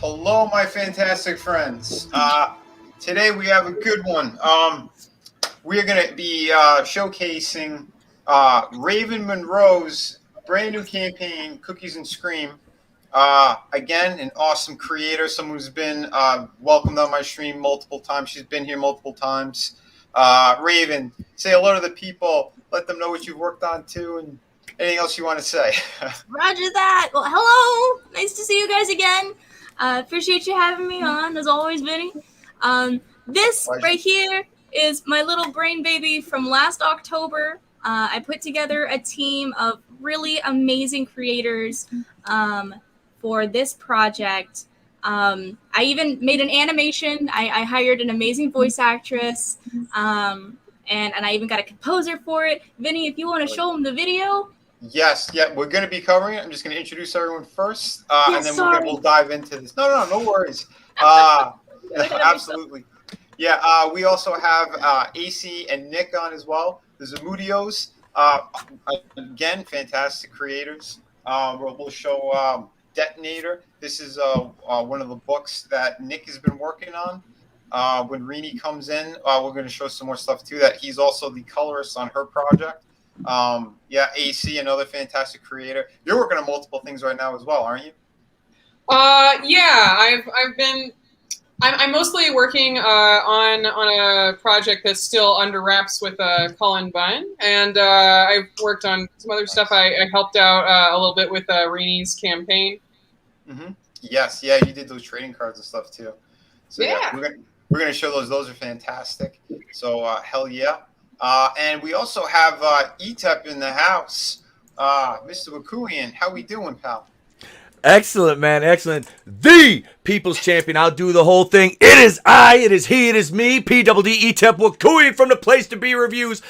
Hello, my fantastic friends. Today we have a good one. We're going to be showcasing Raven Monroe's brand new campaign, Cookies and Scream. Again, an awesome creator, someone who's been welcomed on my stream multiple times. She's been here multiple times. Raven, say hello to the people. Let them know what you've worked on too, and anything else you want to say. Roger that. Well, hello. Nice to see you guys again. Appreciate you having me on, as always, Vinny. This Pleasure. right here is my little brain baby from last October. I put together a team of really amazing creators for this project. I even made an animation. I hired an amazing voice actress, and I even got a composer for it. Vinny, if you want to show them the video. Yes, yeah, we're going to be covering it. I'm just going to introduce everyone first, and then we'll dive into this. No worries. Absolutely. Yeah, we also have AC and Nick on as well. The Zamudios, again, fantastic creators. We'll show Detonator. This is one of the books that Nick has been working on. When Rini comes in, we're going to show some more stuff too. That he's also the colorist on her project. AC, another fantastic creator. You're working on multiple things right now as well, aren't you? Yeah, I'm mostly working on a project that's still under wraps with Colin Bunn, and I've worked on some other stuff. I helped out a little bit with Rini's campaign. Mm-hmm. Yes, yeah, you did those trading cards and stuff too. So yeah, we're gonna show those. Those are fantastic. So hell yeah. And we also have ETEP in the house. Mr. Wakuian, how we doing, pal? Excellent, man. Excellent. The People's Champion. I'll do the whole thing. It is I, it is he, it is me. PWD ETEP Wakuian from the Place to Be Reviews.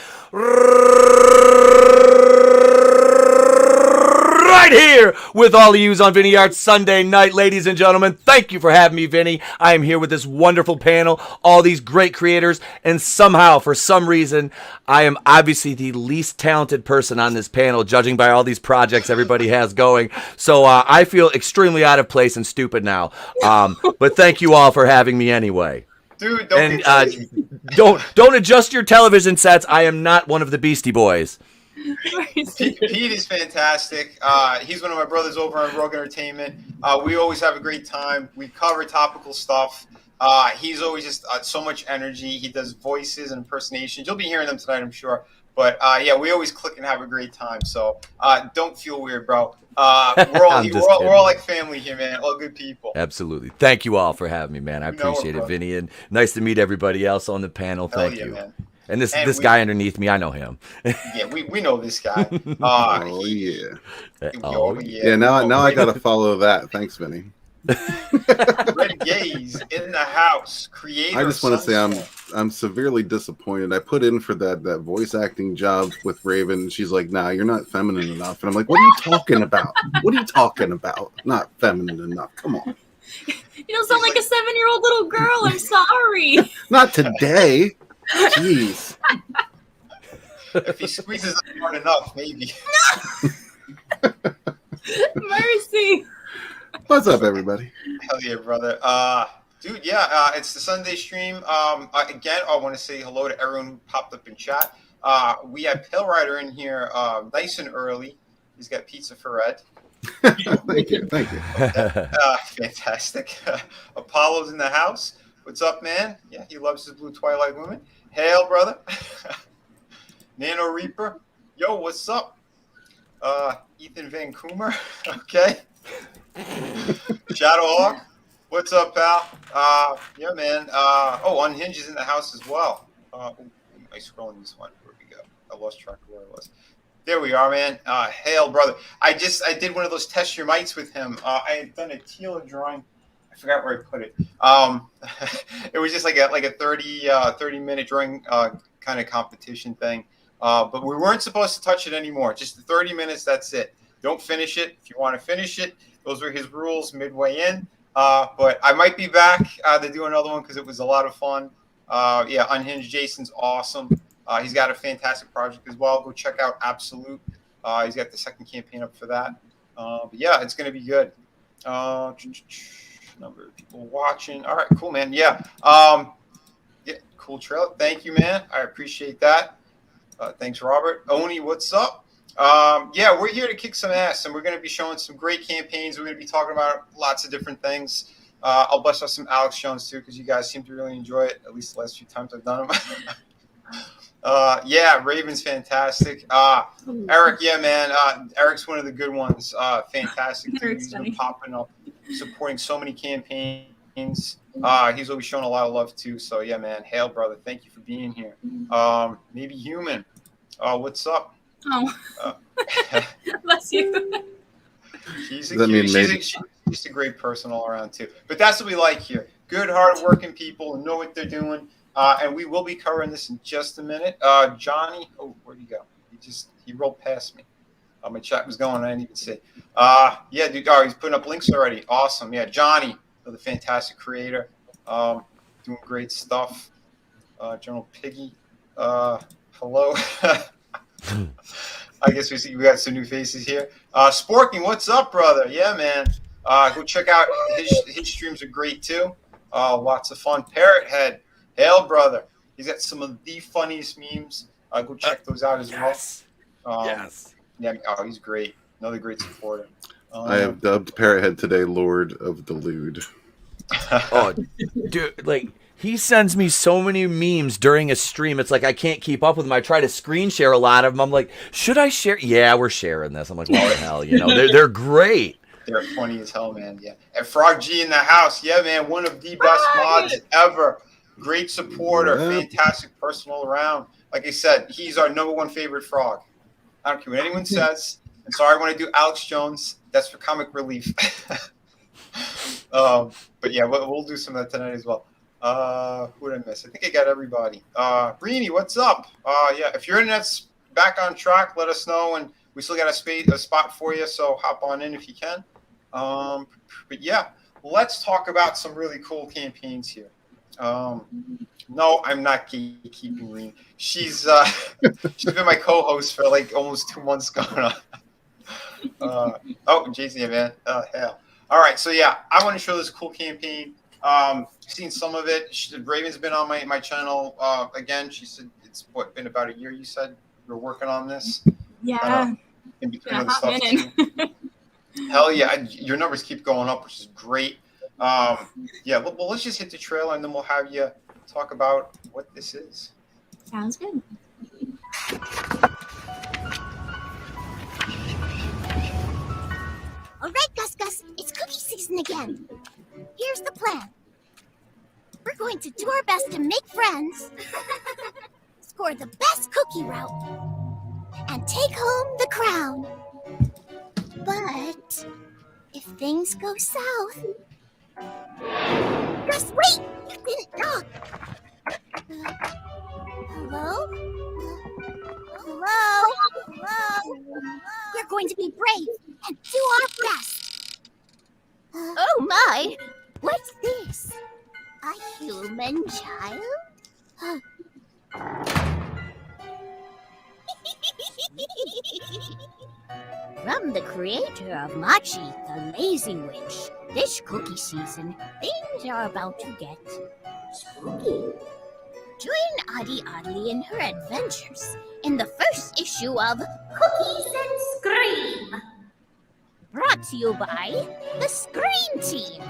Right here with all of yous on Vinnieart Sunday night, ladies and gentlemen. Thank you for having me, Vinny. I am here with this wonderful panel, all these great creators, and somehow, for some reason, I am obviously the least talented person on this panel, judging by all these projects everybody has going. So I feel extremely out of place and stupid now. But thank you all for having me anyway. Dude, don't adjust your television sets. I am not one of the Beastie Boys. Pete is fantastic. He's one of my brothers over on Rogue Entertainment. We always have a great time. We cover topical stuff. He's always just so much energy. He does voices and impersonations. You'll be hearing them tonight, I'm sure. But yeah, we always click and have a great time. So don't feel weird, bro. We're all like family here, man. All good people. Absolutely. Thank you all for having me, man. I appreciate it, Vinny, and nice to meet everybody else on the panel. Thank you. Man. And this guy underneath me, I know him. Yeah, we know this guy. Oh yeah. Now I gotta follow that. Thanks, Vinny. Red Gaze in the house. Creator. I just want to say I'm severely disappointed. I put in for that voice acting job with Raven. She's like, "Nah, you're not feminine enough." And I'm like, "What are you talking about? What are you talking about? Not feminine enough? Come on." You don't sound like a 7-year-old little girl. I'm sorry. Not today. Jeez. If he squeezes it hard enough, maybe. Mercy. What's up, everybody? Hell yeah, brother. Dude, yeah, it's the Sunday stream. Again, I want to say hello to everyone who popped up in chat. We have Pale Rider in here nice and early. He's got pizza for Ed. Thank you. Fantastic. Apollo's in the house. What's up, man? Yeah, he loves his Blue Twilight Woman. Hail, brother. Nano Reaper. Yo, what's up? Ethan Van Coomer. Okay. Shadowhawk. What's up, pal? Yeah, man. Unhinged is in the house as well. Am I scrolling this one? Where'd we go? I lost track of where it was. There we are, man. Hail, brother. I did one of those test your mites with him. I had done a Tila drawing. I forgot where I put it. It was just like a 30-minute drawing kind of competition thing. But we weren't supposed to touch it anymore. Just the 30 minutes, that's it. Don't finish it. If you want to finish it, those were his rules midway in. But I might be back to do another one because it was a lot of fun. Unhinged Jason's awesome. He's got a fantastic project as well. Go check out Absolute. He's got the second campaign up for that. But yeah, it's going to be good. number of people watching. All right, cool, man. Yeah. Yeah, cool trailer. Thank you, man. I appreciate that. Thanks, Robert. Oni, what's up? Yeah, we're here to kick some ass, and we're going to be showing some great campaigns. We're going to be talking about lots of different things. I'll bust out some Alex Jones, too, because you guys seem to really enjoy it, at least the last few times I've done them. Yeah, Raven's fantastic. Eric, yeah, man. Eric's one of the good ones. Fantastic dude. Eric's He's funny. been popping up, supporting so many campaigns. He's always shown a lot of love, too. So, yeah, man. Hail, brother. Thank you for being here. Maybe Human. What's up? Oh, bless you. She's Does that mean maybe- she's a great person all around too. But that's what we like here. Good, hard-working people who know what they're doing. And we will be covering this in just a minute. Johnny, where'd he go? He rolled past me. My chat was going. I didn't even see. Yeah, dude. He's putting up links already. Awesome. Yeah, Johnny, the fantastic creator, doing great stuff. General Piggy, hello. I guess we got some new faces here. Sporking, what's up, brother? Yeah, man. Go check out his streams are great too. Lots of fun. Parrot Head, hail, brother. He's got some of the funniest memes. Go check those out as Yes. well. Yes. Yeah. He's great. Another great supporter. I have dubbed Parrothead today Lord of the Lewd. Oh, dude, like he sends me so many memes during a stream. It's like I can't keep up with them. I try to screen share a lot of them. I'm like, should I share? Yeah, we're sharing this. I'm like, what the hell? They're great. They're funny as hell, man. Yeah. And Frog G in the house. Yeah, man. One of the best mods ever. Great supporter. Yeah. Fantastic person all around. Like I said, he's our number one favorite frog. I don't care what anyone says. And sorry when I do Alex Jones. That's for comic relief. But yeah, we'll do some of that tonight as well. Who did I miss? I think I got everybody. Breeny, what's up? Yeah, if your internet's back on track, let us know, and we still got a spot for you. So hop on in if you can. But yeah, let's talk about some really cool campaigns here. No, I'm not gatekeeping Reen. She's been my co-host for like almost 2 months going on. Jason, man. Hell. All right, so yeah, I want to show this cool campaign. Seen some of it. Raven's been on my channel again. She said it's been about a year. You said you're working on this. Yeah. In between Yeah, other hot stuff. minute. Hell yeah, your numbers keep going up, which is great. Yeah, well, let's just hit the trailer and then we'll have you talk about what this is. Sounds good. All right, Gus, it's cookie season again. Here's the plan. We're going to do our best to make friends, score the best cookie route, and take home the crown. But if things go south... Gus, wait! You didn't knock! Hello? Hello? We're going to be brave and do our best. Oh my! What's this? A human child? From the creator of Machi, the Lazy Witch, this cookie season, things are about to get spooky. Join Audie Audley in her adventures in the first issue of Cookies and Scream. Brought to you by the Scream Team.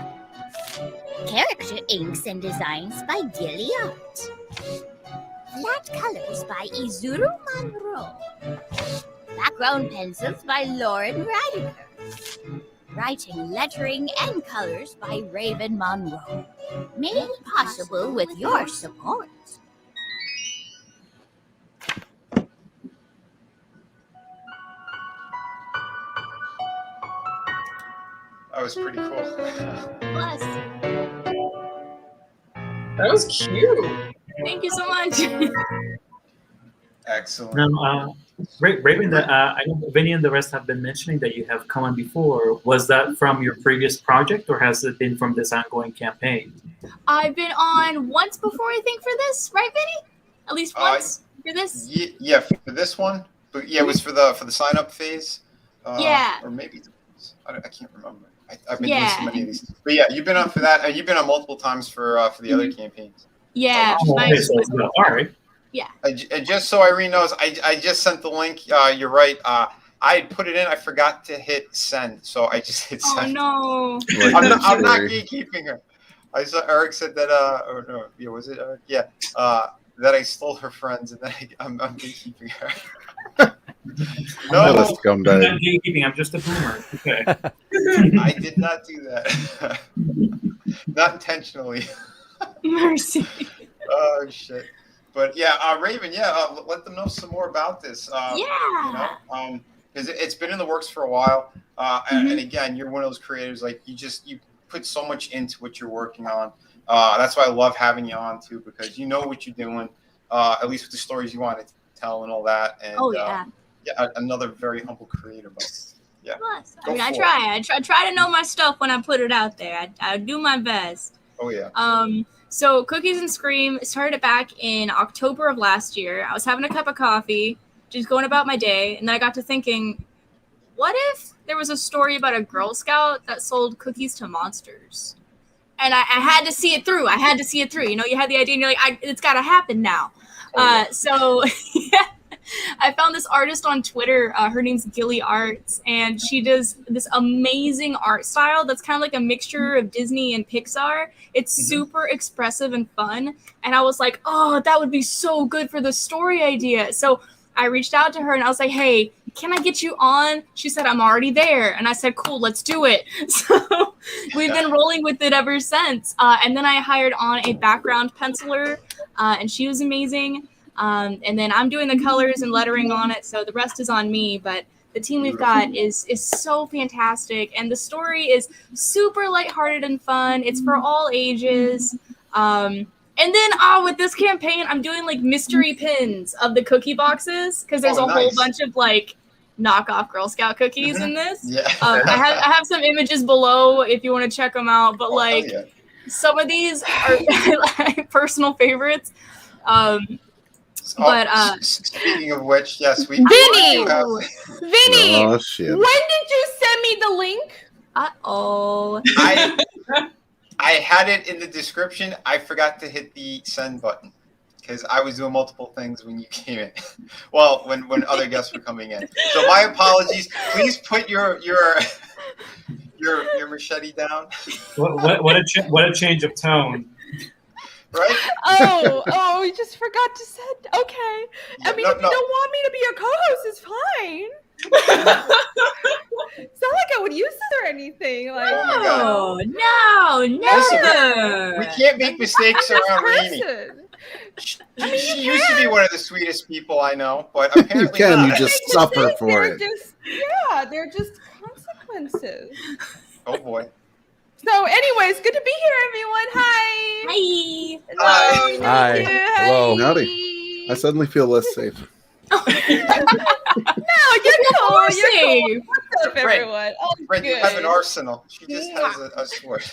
Character inks and designs by Vinnieart. Flat colors by Izuru Monroe. Background pencils by Lauren Radiger. Writing, lettering, and colors by Raven Monroe. Made possible with your support. That was pretty cool. Bless. That was cute. Thank you so much. Excellent. Now, Raven, I know Vinny and the rest have been mentioning that you have come on before. Was that from your previous project, or has it been from this ongoing campaign? I've been on once before, I think, for this, right, Vinny? At least once for this. Yeah, for this one. But yeah, it was for the sign up phase. Yeah. Or maybe I can't remember. I've been doing so many of these. But yeah, you've been on for that. You've been on multiple times for the other campaigns. Yeah. Oh, okay, so, all right. Yeah. And just so Irene knows, I just sent the link. You're right. I put it in. I forgot to hit send, so I just hit send. Oh no. Like I'm not Missouri. gatekeeping her. I saw Eric said that. Or no, yeah, was it Eric? Yeah. That I stole her friends, and then I'm gatekeeping her. What a No, I'm scumbag. not gatekeeping. I'm just a boomer. Okay. I did not do that. Not intentionally. Mercy. Oh shit. But yeah, Raven. Yeah, let them know some more about this. You know, because it's been in the works for a while. And again, you're one of those creators. Like you put so much into what you're working on. That's why I love having you on too, because you know what you're doing. At least with the stories you want to tell and all that. And yeah, another very humble creator. But yeah, I mean, I try to know my stuff when I put it out there. I do my best. Oh yeah. So Cookies and Scream started back in October of last year. I was having a cup of coffee, just going about my day, and then I got to thinking, what if there was a story about a Girl Scout that sold cookies to monsters? And I had to see it through. You know, you had the idea, and you're like, it's got to happen now. So yeah, I found this artist on Twitter. Her name's Vinnieart, and she does this amazing art style that's kind of like a mixture of Disney and Pixar. It's super expressive and fun. And I was like, oh, that would be so good for the story idea. So I reached out to her and I was like, hey, can I get you on? She said, I'm already there. And I said, cool, let's do it. So we've been rolling with it ever since. And then I hired on a background penciler, and she was amazing. And then I'm doing the colors and lettering on it, so the rest is on me. But the team we've got is so fantastic, and the story is super lighthearted and fun. It's for all ages. And then with this campaign, I'm doing like mystery pins of the cookie boxes because there's a whole bunch of like knockoff Girl Scout cookies in this. Yeah. I have some images below if you want to check them out. But some of these are like personal favorites. Speaking of which, yes, we Vinny! Vinny! Oh, shit. When did you send me the link? I had it in the description. I forgot to hit the send button because I was doing multiple things when you came in. Well, when other guests were coming in. So my apologies. Please put your machete down. What a change of tone. Right? Oh, you just forgot to send. Okay. I mean, if you don't want me to be your co-host, it's fine. It's not like I would use it or anything. Like, oh my God. No, never. We can't make mistakes around Rainey. She used to be one of the sweetest people I know, but apparently you not. You just suffer for it. They're just consequences. Oh boy. So, anyways, good to be here, everyone. Hi. Hi. Hi. Hello. Howdy. I suddenly feel less safe. No, you're cool. You're cool. What's up, everyone? Brent, you have an arsenal. She just has a sword.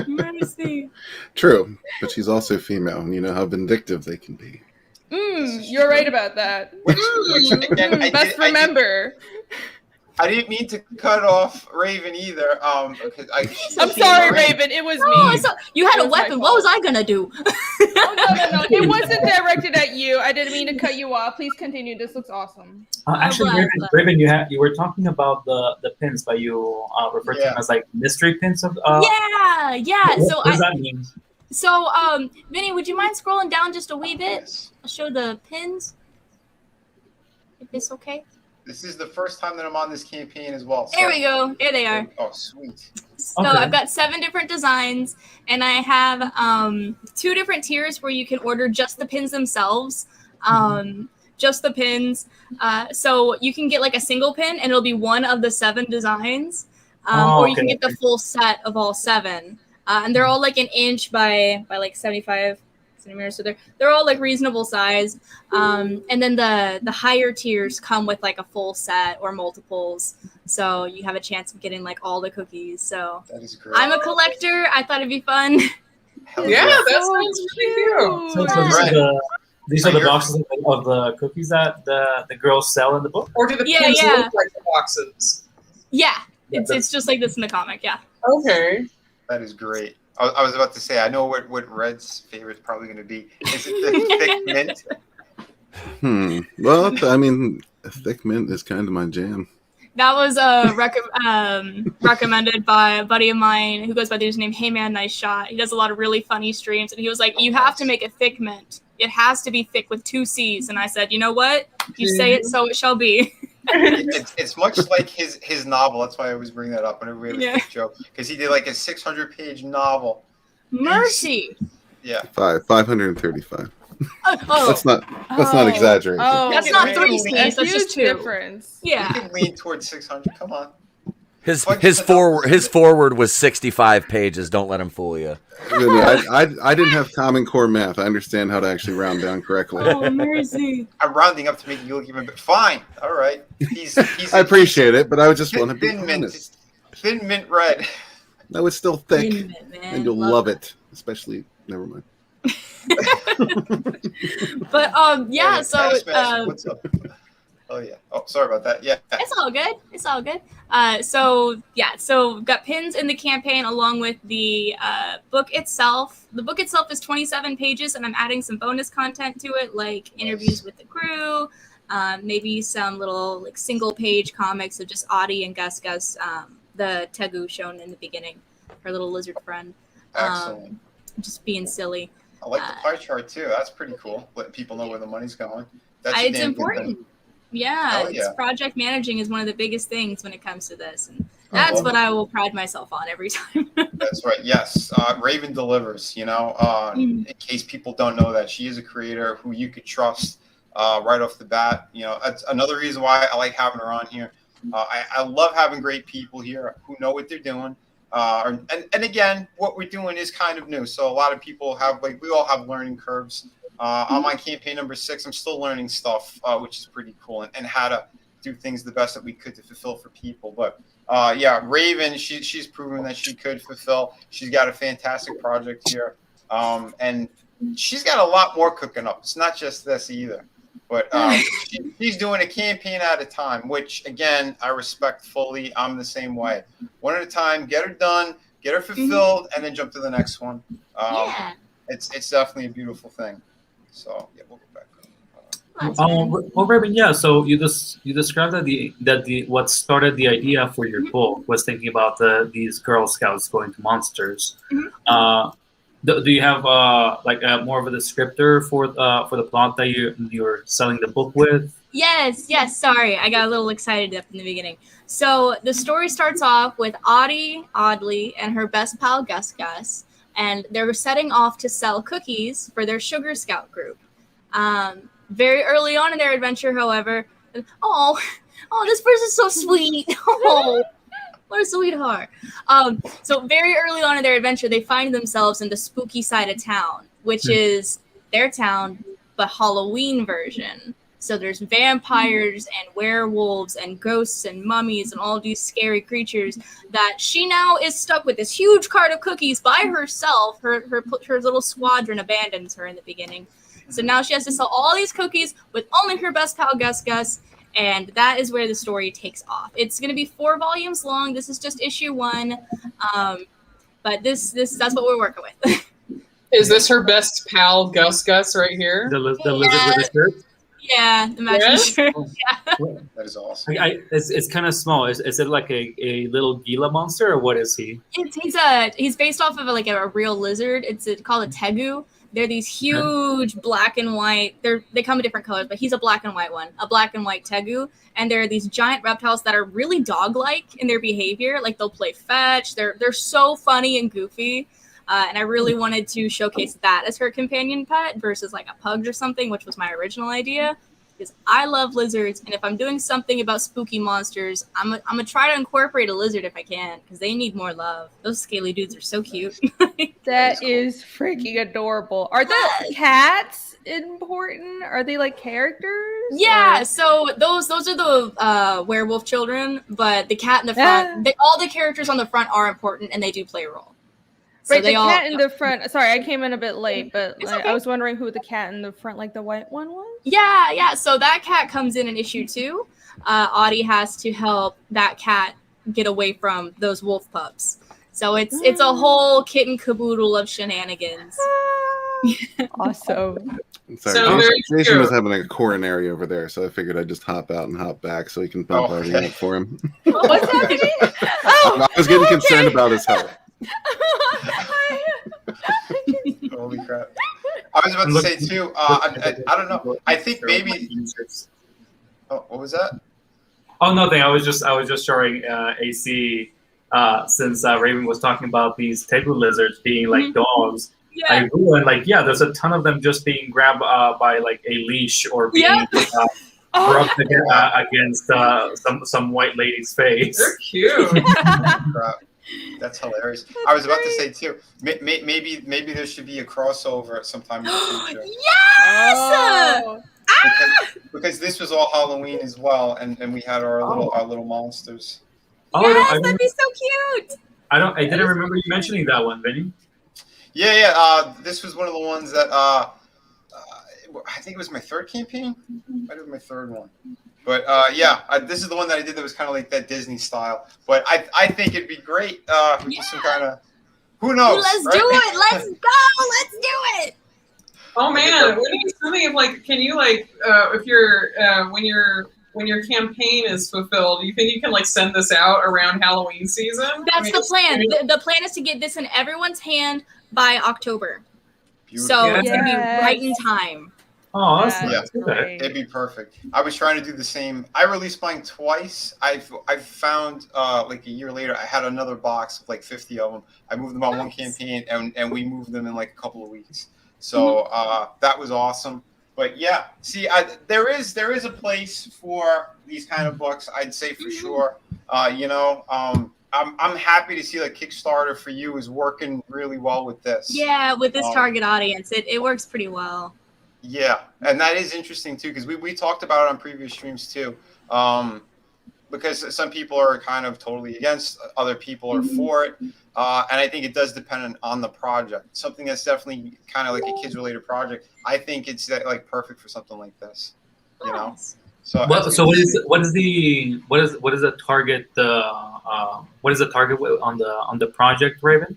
Mercy. True, but she's also female, and you know how vindictive they can be. You're right about that. Which again, best remember. I didn't mean to cut off Raven either. Because I'm sorry, Raven. It was me. You had a weapon. What was I gonna do? No. It wasn't directed at you. I didn't mean to cut you off. Please continue. This looks awesome. Actually, Raven, you were talking about the pins, but you referred to them as like mystery pins of. Yeah. What does that mean? So, Vinny, would you mind scrolling down just a wee bit? Yes. I'll show the pins. If it's okay. This is the first time that I'm on this campaign as well. So. There we go. Here they are. Oh, sweet. So I've got 7 different designs, and I have 2 different tiers where you can order just the pins themselves. Just the pins. So you can get like a single pin, and it'll be one of the 7 designs. Or you can get the full set of all 7. And they're all like an inch by like 75 centimeters. So they're all like reasonable size. And then the higher tiers come with like a full set or multiples. So you have a chance of getting like all the cookies. So that is great. I'm a collector. I thought it'd be fun. Yeah, that sounds really cute. So these are the boxes of the cookies that the girls sell in the book? Or do the pins look like the boxes? Yeah. It's just like this in the comic, yeah. Okay. That is great. I was about to say, I know what Red's favorite is probably going to be. Is it the thick mint? Well, I mean, thick mint is kind of my jam. That was recommended by a buddy of mine who goes by the username Hey Man Nice Shot. He does a lot of really funny streams, and he was like, "You have to make a thick mint. It has to be thick with 2 C's." And I said, "You know what? You say it, so it shall be." It's much like his novel. That's why I always bring that up whenever we have a thick joke, because he did like a 600-page novel. Mercy. Yeah. 535. Oh. That's not exaggerating. Oh, That's not 3 C's. That's That's just 2. difference. You Yeah. can lean towards 600. Come on. His forward was 65 pages. Don't let him fool you. I didn't have Common Core math. I understand how to actually round down correctly. Oh, mercy. I'm rounding up to make you look even better. Fine. All right. He's I appreciate it, but I would just want to be thin mint. honest. Thin mint red. No, it's still thick, Thin mint, man. and you'll love it. Especially, never mind. But yeah. So What's up? Oh yeah. Oh, sorry about that. Yeah. it's all good. It's all good. So yeah. So we've got pins in the campaign along with the book itself. The book itself is 27 pages, and I'm adding some bonus content to it, like interviews with the crew, maybe some little like single page comics of just Audie and Gus, the Tegu shown in the beginning, her little lizard friend. Excellent. Just being silly. I like the pie chart too. That's pretty cool. Letting people know where the money's going. That's a It's damn good important. thing. Yeah, Oh, yeah. project managing is one of the biggest things when it comes to this, and that's what I will pride myself on every time. That's right. Yes, Raven delivers. You know, in case people don't know that, she is a creator who you could trust right off the bat. You know, that's another reason why I like having her on here. I love having great people here who know what they're doing. And again, what we're doing is kind of new. So a lot of people have, like, we all have learning curves. On my campaign number 6, I'm still learning stuff, which is pretty cool, and how to do things the best that we could to fulfill for people. But yeah, Raven, she's proven that she could fulfill. She's got a fantastic project here, and she's got a lot more cooking up. It's not just this either. But she's doing a campaign at a time, which, again, I respect fully. I'm the same way. One at a time, get her done, get her fulfilled, and then jump to the next one. Yeah. It's definitely a beautiful thing. So, yeah, we'll go back. Well, Raven, yeah. So you described that what started the idea for your book was thinking about these Girl Scouts going to monsters. Do you have more of a descriptor for the plot that you're selling the book with? Yes. Sorry, I got a little excited up in the beginning. So the story starts off with Audie, and her best pal Gus, and they're setting off to sell cookies for their Sugar Scout group. Very early on in their adventure, however, oh, this person's so sweet. Oh, what a sweetheart. So very early on in their adventure, they find themselves in the spooky side of town, which is their town, but Halloween version. So there's vampires and werewolves and ghosts and mummies and all these scary creatures that she now is stuck with this huge cart of cookies by herself. Her little squadron abandons her in the beginning. So now she has to sell all these cookies with only her best pal Gus, and that is where the story takes off. It's going to be 4 volumes long. This is just issue 1, but that's what we're working with. Is this her best pal Gus right here? The lizard with the shirt? Yeah, the matching shirt. Yeah. That is awesome. It's kind of small. Is it like a little Gila monster, or what is he? He's based off of a real lizard. It's called a tegu. They're these huge black and white. They come in different colors, but he's a black and white one, a black and white tegu. And they're these giant reptiles that are really dog-like in their behavior. Like, they'll play fetch. They're so funny and goofy. And I really wanted to showcase that as her companion pet versus like a pug or something, which was my original idea. Because I love lizards, and if I'm doing something about spooky monsters, I'm gonna try to incorporate a lizard if I can, because they need more love. Those scaly dudes are so cute. That is freaking adorable. Are the cats important? Are they like characters? Yeah, or? so those are the werewolf children, but the cat in the front, all the characters on the front are important, and they do play a role. So right, the cat in the front. Sorry, I came in a bit late, but okay. I was wondering who the cat in the front, like the white one, was. Yeah. So that cat comes in issue 2. Audie has to help that cat get away from those wolf pups. So it's a whole kit and caboodle of shenanigans. Awesome. Sorry, So very Jason was cute. having a coronary over there, so I figured I'd just hop out and hop back so he can pump Oh, everything okay. up for him. What's happening? Oh, I was getting concerned about his health. Holy crap! I was about to say too. I don't know. I think maybe. Oh, what was that? Oh, nothing. I was just showing AC since Raven was talking about these table lizards being like dogs. Yeah. I realized, like, yeah, there's a ton of them just being grabbed by like a leash or being rubbed against some white lady's face. They're cute. Crap. That's hilarious. I was about to say too. Maybe there should be a crossover at some time in the future. Yes! Oh. Because this was all Halloween as well, and we had our little monsters. Oh, Yes, that'd be so cute. I didn't remember you mentioning that one, Vinny. Yeah. This was one of the ones that I think it was my third campaign. Might have been my third one. But this is the one that I did that was kind of like that Disney style. But I think it'd be great with some kind of, who knows? Let's right? do it. Let's go. Let's do it. Oh man, what is something of like? Can you like if you're when your campaign is fulfilled, do you think you can like send this out around Halloween season? That's the plan. The plan is to get this in everyone's hand by October. Beautiful. So it's gonna be right in time. Oh, that's Yeah, nice. Okay. It'd be perfect. I was trying to do the same. I released mine twice. I've found like a year later, I had another box of like 50 of them. I moved them on one campaign, and we moved them in like a couple of weeks. So that was awesome. But yeah, see, there is a place for these kind of books. I'd say for sure. I'm happy to see that Kickstarter for you is working really well with this. Yeah, with this target audience, it works pretty well. Yeah, and that is interesting too, because we talked about it on previous streams too. Because some people are kind of totally against, other people are for it, and I think it does depend on the project. Something that's definitely kind of like a kids-related project. I think it's like perfect for something like this. You know. So What is the target? What is the target on the project, Raven?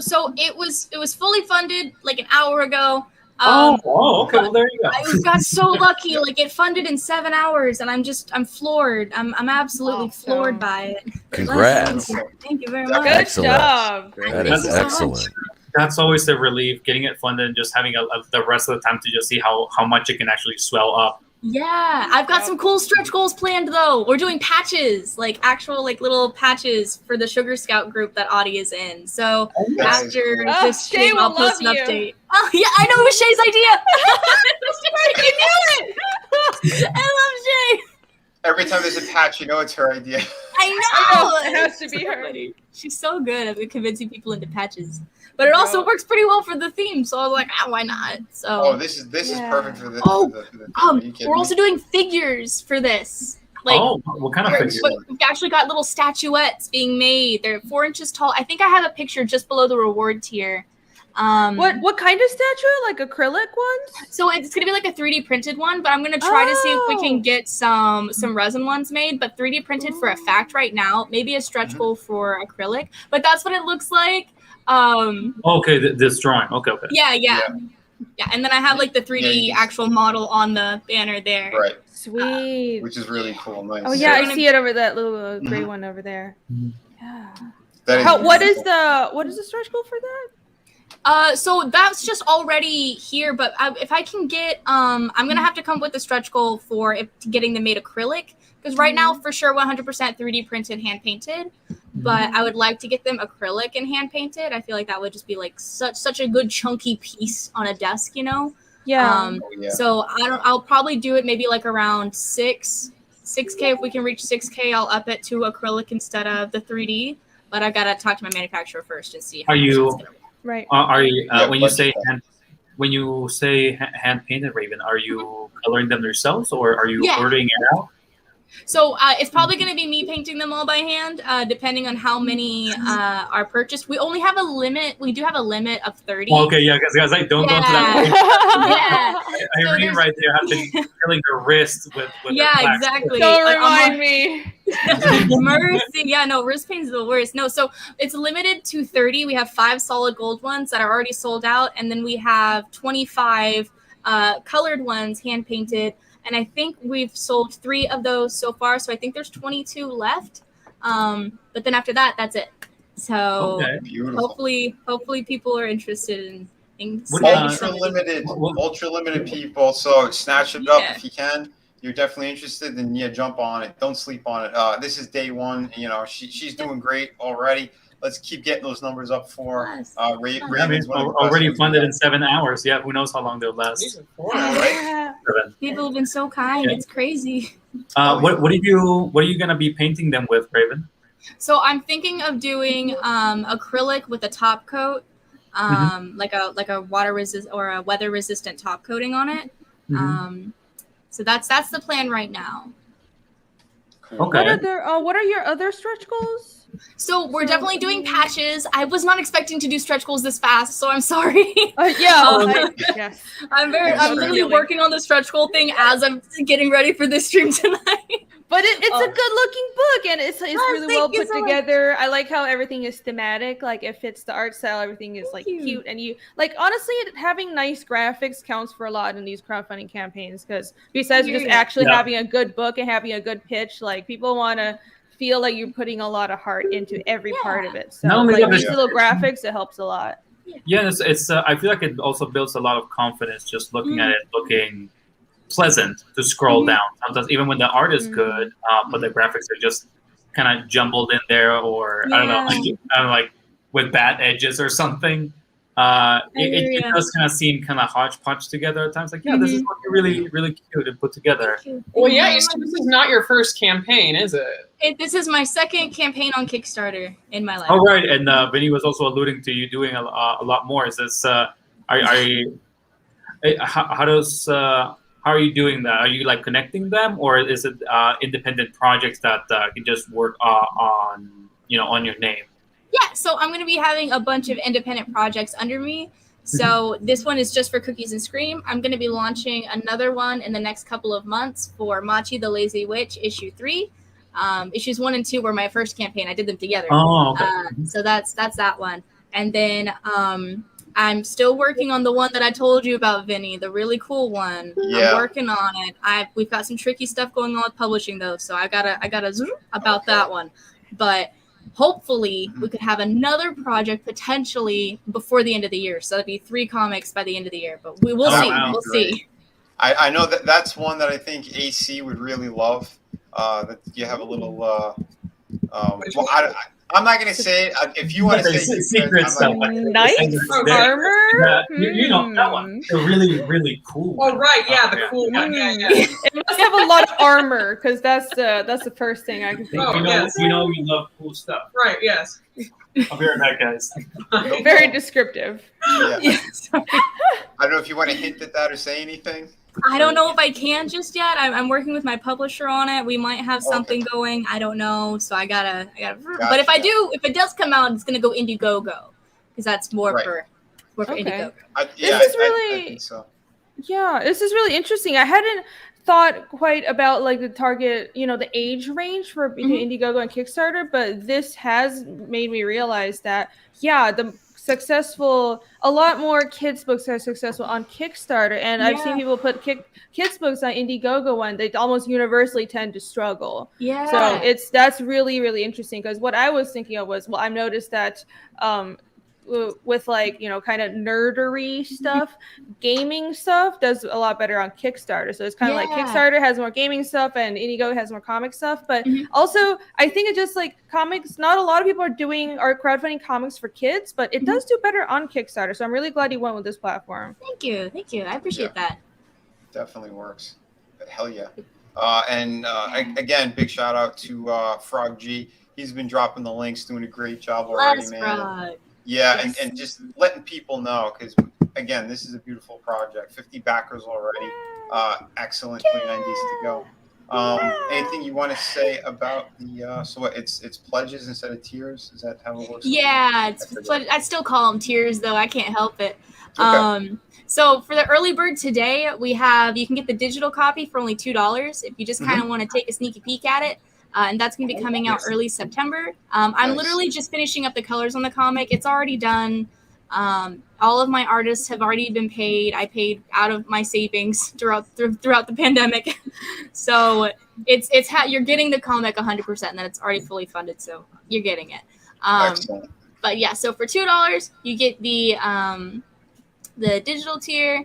So it was fully funded like an hour ago. Okay. Well, there you go. I got so lucky. Like it funded in 7 hours, and I'm floored. I'm absolutely floored by it. Congrats. Thank you very much. Good Excellent. job. That Thank is you so much. excellent. That's always the relief, getting it funded and just having the rest of the time to just see how much it can actually swell up. Yeah, I've got some cool stretch goals planned though. We're doing patches, like actual like little patches for the Sugar Scout group that Audie is in. So after this Shay stream, will I'll post an love you. update. Oh yeah, I know it was Shay's idea. I knew it. I love Shay. every time there's a patch, it's her idea. I know. It has to be her. Funny. She's so good at convincing people into patches. But it also works pretty well for the theme, so I was like, why not? So This is perfect for this. we're also doing figures for this. Like, what kind of figures? We've actually got little statuettes being made. They're 4 inches tall. I think I have a picture just below the reward tier. What kind of statue? Like acrylic ones? So it's gonna be like a 3D printed one, but I'm gonna try to see if we can get some resin ones made. But 3D printed for a fact right now. Maybe a stretch goal for acrylic. But that's what it looks like. Okay, this drawing. Okay. Yeah. And then I have like the 3D actual model on the banner there. Right. Sweet. Which is really cool. Nice. Oh yeah, I see it over that little gray one over there. Yeah. What is the stretch goal for that? So that's just already here, but if I can get, I'm gonna have to come up with a stretch goal for getting them made acrylic, because right now for sure 100% 3D printed, hand painted, but I would like to get them acrylic and hand painted. I feel like that would just be like such a good chunky piece on a desk, Yeah. So I'll probably do it maybe like around 6K. If we can reach 6K, I'll up it to acrylic instead of the 3D. But I gotta talk to my manufacturer first and see. Are you right? Are you when you say hand painted, Raven? Are you coloring them yourselves, or are you ordering it out? So it's probably going to be me painting them all by hand, depending on how many are purchased. We only have a limit. We do have a limit of 30. Okay, yeah, guys, like don't go to that. Yeah. I read right there have been killing their wrists with yeah, their exactly. Don't remind me. Mercy. Yeah, no, wrist pain's the worst. No, so it's limited to 30. We have 5 solid gold ones that are already sold out, and then we have 25 colored ones hand painted. And I think we've sold 3 of those so far. So I think there's 22 left. But then after that, that's it. So hopefully people are interested in ultra limited people. So snatch it up if you can. You're definitely interested, then jump on it. Don't sleep on it. This is day 1. You know, she's doing great already. Let's keep getting those numbers up for Ravens. Already funded in 7 hours. Yeah, who knows how long they'll last. People have been so kind. Yeah. It's crazy. What are you gonna be painting them with, Raven? So I'm thinking of doing acrylic with a top coat, like a water resist or a weather resistant top coating on it. So that's the plan right now. Okay. What are your other stretch goals? So we're definitely doing patches. I was not expecting to do stretch goals this fast, so I'm sorry. Yes. I'm literally working on the stretch goal thing as I'm getting ready for this stream tonight. But it's a good looking book, and it's really well put together. I like how everything is thematic. Like it fits the art style. Everything is like cute, and you like honestly having nice graphics counts for a lot in these crowdfunding campaigns. Because besides just actually having a good book and having a good pitch, like people want to feel like you're putting a lot of heart into every part of it. So like these little graphics, it helps a lot. Yeah, it's I feel like it also builds a lot of confidence just looking at it looking pleasant to scroll down. Sometimes even when the art is good, but the graphics are just kind of jumbled in there, or I don't know, like with bad edges or something. It does kind of seem kind of hodgepodge together at times. Like, this is looking really, really cute and put together. Well, this is not your first campaign, is it? This is my second campaign on Kickstarter in my life. Oh, right. And Vinny was also alluding to you doing a lot more. Is this, how are you doing that? Are you like connecting them, or is it independent projects that can just work on your name? Yeah, so I'm going to be having a bunch of independent projects under me. So this one is just for Cookies and Scream. I'm going to be launching another one in the next couple of months for Machi the Lazy Witch, issue 3. Issues 1 and 2 were my first campaign. I did them together. Oh, okay. So that's that one. And then I'm still working on the one that I told you about, Vinny, the really cool one. Yeah. I'm working on it. We've got some tricky stuff going on with publishing though, so I gotta zoom about that one. But hopefully we could have another project potentially before the end of the year. So that'd be 3 comics by the end of the year. But we'll see. Wow. We'll see. I know that's one that I think AC would really love. That you have a little. I'm not going to say it. If you want to say secret stuff, nice armor. You know that one. They're really, really cool. Oh right, the cool one. Yeah. It must have a lot of armor because that's the first thing I can think. Oh, of. We know you love cool stuff. Right. Yes. I'll be right back, guys. Very descriptive. Yeah. Yes. I don't know if you want to hint at that or say anything. I don't know if I can just yet. I'm working with my publisher on it. We might have something going. I don't know. So I gotta. Gotcha. But if it does come out, it's gonna go Indiegogo because that's more for Indiegogo. This is really interesting. I hadn't thought quite about like the target, the age range for between Indiegogo and Kickstarter, but this has made me realize that a lot more kids books are successful on Kickstarter, and I've seen people put kids books on Indiegogo, and they almost universally tend to struggle. Yeah. So that's really, really interesting, because what I was thinking of was, I've noticed that with like, kind of nerdery stuff, gaming stuff does a lot better on Kickstarter. So it's kind of like Kickstarter has more gaming stuff and Indiegogo has more comic stuff. But also I think it's just like comics, not a lot of people are crowdfunding comics for kids, but it does do better on Kickstarter. So I'm really glad you went with this platform. Thank you. I appreciate that. Definitely works. Hell yeah. Again, big shout out to Frog G. He's been dropping the links, doing a great job already, man. Frog. Yeah, and just letting people know, because, again, this is a beautiful project. 50 backers already. Excellent. 29 days to go. Anything you want to say about the? So what? It's pledges instead of tiers. Is that how it works? Yeah, I still call them tiers though. I can't help it. Okay. So for the early bird today, you can get the digital copy for only $2 if you just kind of want to take a sneaky peek at it. And that's going to be coming out early September. I'm literally just finishing up the colors on the comic. It's already done. All of my artists have already been paid. I paid out of my savings throughout the pandemic. So you're getting the comic 100%, and then it's already fully funded, so you're getting it. Excellent. But yeah, so for $2, you get the digital tier,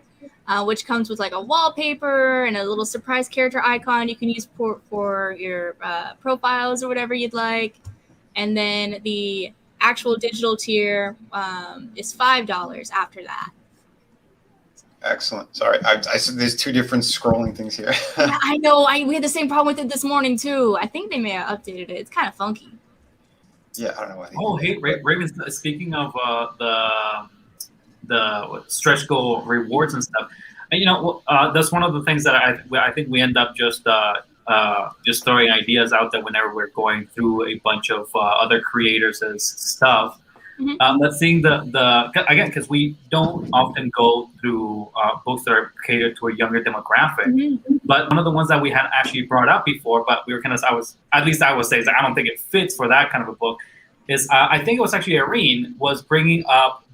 which comes with like a wallpaper and a little surprise character icon you can use for your profiles or whatever you'd like. And then the actual digital tier is $5 after that. Excellent. Sorry, I said there's two different scrolling things here. Yeah, I know. We had the same problem with it this morning too. I think they may have updated it. It's kind of funky. Yeah, I don't know. Oh, hey, Raven. Speaking of the stretch goal rewards and stuff, and, that's one of the things that I think we end up just throwing ideas out there whenever we're going through a bunch of other creators' stuff. Mm-hmm. Let's see again, because we don't often go through books that are catered to a younger demographic. Mm-hmm. But one of the ones that we had actually brought up before, but we were I would say is I don't think it fits for that kind of a book. Is I think it was actually Irene was bringing up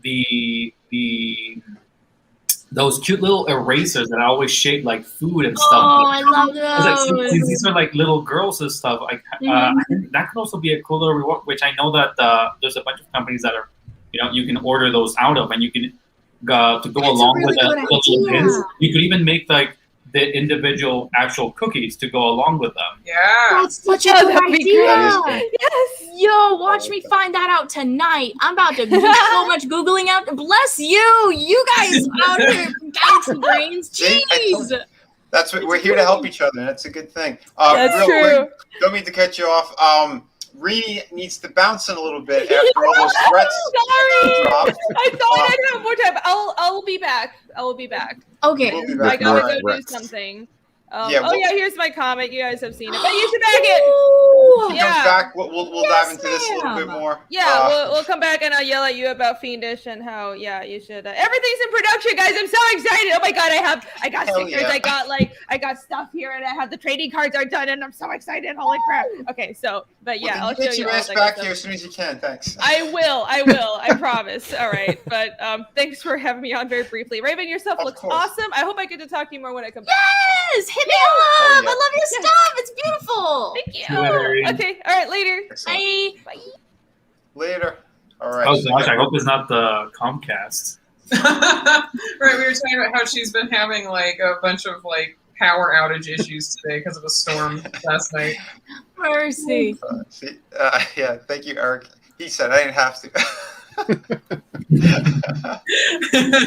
those cute little erasers that are always shaped like food and stuff. Oh, I love those. Like, since these are like little girls and stuff, I think that could also be a cool little reward, which I know that there's a bunch of companies that are, you can order those out of, and you can to go along with the little pins. You could even make like the individual actual cookies to go along with them. Yeah. That's such a good idea. Yes. Yo, watch me find that out tonight. I'm about to do so much Googling out. Bless you. You guys out here, galaxy brains. Jeez. That's what we're here to help each other. And that's a good thing. That's true. Quick, don't mean to cut you off. Reedy needs to bounce in a little bit after all those threats. Sorry. I thought I'd have more time. I'll be back. I will be back. Okay. We'll be I back. gotta go do something. Yeah, here's my comment. You guys have seen it, but you should back it. Comes Yeah. back. We'll dive into this a little bit more. Yeah, we'll come back and I'll yell at you about Fiendish and how you should. Everything's in production, guys. I'm so excited. Oh my god, I got Hell stickers. yeah. I got stuff here, and I have the trading cards are done, and I'm so excited. Holy crap. Okay, but yeah, I'll show Get you your all ass that back stuff. here as soon as you can. Thanks. I will. I promise. All right. But thanks for having me on very briefly. Raven, yourself Of looks course. awesome. I hope I get to talk to you more when I come back. Yes, hit me up. yeah. I love your stuff. It's beautiful. Thank you. See you later. Okay. All right. Later. Excellent. Bye. Later. All right. Oh gosh, I hope it's not the Comcast. Right, we were talking about how she's been having like a bunch of like power outage issues today because of a storm last night. Mercy. Yeah. Thank you, Eric. He said I didn't have to.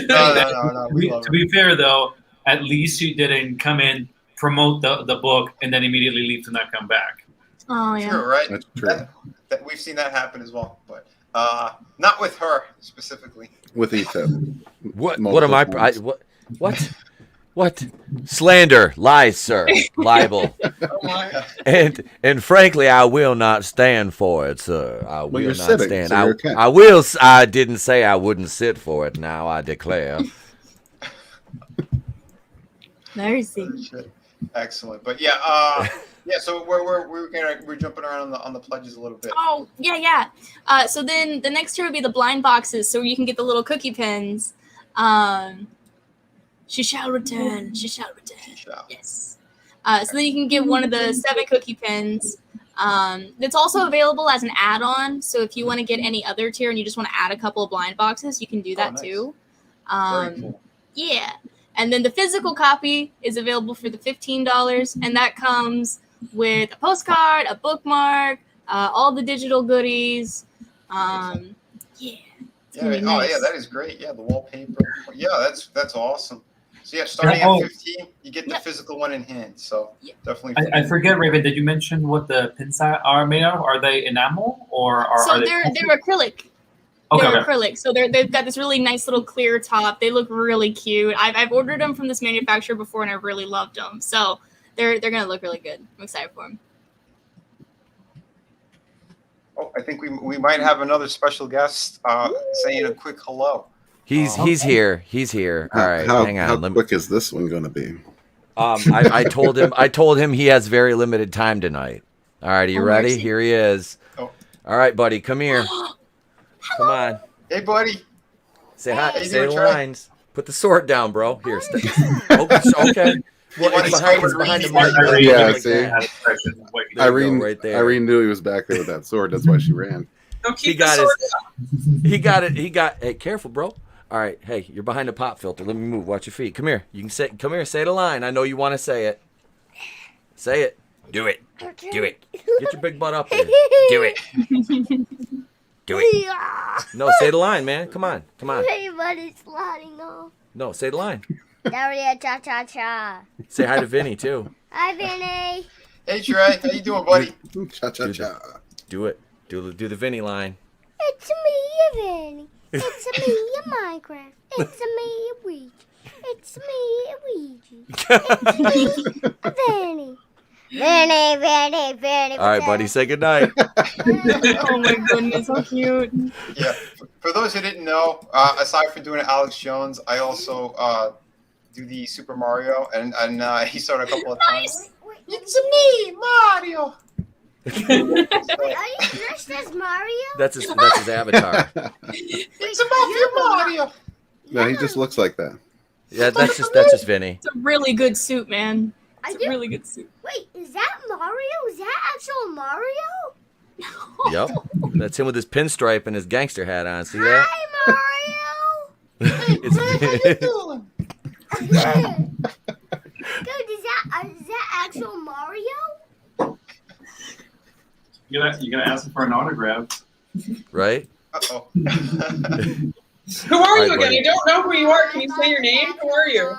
No. To be fair, though, at least she didn't come in, promote the book, and then immediately leave to not come back. Oh yeah. True, right? That's true. That we've seen that happen as well, but not with her specifically. With Ito. What am I? What? Slander, lies, sir, libel, Oh my. and frankly, I will not stand for it, sir. I will you're not sitting, stand. so you're okay. I will. I didn't say I wouldn't sit for it. Now I declare. Mercy. Shit. Excellent, but yeah, So we're jumping around on the pledges a little bit. Oh yeah. So then the next tier would be the blind boxes, so you can get the little cookie pins. She shall return. She shall return. Yes. So then you can get one of the 7 cookie pins. It's also available as an add-on. So if you want to get any other tier and you just want to add a couple of blind boxes, you can do that nice. too. Very cool. Yeah. And then the physical copy is available for the $15, and that comes with a postcard, a bookmark, all the digital goodies. Yeah. Yeah. Yeah, that is great. Yeah, the wallpaper. Yeah, that's awesome. So yeah, starting at 15, you get the physical one in hand. So definitely. I forget, Raven. Did you mention what the pins are made of? Are they enamel or are they? They're acrylic. Okay, They're acrylic, so they've got this really nice little clear top. They look really cute. I've ordered them from this manufacturer before, and I really loved them. So they're gonna look really good. I'm excited for them. Oh, I think we might have another special guest saying a quick hello. He's here. He's here. All right, hang on. How quick is this one going to be? I told him he has very limited time tonight. All right, are you ready? Mercy. Here he is. Oh. All right, buddy, come here. Come on. Hey, buddy. Say hi. you Say doing, the Trey? lines. Put the sword down, bro. Here. Okay. Well, want it's to behind read the it? mic. Yeah, Like see? that. There you go, Irene, right there. Irene knew he was back there with that sword. That's why she ran. Don't He keep the got sword his. He got it. He got. Hey, careful, bro. All right. Hey, you're behind the pop filter. Let me move. Watch your feet. Come here. You can say. Come here. Say the line. I know you want to say it. Say it. Do it. Do it. Get your big butt up there. Do it. Do it. No, say the line, man. Come on. Come on. Everybody's sliding off. No, say the line. Daria cha cha cha. Say hi to Vinny too. Hi, Vinny. Hey, Trey. How you doing, buddy? Cha cha cha. Do it. Do the Vinny line. It's me, Vinny. It's me, Minecraft. It's me, Ouija. It's me, Ouija. It's me, Vinny. Vinny. All right, buddy. Say goodnight. Oh my goodness, so cute. Yeah. For those who didn't know, aside from doing Alex Jones, I also do the Super Mario, and he started a couple of times. It's me, Mario. Are you dressed as Mario? That's his avatar. It's about you, Mario. No, he just looks like that. Yeah, that's just Vinny. It's a really good suit, man. It's a really good suit. Wait, is that Mario? Is that actual Mario? Yep. That's him with his pinstripe and his gangster hat on. See that? Hi, Mario. It's Dude, is that actual Mario? You're gonna ask him for an autograph. right. Uh-oh. Who are Right, you again? buddy. I don't know who you are. Can you say your name? Who are you?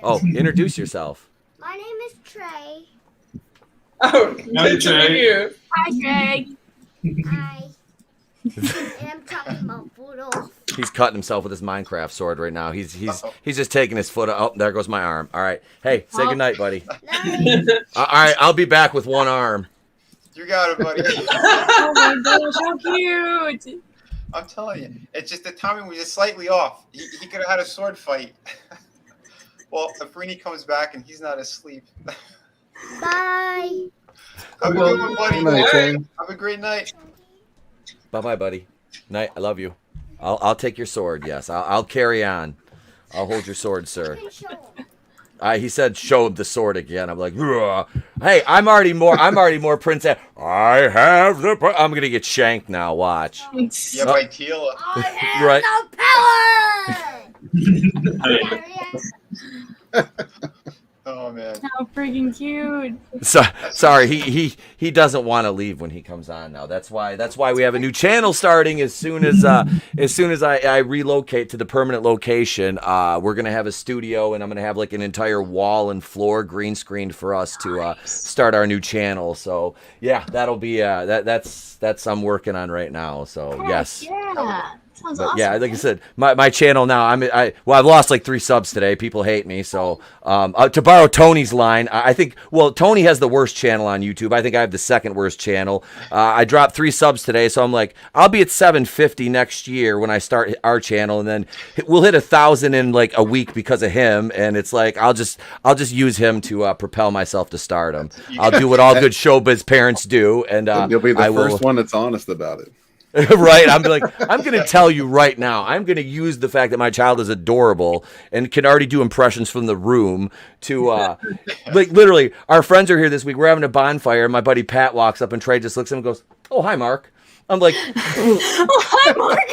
Oh, introduce yourself. My name is Trey. Oh, Hi, good to Trey. meet you. Hi, Greg. Hi. And I'm talking about food. He's cutting himself with his Minecraft sword right now. He's Uh-oh. just taking his foot. Oh, there goes my arm. All right. Hey, say Oh. goodnight, buddy. Nice. All right, I'll be back with one arm. You got it, buddy. Oh my gosh, how cute. I'm telling you, it's just the timing was just slightly off. He could have had a sword fight. Well, if Rini comes back and he's not asleep. Bye. Have a good one, buddy. Good night, Trey. Have a great night. Bye, buddy. Night. I love you. I'll take your sword. Yes, I'll carry on. I'll hold your sword, sir. He said, "Show him the sword again." I'm like, "Ugh." Hey, I'm already more princess. I have the. I'm gonna get shanked now. Watch. Yeah, by Tila. I have Right. no power. Oh man. How freaking cute. So, sorry, he doesn't want to leave when he comes on now. That's why we have a new channel starting as soon as I relocate to the permanent location. We're gonna have a studio, and I'm gonna have like an entire wall and floor green screened for us to start our new channel. So yeah, that'll be that's I'm working on right now. So yes. Yeah. Sounds But awesome. yeah, like I said, my channel now. I've lost like 3 subs today. People hate me. So to borrow Tony's line, I think Tony has the worst channel on YouTube. I think I have the second worst channel. I dropped 3 subs today, so I'm like, I'll be at 750 next year when I start our channel, and then we'll hit 1,000 in like a week because of him. And it's like I'll just use him to propel myself to stardom. I'll do what all good showbiz parents do, and You'll be the I will. first one that's honest about it. Right, I'm going to tell you right now. I'm going to use the fact that my child is adorable and can already do impressions from the room to like literally. Our friends are here this week. We're having a bonfire, and my buddy Pat walks up, and Trey just looks at him and goes, "Oh, hi, Mark." I'm like, Oh, hi, Mark.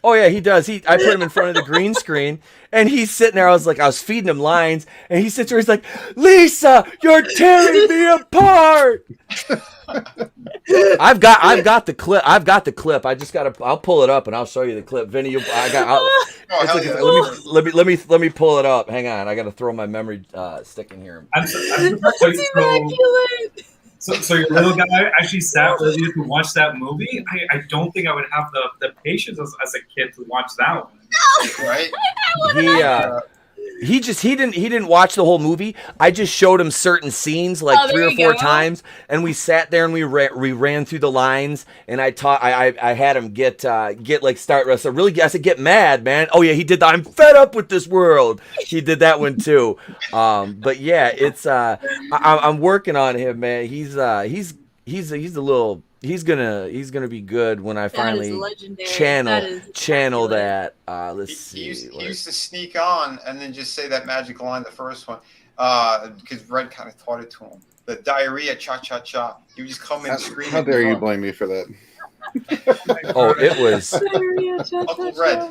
"Oh yeah, he does." I put him in front of the green screen, and he's sitting there. I was feeding him lines, and he sits there. He's like, "Lisa, you're tearing me apart." I've got the clip. I'll pull it up and I'll show you the clip. Vinny, let me pull it up. Hang on, I got to throw my memory stick in here. I'm That's immaculate. So your little guy actually sat with you to watch that movie? I don't think I would have the patience as a kid to watch that one. Right? he didn't watch the whole movie. I just showed him certain scenes like Oh, 3 there or you 4 go. times, and we sat there and we ran through the lines, and I had him get like start. So really, I said, get mad, man. Oh yeah, he did that. I'm fed up with this world. He did that one too. But yeah, it's I'm working on him, man. He's a little. He's gonna be good when I That is finally legendary. channel That is channel spectacular. that. Let's He see. used to sneak on and then just say that magic line, the first one, because Red kind of taught it to him. The diarrhea, cha cha cha. He would just come in screaming. How dare you blame me for that? Oh, it was. Uncle Red.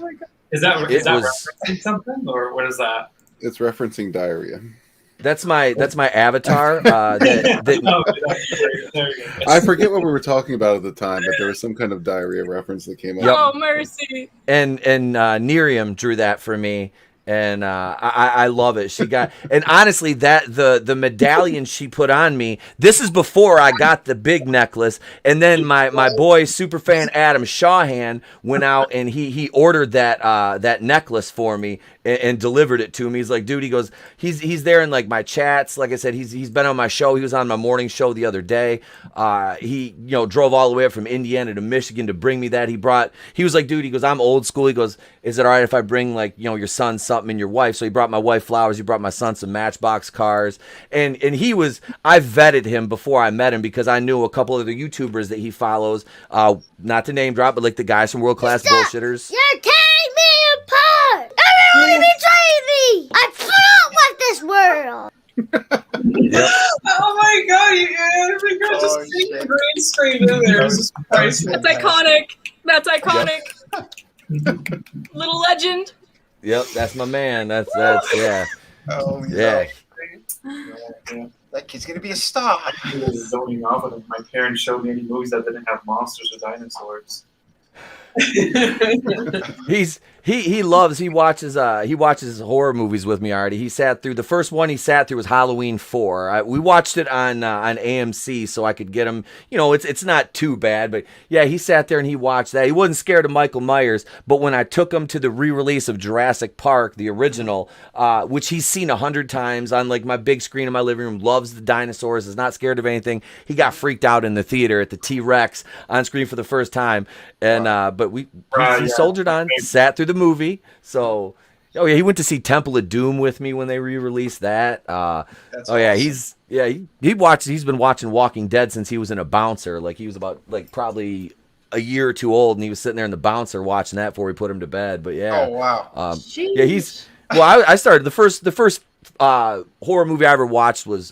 Is that It was- referencing something, or what is that? It's referencing diarrhea. That's my avatar. That Oh, there you go. I forget what we were talking about at the time, but there was some kind of diarrhea reference that came up. Yep. Oh, mercy. and Nerium drew that for me, and I love it. She got, and honestly, that the medallion she put on me. This is before I got the big necklace, and then my boy superfan Adam Shawhan went out and he ordered that necklace for me and delivered it to me. He's like, dude, he goes, he's there in like my chats. Like I said, he's been on my show. He was on my morning show the other day. He drove all the way up from Indiana to Michigan to bring me that. He was like, dude, he goes, I'm old school. He goes, is it all right if I bring like your son something and your wife? So he brought my wife flowers. He brought my son some Matchbox cars, and I vetted him before I met him because I knew a couple of the YouTubers that he follows. Not to name drop, but like the guys from World Class Bullshitters. You're tearing me apart! Everyone betrayed me! I put up with this world! Yep. Oh my god, you guys just Oh, seeing shit. the green screen in there. It's just priceless. That's iconic. That's iconic. Little legend. Yep, that's my man. That's yeah. Oh Yeah. That kid's gonna be a star. I was zoning off when my parents showed me any movies that didn't have monsters or dinosaurs. He watches horror movies with me already. He sat through the first one. He sat through was Halloween 4. We watched it on AMC so I could get him. It's not too bad, but yeah, he sat there and he watched that. He wasn't scared of Michael Myers, but when I took him to the re-release of Jurassic Park, the original, which he's seen 100 times on like my big screen in my living room, loves the dinosaurs, is not scared of anything. He got freaked out in the theater at the T-Rex on screen for the first time, and but he soldiered on, sat through the movie. So, oh yeah, he went to see Temple of Doom with me when they re-released that. That's Oh yeah, awesome. he's been watching Walking Dead since he was in a bouncer. Like he was about like probably a year or two old, and he was sitting there in the bouncer watching that before we put him to bed. But yeah, Oh wow. yeah, I started the first horror movie I ever watched was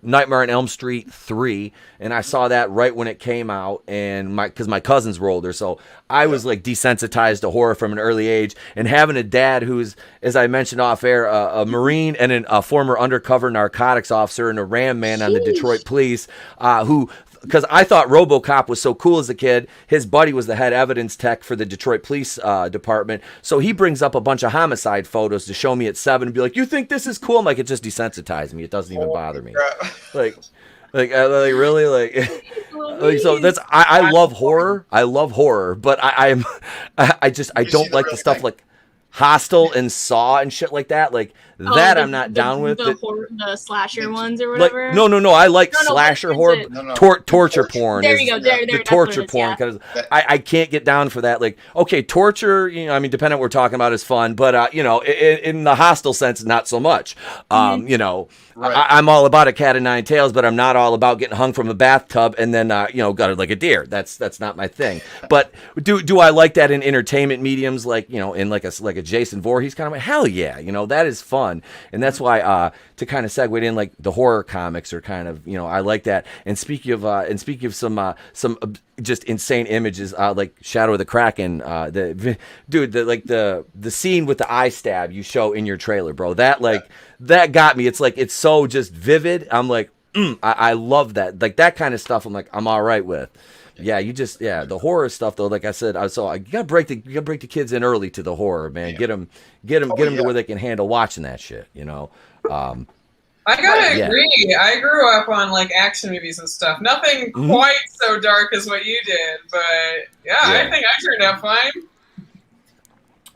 Nightmare on Elm Street 3, and I saw that right when it came out, and because my cousins were older, so I was like desensitized to horror from an early age, and having a dad who's, as I mentioned off air, a Marine and a former undercover narcotics officer and a Ram man on the Detroit Police, because I thought RoboCop was so cool as a kid. His buddy was the head evidence tech for the Detroit Police Department. So he brings up a bunch of homicide photos to show me at 7 and be like, you think this is cool? I'm like, it just desensitized me. It doesn't even bother me. Like really? Like, so that's, I love horror. I love horror, but I don't like the stuff like Hostel and Saw and shit like that. Like that I'm not down with. The slasher ones or whatever. Like, no. I like No, slasher that's horror. it. No. Torture porn. There is you go. There, the that's torture what it is, porn, yeah. because I can't get down for that. Like, okay, torture, I mean, depending on what we're talking about, is fun, but in the hostile sense, not so much. Right. I'm all about a cat of nine tails, but I'm not all about getting hung from a bathtub and then gutted like a deer. That's not my thing. But do I like that in entertainment mediums, like in like a Jason Voorhees kind of way? Hell yeah, that is fun, and that's why to kind of segue in, like the horror comics are kind of I like that. And speaking of some just insane images, like Shadow of the Kraken, the scene with the eye stab you show in your trailer, bro. That got me. It's so just vivid. I'm like, I love that. Like that kind of stuff. I'm like, I'm all right with. Yeah, the horror stuff though. Like I said, you gotta break the kids in early to the horror, man. Yeah. Get them to where they can handle watching that shit. I gotta agree. I grew up on like action movies and stuff. Nothing quite so dark as what you did, but yeah, I think I turned out fine.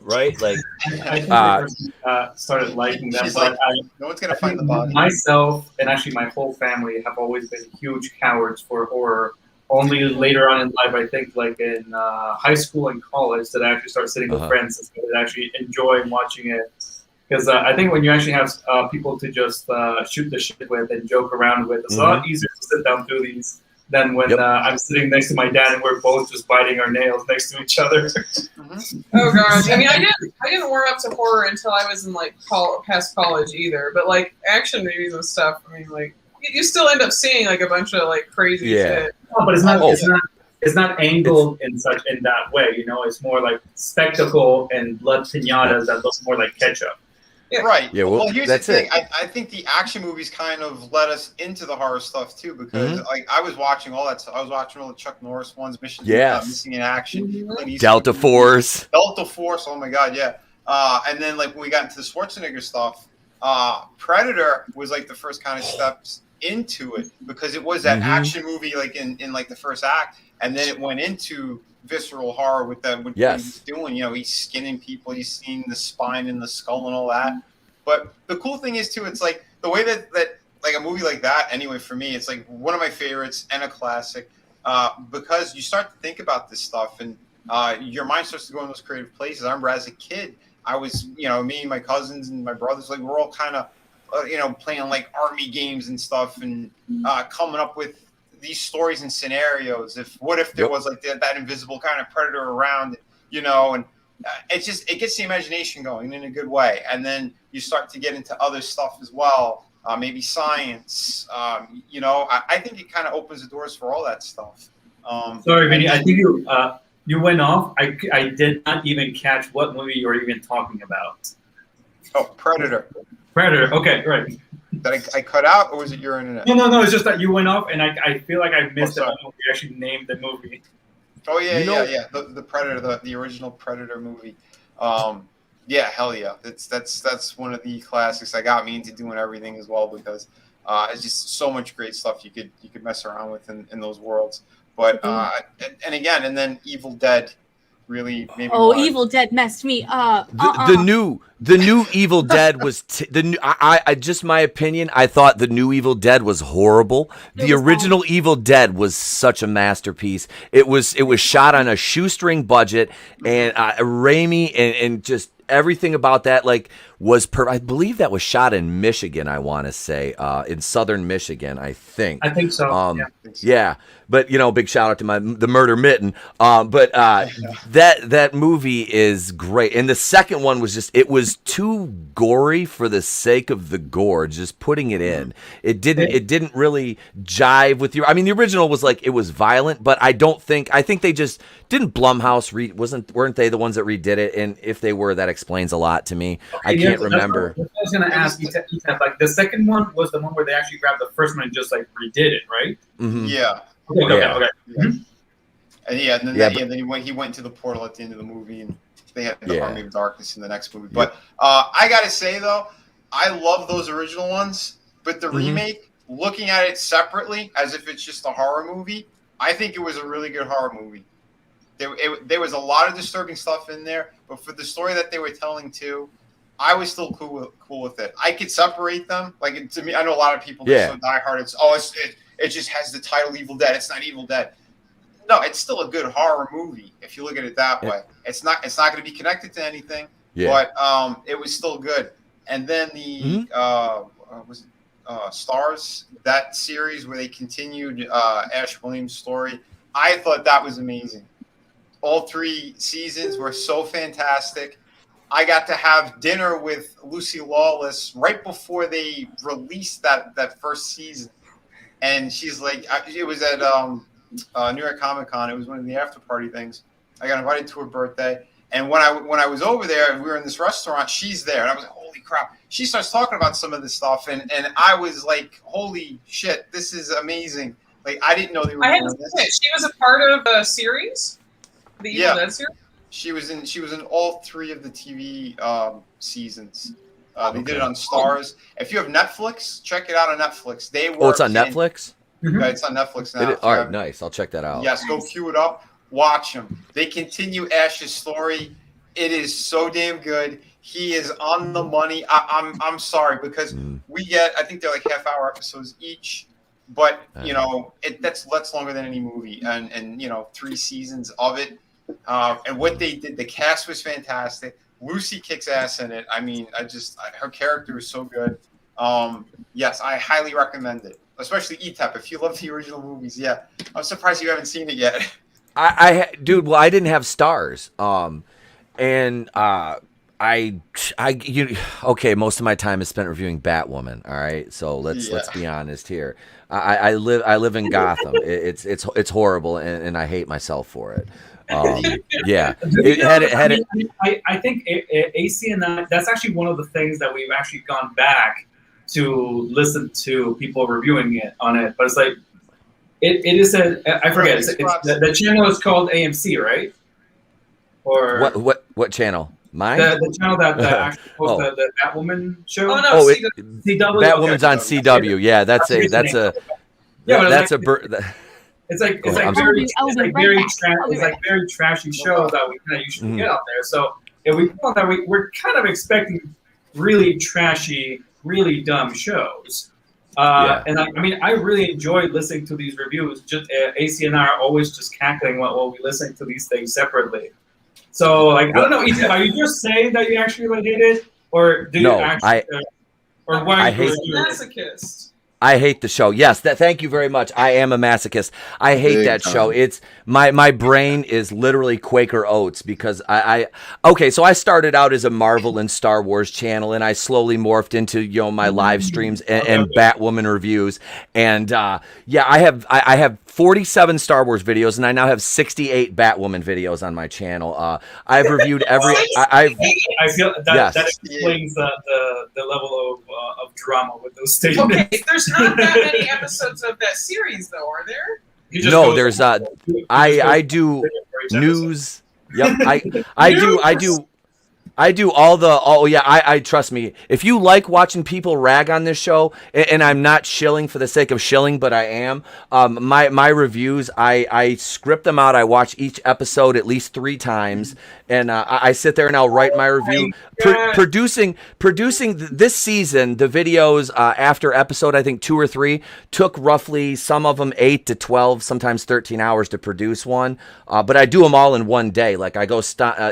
right? Like, I think Uh, I personally started liking them, She's but like, I, no one's gonna I find think the body. myself and actually my whole family have always been huge cowards for horror. Only later on in life, I think, like in high school and college, that I actually started sitting with friends and started actually enjoying watching it. Because I think when you actually have people to just shoot the shit with and joke around with, it's a lot easier to sit down through these than when I'm sitting next to my dad and we're both just biting our nails next to each other. Oh gosh, I mean, I didn't warm up to horror until I was in like past college either. But like action movies and stuff, I mean, like you still end up seeing like a bunch of like crazy shit. No, but it's not. It's not angled in that way. You know, it's more like spectacle and blood pinatas that looks more like ketchup. Yeah. Right. Yeah, Well, here's the that's thing. it. I think the action movies kind of led us into the horror stuff too, because like I was watching all that stuff. I was watching all the Chuck Norris ones, Missing in Action, Delta Force. Delta Force. Oh my God, yeah. And then like when we got into the Schwarzenegger stuff, Predator was like the first kind of steps into it because it was that action movie like in like the first act, and then it went into visceral horror with them. What he's doing, you know, he's skinning people, he's seeing the spine and the skull and all that. But the cool thing is too, it's like the way that like a movie like that. Anyway, for me, it's like one of my favorites and a classic because you start to think about this stuff and your mind starts to go in those creative places. I remember as a kid, I was, you know, me and my cousins and my brothers, like we're all kind of, you know, playing like army games and stuff and coming up with these stories and scenarios. What if there was like that invisible kind of predator around, you know, and it gets the imagination going in a good way. And then you start to get into other stuff as well, maybe science. You know, I think it kind of opens the doors for all that stuff. Sorry, Vinny, I think you went off. I did not even catch what movie you were even talking about. Oh, Predator. Predator. Okay, right. That I cut out, or was it your internet? No. It's just that you went off, and I feel like I missed it when you actually named the movie. Oh yeah, yeah. The Predator, the original Predator movie. Yeah, hell yeah. That's one of the classics that got me into doing everything as well because it's just so much great stuff you could mess around with in those worlds. But and then Evil Dead really made me want Evil Dead messed me up. The new Evil Dead was I just my opinion. I thought the new Evil Dead was horrible. The original Evil Dead was such a masterpiece. It was shot on a shoestring budget, and Raimi and just everything about that like was I believe that was shot in Michigan. I want to say in southern Michigan. I think so. Yeah. But you know, big shout out to the Murder Mitten. But that movie is great, and the second one was it was too gory for the sake of the gore. Just putting it in, it didn't really jive with your. I mean, the original was like it was violent, but I think they just didn't. Blumhouse weren't they the ones that redid it? And if they were, that explains a lot to me. I can't remember. I was going to ask you, like the second one was the one where they actually grabbed the first one and just like redid it, right? Mm-hmm. Yeah. Okay. Yeah. And then he went into the portal at the end of the movie, and they had the Army of Darkness in the next movie. But I gotta say though, I love those original ones, but the remake, looking at it separately as if it's just a horror movie, I think it was a really good horror movie. There was a lot of disturbing stuff in there, but for the story that they were telling too, I was still cool with it. I could separate them. Like to me, I know a lot of people just so diehard. It just has the title Evil Dead. It's not Evil Dead. No, it's still a good horror movie if you look at it that way. It's not going to be connected to anything, but it was still good. And then the Stars, that series where they continued Ash Williams' story, I thought that was amazing. All 3 seasons were so fantastic. I got to have dinner with Lucy Lawless right before they released that first season. And she's like, it was at New York Comic Con. It was one of the after party things. I got invited to her birthday, and when I was over there, we were in this restaurant. She's there, and I was like, "Holy crap!" She starts talking about some of this stuff, and I was like, "Holy shit, this is amazing!" Like I didn't know they were doing this. She was a part of the series, the Evil Dead series. She was in all 3 of the TV seasons. They did it on Stars. If you have Netflix, check it out on Netflix. It's on Netflix? Yeah, it's on Netflix now. All right, nice. I'll check that out. Yes, go queue it up. Watch them. They continue Ash's story It is so damn good. He is on the money. I'm sorry because we get, I think they're like half-hour episodes each, but you know that's longer than any movie, and you know 3 seasons of it. And what they did, the cast was fantastic. Lucy kicks ass in it. I mean, her character is so good. Yes, I highly recommend it, especially ETAP. If you love the original movies, yeah, I'm surprised you haven't seen it yet. Dude, well, I didn't have stars. Okay, most of my time is spent reviewing Batwoman. All right, so let's be honest here. I live in Gotham. It's horrible, and I hate myself for it. Yeah, I think AC and that's actually one of the things that we've actually gone back to listen to people reviewing it on it. But it's like it is I forget. The channel is called AMC, right? Or what channel? Mine? The channel that actually posts the Batwoman show. Oh no, CW. Batwoman's on CW. Yeah, that's a It's like very trashy shows that we kind of usually get out there. So if we feel that we're kind of expecting really trashy, really dumb shows. And I mean, I really enjoy listening to these reviews. Just AC and I are always just cackling while we listen to these things separately. So like, I don't know, Ethan, are you just saying that you actually like hate it, or do you actually? Or why are you a masochist? I hate the show. Yes, thank you very much. I am a masochist. I hate that show. It's my brain is literally Quaker Oats because so I started out as a Marvel and Star Wars channel, and I slowly morphed into my live streams and Batwoman reviews. And I have 47 Star Wars videos, and I now have 68 Batwoman videos on my channel. I've reviewed every. I feel that explains the level of drama with those statements. Okay, there's not that many episodes of that series, though, are there? No, there's I do news. Yep, I do I trust me. If you like watching people rag on this show, and I'm not shilling for the sake of shilling, but I am, my reviews, I script them out. I watch each episode at least 3 times, and I sit there and I'll write my review. Producing this season, the videos after episode, I think 2 or 3, took roughly, some of them 8 to 12, sometimes 13 hours to produce one. But I do them all in one day. Like I go,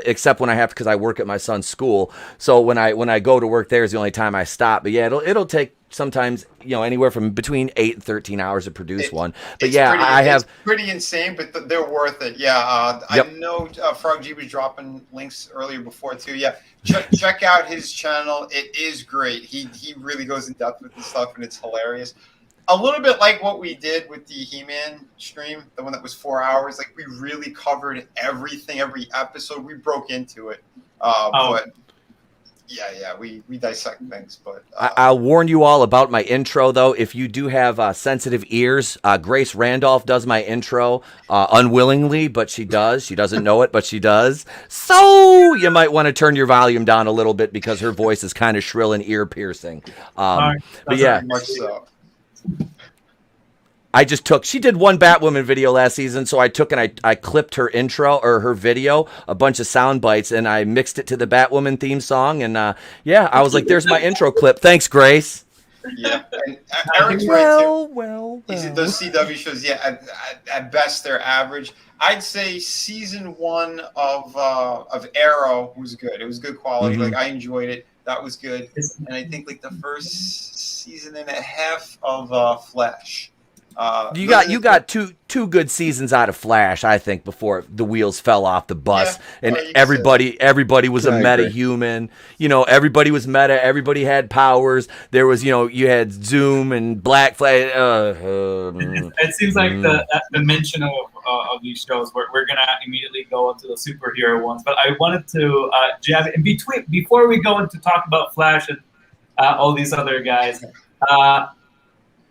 except when I have to, because I work at my son's school. So when I go to work there is the only time I stop. But yeah, it'll take sometimes anywhere from between 8 and 13 hours to produce one. But yeah, it's pretty insane, but they're worth it. Yeah, I know Frog G was dropping links earlier before too. Yeah, check out his channel. It is great. He really goes in depth with this stuff, and it's hilarious. A little bit like what we did with the He-Man stream, the one that was 4 hours. Like we really covered everything, every episode. We broke into it. But we dissect things. But I'll warn you all about my intro, though. If you do have sensitive ears, Grace Randolph does my intro unwillingly, but she does. She doesn't know it, but she does. So you might want to turn your volume down a little bit because her voice is kind of shrill and ear piercing. But yeah. Much so. She did one Batwoman video last season, so I took and I clipped her intro or her video, a bunch of sound bites, and I mixed it to the Batwoman theme song. And I was like, there's my intro clip. Thanks, Grace. Yeah. And Eric's right too. Those CW shows, at best, they're average. I'd say season 1 of Arrow was good. It was good quality. Like I enjoyed it. That was good. And I think like the first season and a half of Flash. You got two good seasons out of Flash, I think, before the wheels fell off the bus, and everybody was a meta-human. Everybody was meta. Everybody had powers. There was, you had Zoom and Black Flash. It seems like the mention of these shows, we're gonna immediately go into the superhero ones. But I wanted to jab in between before we go into talk about Flash and all these other guys.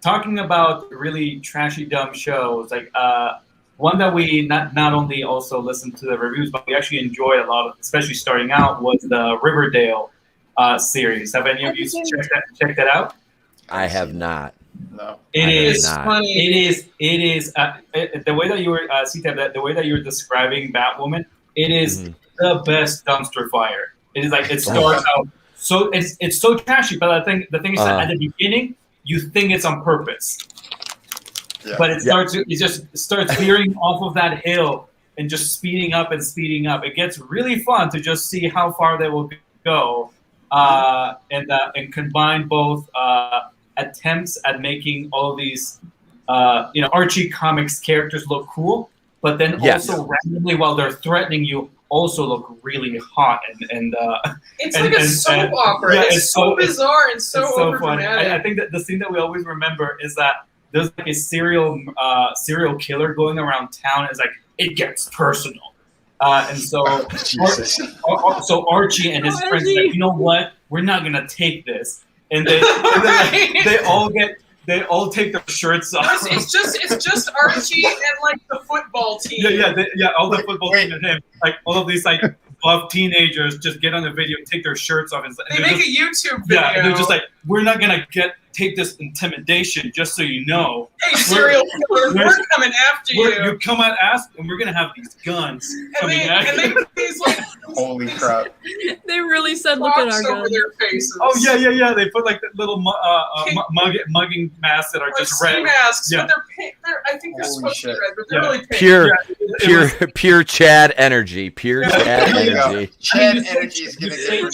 Talking about really trashy, dumb shows, like one that we not only also listened to the reviews, but we actually enjoyed a lot of, especially starting out, was the Riverdale series. Have any of you checked that out? I have not. No. It is funny. It is the way that you were the way that you were describing Batwoman. It is the best dumpster fire. It is like it starts out so it's so trashy, but I think the thing is that at the beginning you think it's on purpose, but it just starts veering off of that hill and just speeding up and speeding up. It gets really fun to just see how far they will go, and combine both attempts at making all of these Archie comics characters look cool, but then also randomly while they're threatening you also look really hot and it's like a soap opera. It's so bizarre and so overdramatic. I think that the scene that we always remember is that there's like a serial killer going around town. It's like it gets personal, and so so Archie and his friends are like, you know what, we're not gonna take this, and then they all take their shirts off. No, it's just Archie and like the football team. All the football team and him, like all of these like buff teenagers just get on the video, take their shirts off, and they make a YouTube video. Yeah, and they're just like, we're not gonna take this intimidation, just so you know. Hey, serial killer, we're coming after you. You come at us, and we're gonna have these guns coming at you. And these like holy crap! They really said, "Look at our over guns." their faces. Oh yeah. They put like that little mugging masks that are like just red. Masks, but they're pink. I think they're supposed to be red, but they're really pink. Pure Chad energy. Pure Chad energy. Chad energy is gonna get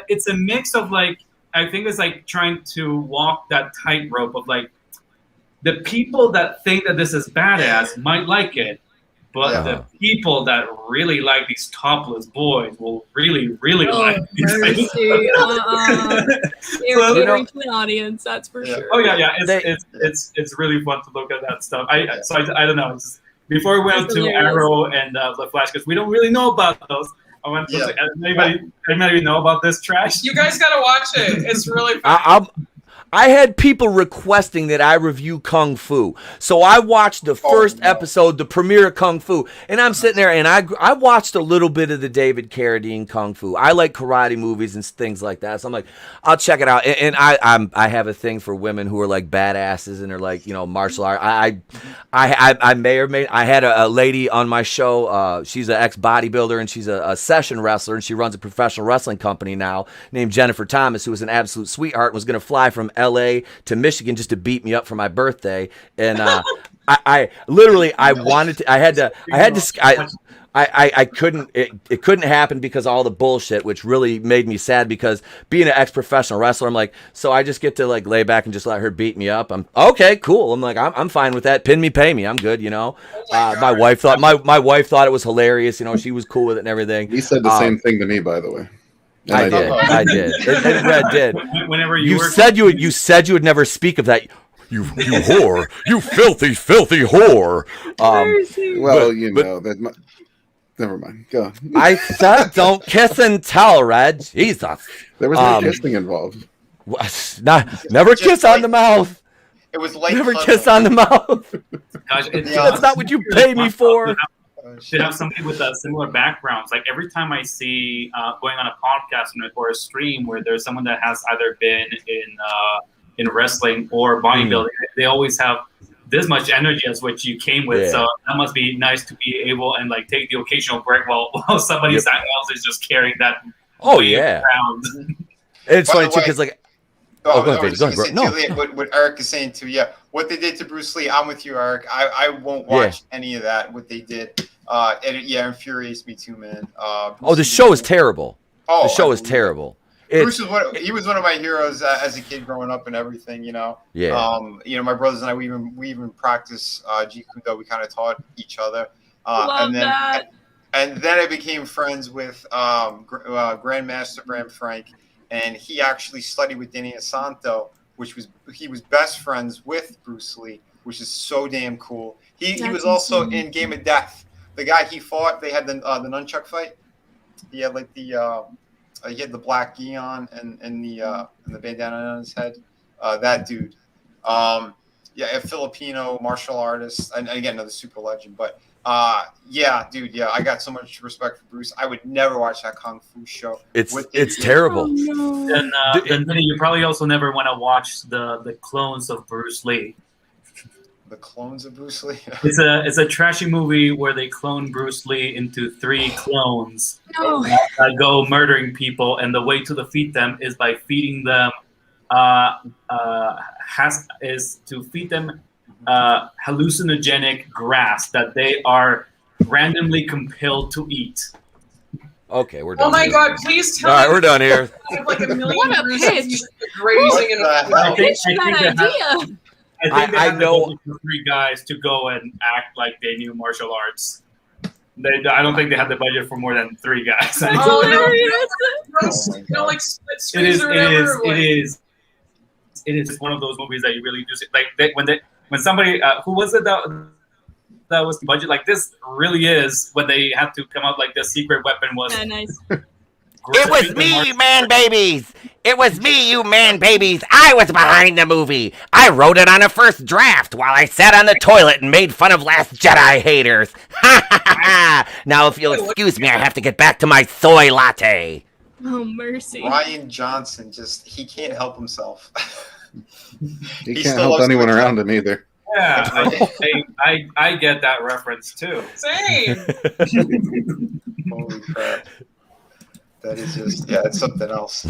It's a mix of like. I think it's like trying to walk that tightrope of like the people that think that this is badass might like it, but the people that really like these topless boys will really like these things. They're catering to an audience, that's for sure. Oh yeah. It's really fun to look at that stuff. I don't know. It's just, before we went to Arrow and the Flash, because we don't really know about those. I went to anybody know about this trash? You guys gotta watch it. It's really fun. I had people requesting that I review Kung Fu. So I watched the first episode, the premiere of Kung Fu. And I'm sitting there and I watched a little bit of the David Carradine Kung Fu. I like karate movies and things like that. So I'm like, I'll check it out. And I have a thing for women who are like badasses and are like, martial art. I may or may, I had a lady on my show. She's an ex-bodybuilder and she's a session wrestler. And she runs a professional wrestling company now named Jennifer Thomas, who was an absolute sweetheart and was going to fly from LA to Michigan just to beat me up for my birthday, and I couldn't. It couldn't happen because of all the bullshit, which really made me sad. Because being an ex-professional wrestler, I'm like, so I just get to like lay back and just let her beat me up. I'm okay, cool. I'm like, I'm fine with that. Pin me, pay me. I'm good. My wife thought my wife thought it was hilarious. She was cool with it and everything. He said the same thing to me, by the way. I did. And Red did. Whenever you said you would never speak of that. You whore. You filthy whore. Never mind. Go. I said don't kiss and tell, Red. Jesus. There was no kissing involved. Never kiss on the mouth. It was like never kiss on the mouth. Gosh, that's not what you pay me for. Should have somebody with similar backgrounds. Like every time I see going on a podcast or a stream where there's someone that has either been in wrestling or bodybuilding, they always have this much energy as what you came with. Yeah. So that must be nice to be able and like take the occasional break while somebody else is just carrying that. Oh yeah. Around. It's funny too because like. Go ahead. No. What Eric is saying too, what they did to Bruce Lee, I'm with you, Eric. I won't watch any of that. What they did, it infuriates me too, man. The show is terrible. The show is terrible. Bruce was one of my heroes as a kid growing up and everything. Yeah. My brothers and I, we even practice Jeet Kune Do. We kind of taught each other. Love that. And then I became friends with Grandmaster Bram Frank. And he actually studied with Danny Santo, he was best friends with Bruce Lee, which is so damn cool. He was also in Game of Death. The guy he fought, they had the nunchuck fight. He had like he had the black gi on and the bandana on his head. That dude. A Filipino martial artist, and again another super legend. But I got so much respect for Bruce. I would never watch that Kung Fu show. It's terrible. Oh, no. And you probably also never want to watch the clones of Bruce Lee. The clones of Bruce Lee. It's a trashy movie where they clone Bruce Lee into 3 clones No. that go murdering people, and the way to defeat them is by feeding them hallucinogenic grass that they are randomly compelled to eat. Okay, we're done. Oh my here. God! Please tell All right, me we're done here. I have like a million What a bruises pitch. grazing in What a the hell? Pitch that they idea. I I had know- to go with 3 guys to go and act like they knew martial arts. I don't think they had the budget for more than 3 guys. Oh, Hilarious. no, like split It screens is. or It whatever. is. like- It is. It is one of those movies that you really do. When somebody who was it that was budget like this really is when they have to come up like the secret weapon was. Yeah, nice. It was me, you man babies. It was me, you man babies. I was behind the movie. I wrote it on a first draft while I sat on the toilet and made fun of Last Jedi haters. Ha ha ha! Now, if you'll excuse me, I have to get back to my soy latte. Oh, mercy. Ryan Johnson he can't help himself. He He can't still help loves anyone to- around him either. Yeah, I get that reference too. Same. Holy crap. That is just, yeah, it's something else.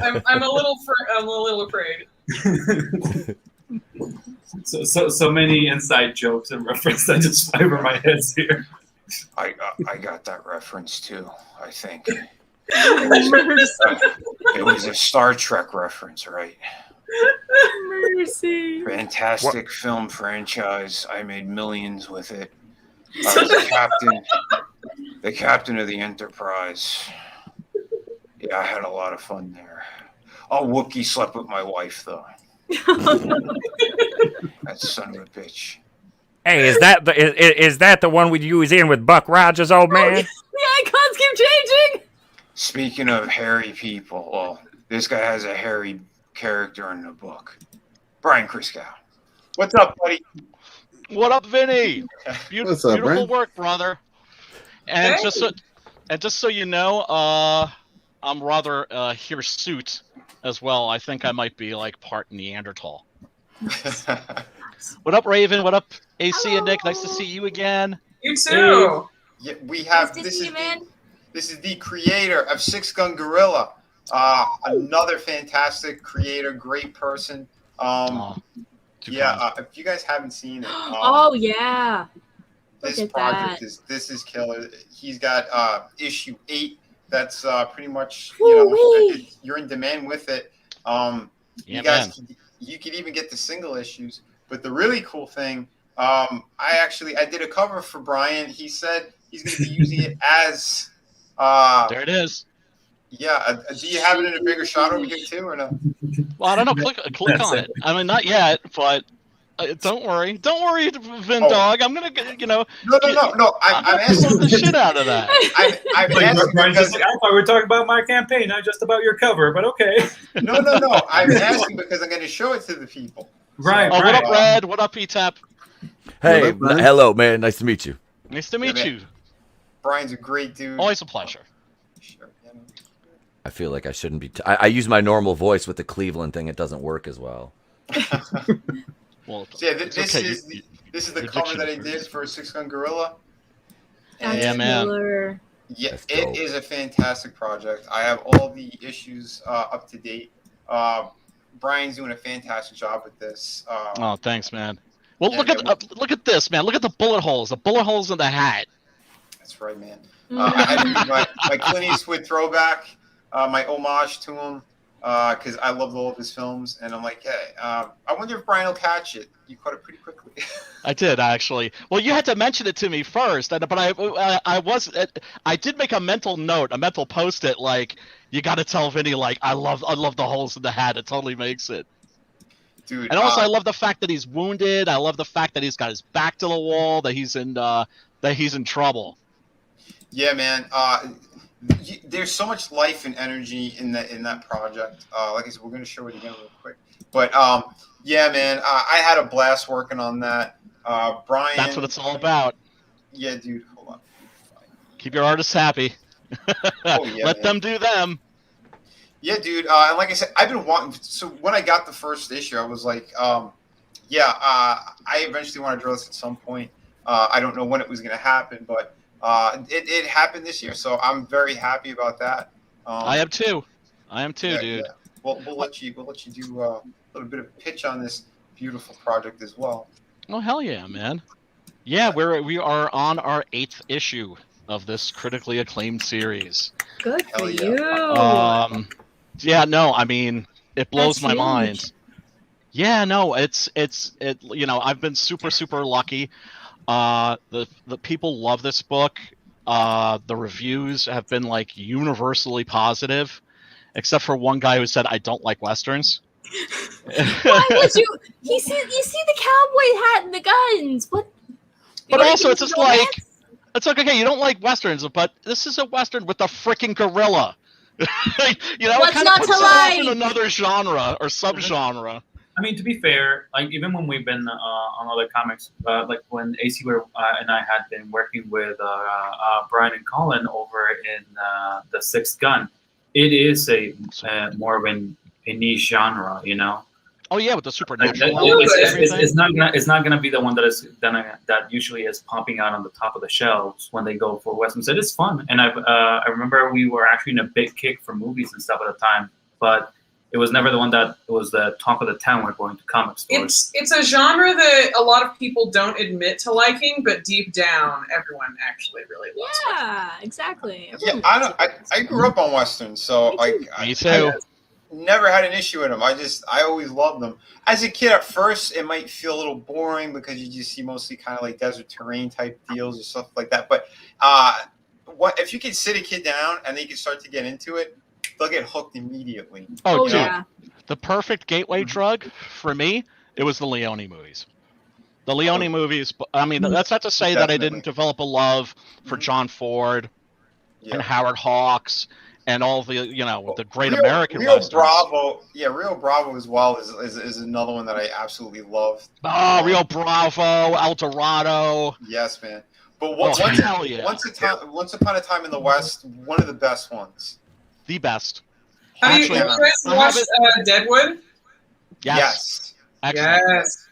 I'm a little afraid. So many inside jokes and references that just fly over my head here. I got that reference too, I think. Mercy. It was a Star Trek reference, right? Mercy. Fantastic film franchise. I made millions with it. I was the captain of the Enterprise. Yeah, I had a lot of fun there. Oh, Wookiee slept with my wife, though. That son of a bitch. Hey, is that the one you was in with Buck Rogers, old man? The icons keep changing. Speaking of hairy people, well, this guy has a hairy character in the book. Brian Chriskow. What's up, buddy? What up, Vinny? What's up, Beautiful Brian? work, brother. And Hey. just so you know, I'm rather hirsute as well. I think I might be like part Neanderthal. What up, Raven? What up, AC and Nick? Nice to see you again. You too. Yeah, we have Nice to this see is you, man. this is the creator of Six Gun Gorilla. Another fantastic creator, great person. Aw, too Yeah, kind. if you guys haven't seen it, Oh yeah. this look at project that. is killer. He's got issue 8. That's pretty much Woo-wee. you're in demand with it. Yeah, You man. guys, you could even get the single issues. But the really cool thing, I did a cover for Brian. He said he's going to be using it as. There it is. Yeah, do you have it in a bigger shot over here too, or no? Well, I don't know. Click That's on it. it. I mean, not yet, but don't worry, Vin Oh. Dog. I'm gonna, No. I'm I'm asking. the shit out of that. I'm Like, asking Brian's just because like, I thought we were talking about my campaign, not just about your cover, but okay. no. I'm asking because I'm going to show it to the people. Right, Oh, what right. up, Red? What up, E-Tap? Hey, What up, Brian? hello, man. Nice to meet you. Nice to meet man. you. Brian's a great dude. Always a pleasure. Sure, yeah. I feel like I shouldn't be. I use my normal voice with the Cleveland thing. It doesn't work as well. Well, So yeah, it's this okay. is this is the your cover diction that I is did for Six Gun Gorilla. That's Yeah, man. killer. Yeah, That's it dope. is a fantastic project. I have all the issues up to date. Brian's doing a fantastic job with this. Oh, thanks, man. Well, Yeah, look at this, man. Look at the bullet holes. The bullet holes in the hat. That's right, man. I had to do my Clint Eastwood throwback, my homage to him, because I loved all of his films. And I'm like, hey, I wonder if Brian will catch it. You caught it pretty quickly. I did actually. Well, you had to mention it to me first, but I did make a mental note, a mental post-it, like you got to tell Vinny, like I love the holes in the hat. It totally makes it. Dude, And also, I love the fact that he's wounded. I love the fact that he's got his back to the wall. That he's in trouble. yeah, man. There's so much life and energy in that project. Like I said, we're going to show it again real quick. But yeah, man, I had a blast working on that. Brian. That's what it's all about. Yeah, dude. Hold on. Keep your artists happy. Oh, yeah, Let man. them do them. Yeah, dude. And like I said, I've been wanting. So when I got the first issue, I was like, yeah, I eventually want to draw this at some point. I don't know when it was going to happen, but it happened this year, so I'm very happy about that. I am too. Yeah, dude. yeah. We'll let you do a little bit of a pitch on this beautiful project as well. Oh hell yeah, man! Yeah, we are on our 8th issue of this critically acclaimed series. Good Hell for yeah. you. Yeah, no, I mean it blows That's my huge. mind. Yeah, no, it's you know, I've been super lucky. The people love this book. The reviews have been like universally positive, except for one guy who said I don't like westerns. Why would you? You see the cowboy hat and the guns. What? But You're also, it's into just like romance? it's like, okay, you don't like westerns, but this is a western with a freaking gorilla. You know, What's it kind not of to puts it off in like? another genre or subgenre. I mean, to be fair, like even when we've been on other comics, like when AC and I had been working with Brian and Colin over in the Sixth Gun, it is a more of a niche genre, you know. Oh yeah, with the supernatural Like, elements and everything. it's not gonna be the one that usually is popping out on the top of the shelves when they go for westerns. It is fun, and I remember we were actually in a big kick for movies and stuff at the time, but it was never the one that was the talk of the town when going to comic stores. It's a genre that a lot of people don't admit to liking, but deep down, everyone actually really loves. Yeah, exactly. Yeah, Everyone I loves don't. I grew up on westerns, so like Me too. I never had an issue with them. I always loved them. As a kid, at first, it might feel a little boring because you just see mostly kind of like desert terrain type deals or stuff like that. But what if you can sit a kid down and they can start to get into it, they'll get hooked immediately. Oh, Oh dude, yeah. the perfect gateway drug for me, it was the Leone movies. The Leone movies. I mean, that's not to say that I Definitely. didn't develop a love for John Ford and Yeah. Howard Hawks and all the, you know, the great Rio, American Rio westerns. Bravo, yeah, Rio Bravo as well is another one that I absolutely love. Oh, Rio Bravo, El Dorado. Yes, man. But Oh, hell yeah. once upon a time in the West, one of the best ones. The best. Have you Actually, guys I have watched it- Deadwood? Yes. Excellent. Yes.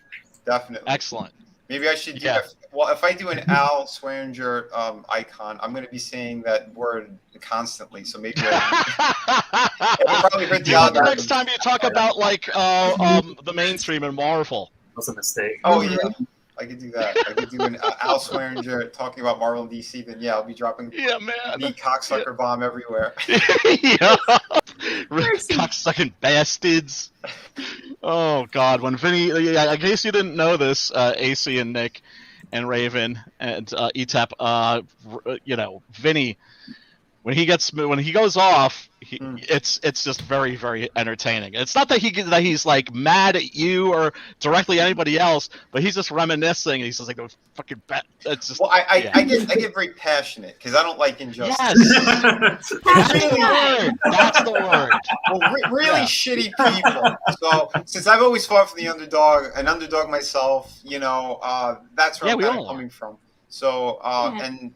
Definitely. Excellent. Maybe I should do Yeah. Well, if I do an Al Swearinger icon, I'm going to be saying that word constantly. So maybe it'll probably hurt the The algorithm. next time you talk about like the mainstream and Marvel. That's a mistake. Oh yeah, I could do that. I could do an Al Swearinger talking about Marvel and DC. Then yeah, I'll be dropping Yeah, man. the cocksucker bomb everywhere. Yeah. Cocksucking bastards. Oh God, when Vinny, in case you didn't know this, AC and Nick and Raven and ETAP, you know, Vinny, when he goes off, it's just very, very entertaining. It's not that he's like mad at you or directly anybody else, but he's just reminiscing. He's just like those fucking it's just. Well, I yeah. I get very passionate because I don't like injustice. Yes. That's the word. That's the word. Well, really shitty people. So since I've always fought for the underdog, an underdog myself, you know, that's where I'm we kind all of are. coming from. So and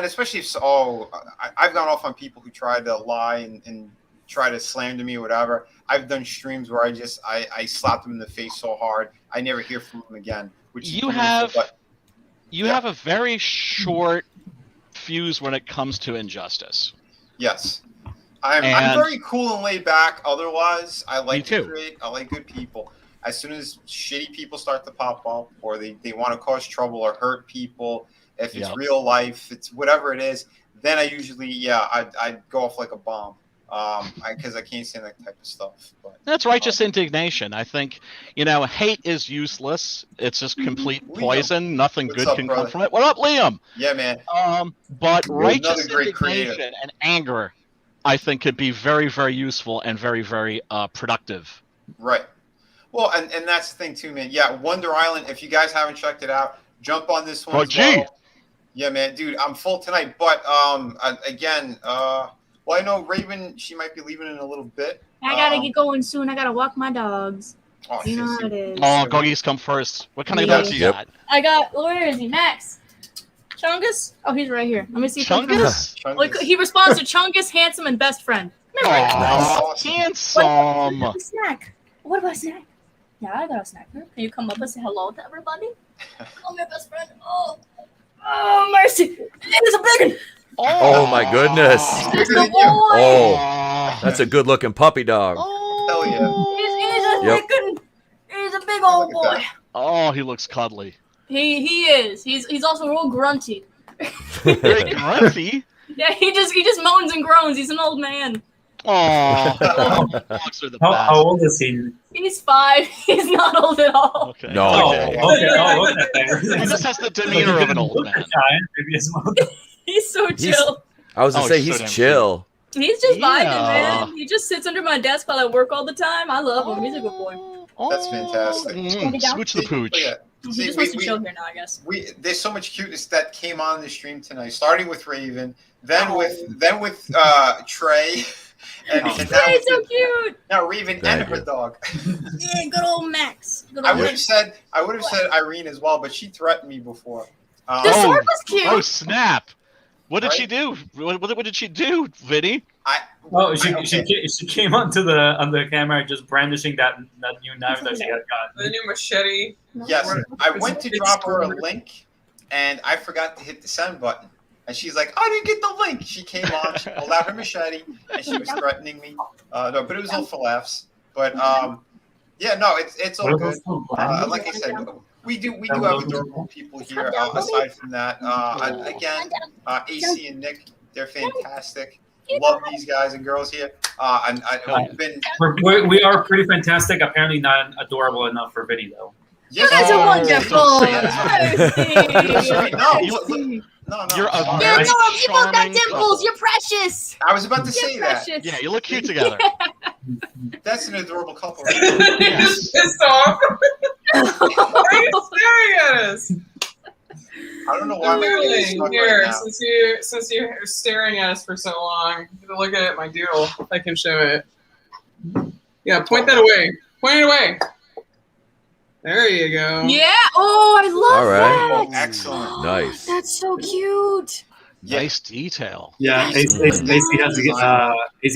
especially if I've gone off on people who try to lie and try to slander me or whatever. I've done streams where I slapped them in the face so hard I never hear from them again. Which is You beautiful, have but have a very short fuse when it comes to injustice. yes. I'm And- very cool and laid back. Otherwise, I like Me to too. create. I like good people. As soon as shitty people start to pop up, or they want to cause trouble or hurt people, if it's Yep. real life, it's whatever it is, then I usually I go off like a bomb. Because I can't stand that type of stuff. But That's righteous indignation. I think, you know, hate is useless. It's just complete Liam. poison. Nothing What's good up, can brother? come from it. What up, Liam? yeah, man. But You're righteous another great creator. indignation and anger, I think, could be very, very useful and very, very productive. Right. Well, and that's the thing too, man. Yeah, Wonder Island. If you guys haven't checked it out, jump on this one. Oh, as gee. well. Yeah, man, dude, I'm full tonight. But again, well, I know Raven. She might be leaving in a little bit. I gotta get going soon. I gotta walk my dogs. Oh, You know shit, how it is. Oh, doggies come first. What kind of Yeah. dogs you Yep. got? I got. Where is he? Max. Chungus? Oh, he's right here. Let me see. If he comes- Chungus? Chungus. He responds to Chungus, handsome, and best friend. Come here, Max. Aw, Awesome. handsome. What about a snack? What about a snack? Yeah, I got a snacker. Can you come up and say hello to everybody? Come here, best friend. Oh, mercy. It is a big one. Oh my goodness. It's the boy. Oh, that's a good looking puppy dog. Hell yeah. He's a Yep. big one. He's a big old Look at boy. that. Oh, he looks cuddly. He is. He's also real grunty. Very grumpy. Yeah, he just moans and groans. He's an old man. Oh, dogs are the How best. old is he? He's 5. He's not old at all. Okay. No. Oh, Okay. okay. Oh, okay. He just has the demeanor of an old man. He's so chill. I was gonna Oh, say he's he's so damn chill. He's just vibing, Yeah. man. He just sits under my desk while I work all the time. I love him. He's a good boy. That's fantastic. Smooch the pooch. Look at that. He See, just wants to chill here now, I guess. There's so much cuteness that came on the stream tonight, starting with Raven, then with Trey, and now, He's so cute. now Raven Thank and her you. dog. Yeah, good old Max. Good I old would have Max. said Irene as well, but she threatened me before. The sword was cute. Oh snap! What did Right? she do? What did she do, Vinny? Oh, she came onto the camera just brandishing that new knife that she had gotten. The new machete. Yes, I went to drop her a link, and I forgot to hit the send button. And she's like, "I didn't get the link." She came on, she pulled out her machete, and she was threatening me. No, but it was all for laughs. But yeah, no, it's all good. Like I said, we do have adorable people here. Aside from that, again, AC and Nick, they're fantastic. Love these guys and girls here. I've been. We are pretty fantastic. Apparently not adorable enough for Vinny though. You guys are wonderful. No, You're a You very both got charming dimples. couple. You're precious. I was about to You're say that. precious. Yeah, you look cute together. That's an adorable couple. Just pissed off. Why are you staring at us? I don't know why I'm getting stuck Here, right now. since you're staring at us for so long, look at my doodle. If I can show it. Yeah, point that away. Point it away. There you go. Yeah. Oh, I love All right. that. Excellent. Nice. That's so cute. Nice detail. Yeah, AC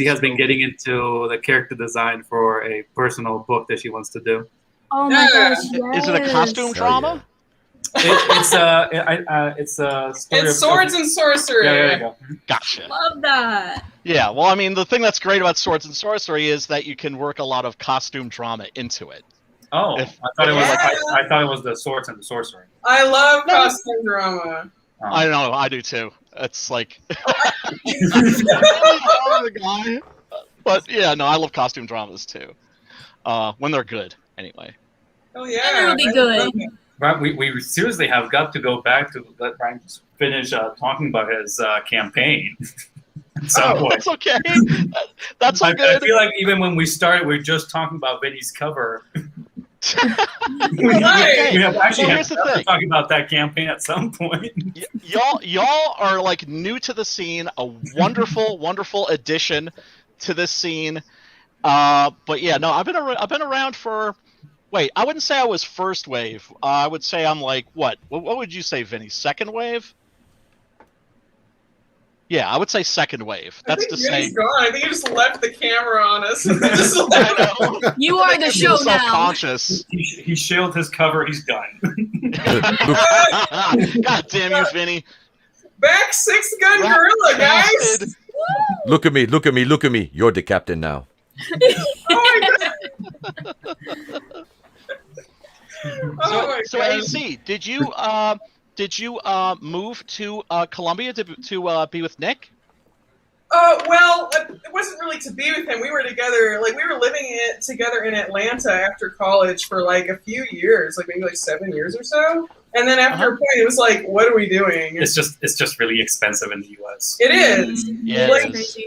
has been getting into the character design for a personal book that she wants to do. Oh my gosh. Is it a costume yes. drama? It's a story It's swords and sorcery. Yeah, there you go. Gotcha. Love that. Yeah, well, I mean, the thing that's great about Swords and Sorcery is that you can work a lot of costume drama into it. Oh, If- I thought it was I thought it was the swords and the sorcery. I love costume drama. I know, I do too. It's like, but yeah, no, I love costume dramas too. When they're good, anyway. Oh yeah, It'll be good. Right, we seriously have got to go back to let Brian finish talking about his campaign. So That's okay. That's all I good. feel like even when we started, we are just talking about Vinny's cover. we have actually Well, have here's the to thing. talk about that campaign at some point. Y'all are like new to the scene, a wonderful, wonderful addition to this scene. But yeah, no, I've been around for. Wait, I wouldn't say I was first wave. I would say I'm like what? What would you say, Vinny? Second wave? Yeah, I would say second wave. That's to say. He's gone. I think he just left the camera on us. Just I know. You are the show now. Self-conscious. He shielded his cover. He's done. God damn you, Vinny. Back 6-gun gorilla, guys. Bastard. Look at me, look at me, look at me. You're the captain now. So AC, did you move to Columbia to be with Nick? Well, it wasn't really to be with him. We were together, like we were living together in Atlanta after college for like a few years, like maybe like 7 years or so. And then after a point, it was like, what are we doing? It's just really expensive in the U.S. It is. Yeah, Like, it is.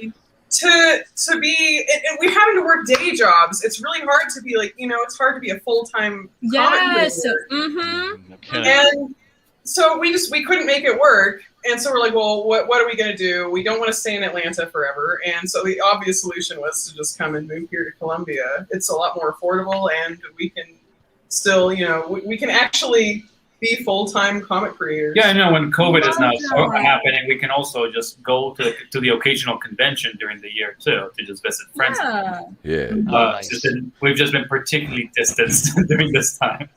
to be, and we're having to work day jobs. It's really hard to be like, it's hard to be a full-time Yes. comic creator. Mm-hmm. Okay. And so we couldn't make it work. And so we're like, well, what are we going to do? We don't want to stay in Atlanta forever. And so the obvious solution was to just come and move here to Columbia. It's a lot more affordable, and we can still, we can actually be full-time comic creators. Yeah, I know when COVID is not Love that. happening, we can also just go to the occasional convention during the year too to just visit friends. Yeah. Yeah. Nice. We've just been particularly distanced during this time.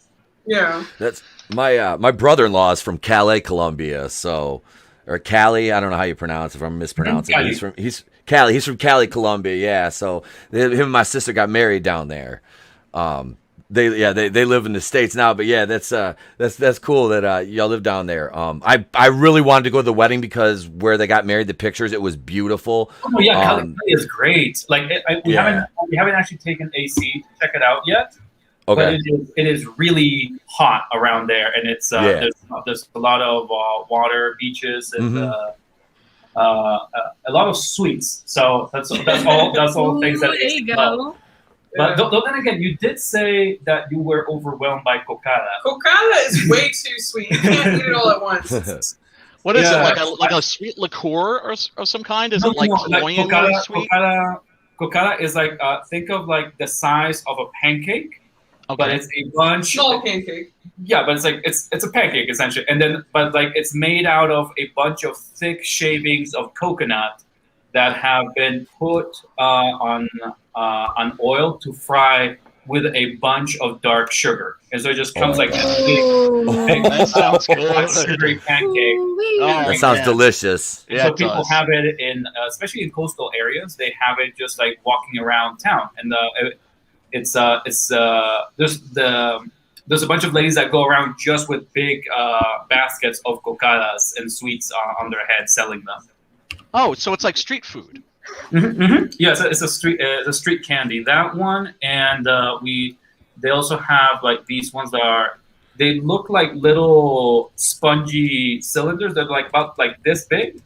Yeah. That's my brother-in-law is from Calais, Colombia. So, or Cali, I don't know how you pronounce it. If I'm mispronouncing it. He's Cali. He's from Cali, Colombia. Yeah. So him and my sister got married down there. They live in the States now, but yeah, that's cool that y'all live down there. I really wanted to go to the wedding because where they got married, the pictures, it was beautiful. Oh yeah, Cali is great. Like we haven't actually taken AC to check it out yet. Okay. But it is really hot around there, and it's there's a lot of water, beaches, and a lot of sweets. So that's all things that Ooh, there you love. go. But then again, you did say that you were overwhelmed by cocada. Cocada is way too sweet. You can't eat it all at once. What is it, like a sweet liqueur or some kind? Is it like cloyingly sweet? Cocada is like think of like the size of a pancake. Okay. But it's a bunch. Small pancake. Yeah, but it's like it's a pancake essentially, and then but like it's made out of a bunch of thick shavings of coconut that have been put on oil to fry with a bunch of dark sugar, and so it just comes like this big That sounds good. sugary pancake. That sounds delicious. Yeah, So it people does. have it in, especially in coastal areas. They have it just like walking around town, and there's a bunch of ladies that go around just with big baskets of cocadas and sweets on their head selling them. Oh, so it's like street food. Yeah, it's a street candy. That one, and they also have like these ones that they look like little spongy cylinders. They're like about like this big,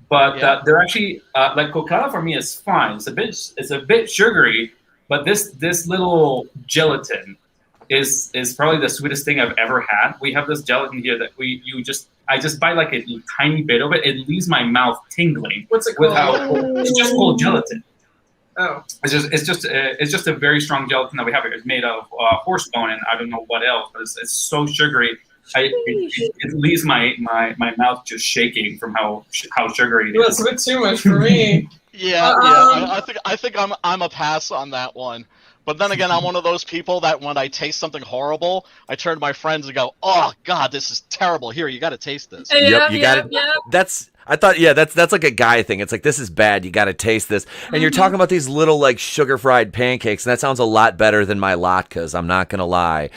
but they're actually like cocada for me is fine. It's a bit sugary. But this little gelatin is probably the sweetest thing I've ever had. We have this gelatin here that I just bite like a tiny bit of it. It leaves my mouth tingling. What's it called? It's just called gelatin. Oh. It's just a very strong gelatin that we have here. It's made of horse bone and I don't know what else, but it's so sugary. It leaves my mouth just shaking from how sugary it is. That's a bit too much for me. Yeah. I think I'm a pass on that one. But then again, I'm one of those people that when I taste something horrible, I turn to my friends and go, "Oh God, this is terrible. Here, you got to taste this." Yep, you got it. That's like a guy thing. It's like, this is bad. You got to taste this. And you're talking about these little like sugar fried pancakes, and that sounds a lot better than my latkes. I'm not gonna lie.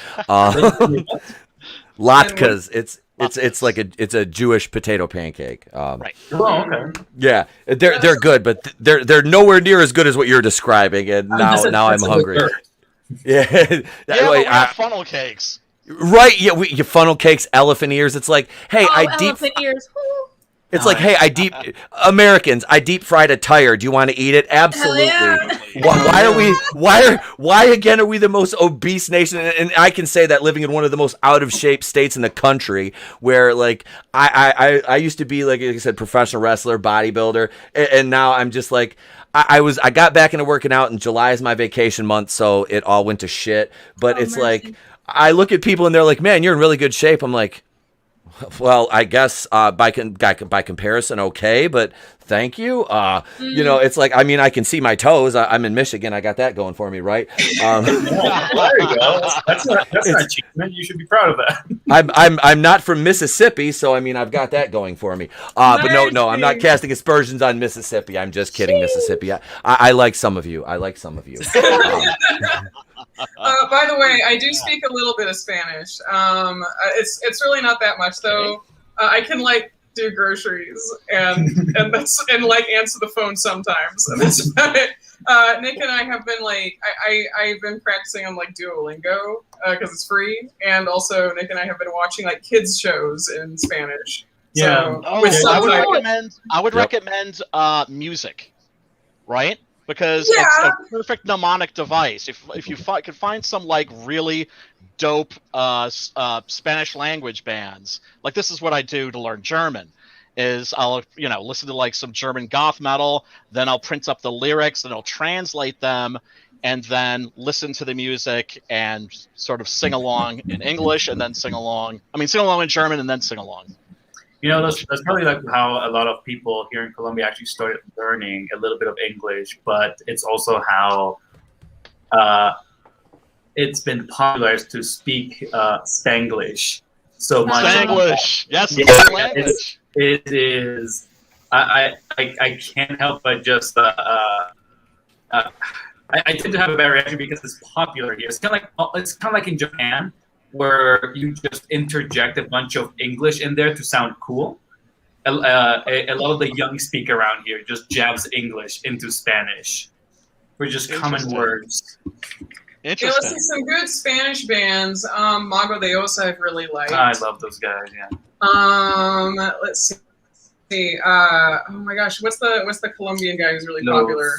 Latkes. It's like a Jewish potato pancake. Right. Oh, okay. Yeah, they're good, but they're nowhere near as good as what you're describing. And now I'm hungry. Yeah, Yeah, we have funnel cakes. Right? Yeah, you funnel cakes, elephant ears. It's like, hey, elephant ears. Woo. It's like, hey, I deep fried a tire. Do you want to eat it? Absolutely. Yeah. Why again are we the most obese nation? And I can say that living in one of the most out of shape states in the country, where like I used to be like I said, professional wrestler, bodybuilder, and now I'm just like I got back into working out, and July is my vacation month, so it all went to shit. But it's mercy. like I look at people and they're like, man, you're in really good shape. I'm like, well, I guess by comparison, okay, but thank you. You know, it's like, I mean, I can see my toes. I'm in Michigan. I got that going for me, right? There you go. That's an achievement. You should be proud of that. I'm not from Mississippi, so I mean, I've got that going for me. But no, I'm not casting aspersions on Mississippi. I'm just kidding, Mississippi. I like some of you. By the way, I do speak a little bit of Spanish. It's really not that much though. I can like do groceries and like answer the phone sometimes, and that's about it. Nick and I have been like I've been practicing on like Duolingo because it's free, and also Nick and I have been watching like kids shows in Spanish. Yeah. So, I would recommend music, right? Because it's a perfect mnemonic device. If you could find some like really dope Spanish language bands, like this is what I do to learn German, is I'll listen to like some German goth metal, then I'll print up the lyrics and I'll translate them, and then listen to the music and sort of sing along in English, and then sing along in German, and then sing along. You know, that's probably like how a lot of people here in Colombia actually started learning a little bit of English, but it's also how it's been popular to speak Spanglish so much. Spanglish, yes, Yeah, the language. it is. I can't help but just I tend to have a bad reaction because it's popular here. It's kind of like in Japan, where you just interject a bunch of English in there to sound cool. A lot of the young speak around here just jabs English into Spanish for just common words. Interesting. Listen, some good Spanish bands. Mago de Osa I've really liked. I love those guys. Yeah. Let's see. Oh my gosh, what's the Colombian guy who's really popular?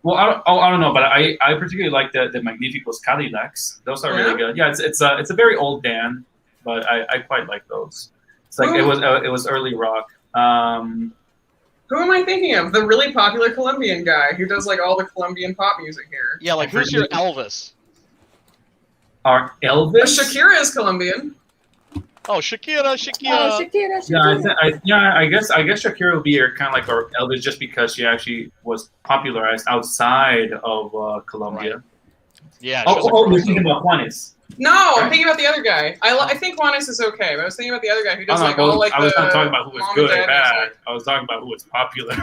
Well, I don't know, but I particularly like the Magnificos Cadillacs. Those are really good. Yeah, it's a very old band, but I quite like those. It's like it was early rock. Who am I thinking of? The really popular Colombian guy who does like all the Colombian pop music here. Yeah, like who's your Elvis? Our Elvis? Shakira is Colombian. Oh, Shakira. Oh, Shakira. Yeah, I guess Shakira will be kind of like our Elvis just because she actually was popularized outside of Colombia. Right. Yeah. Oh, you're thinking about Juanes. No, I'm thinking about the other guy. I think Juanes is okay, but I was thinking about the other guy who does all like I was not talking about who was good or bad. music. I was talking about who was popular.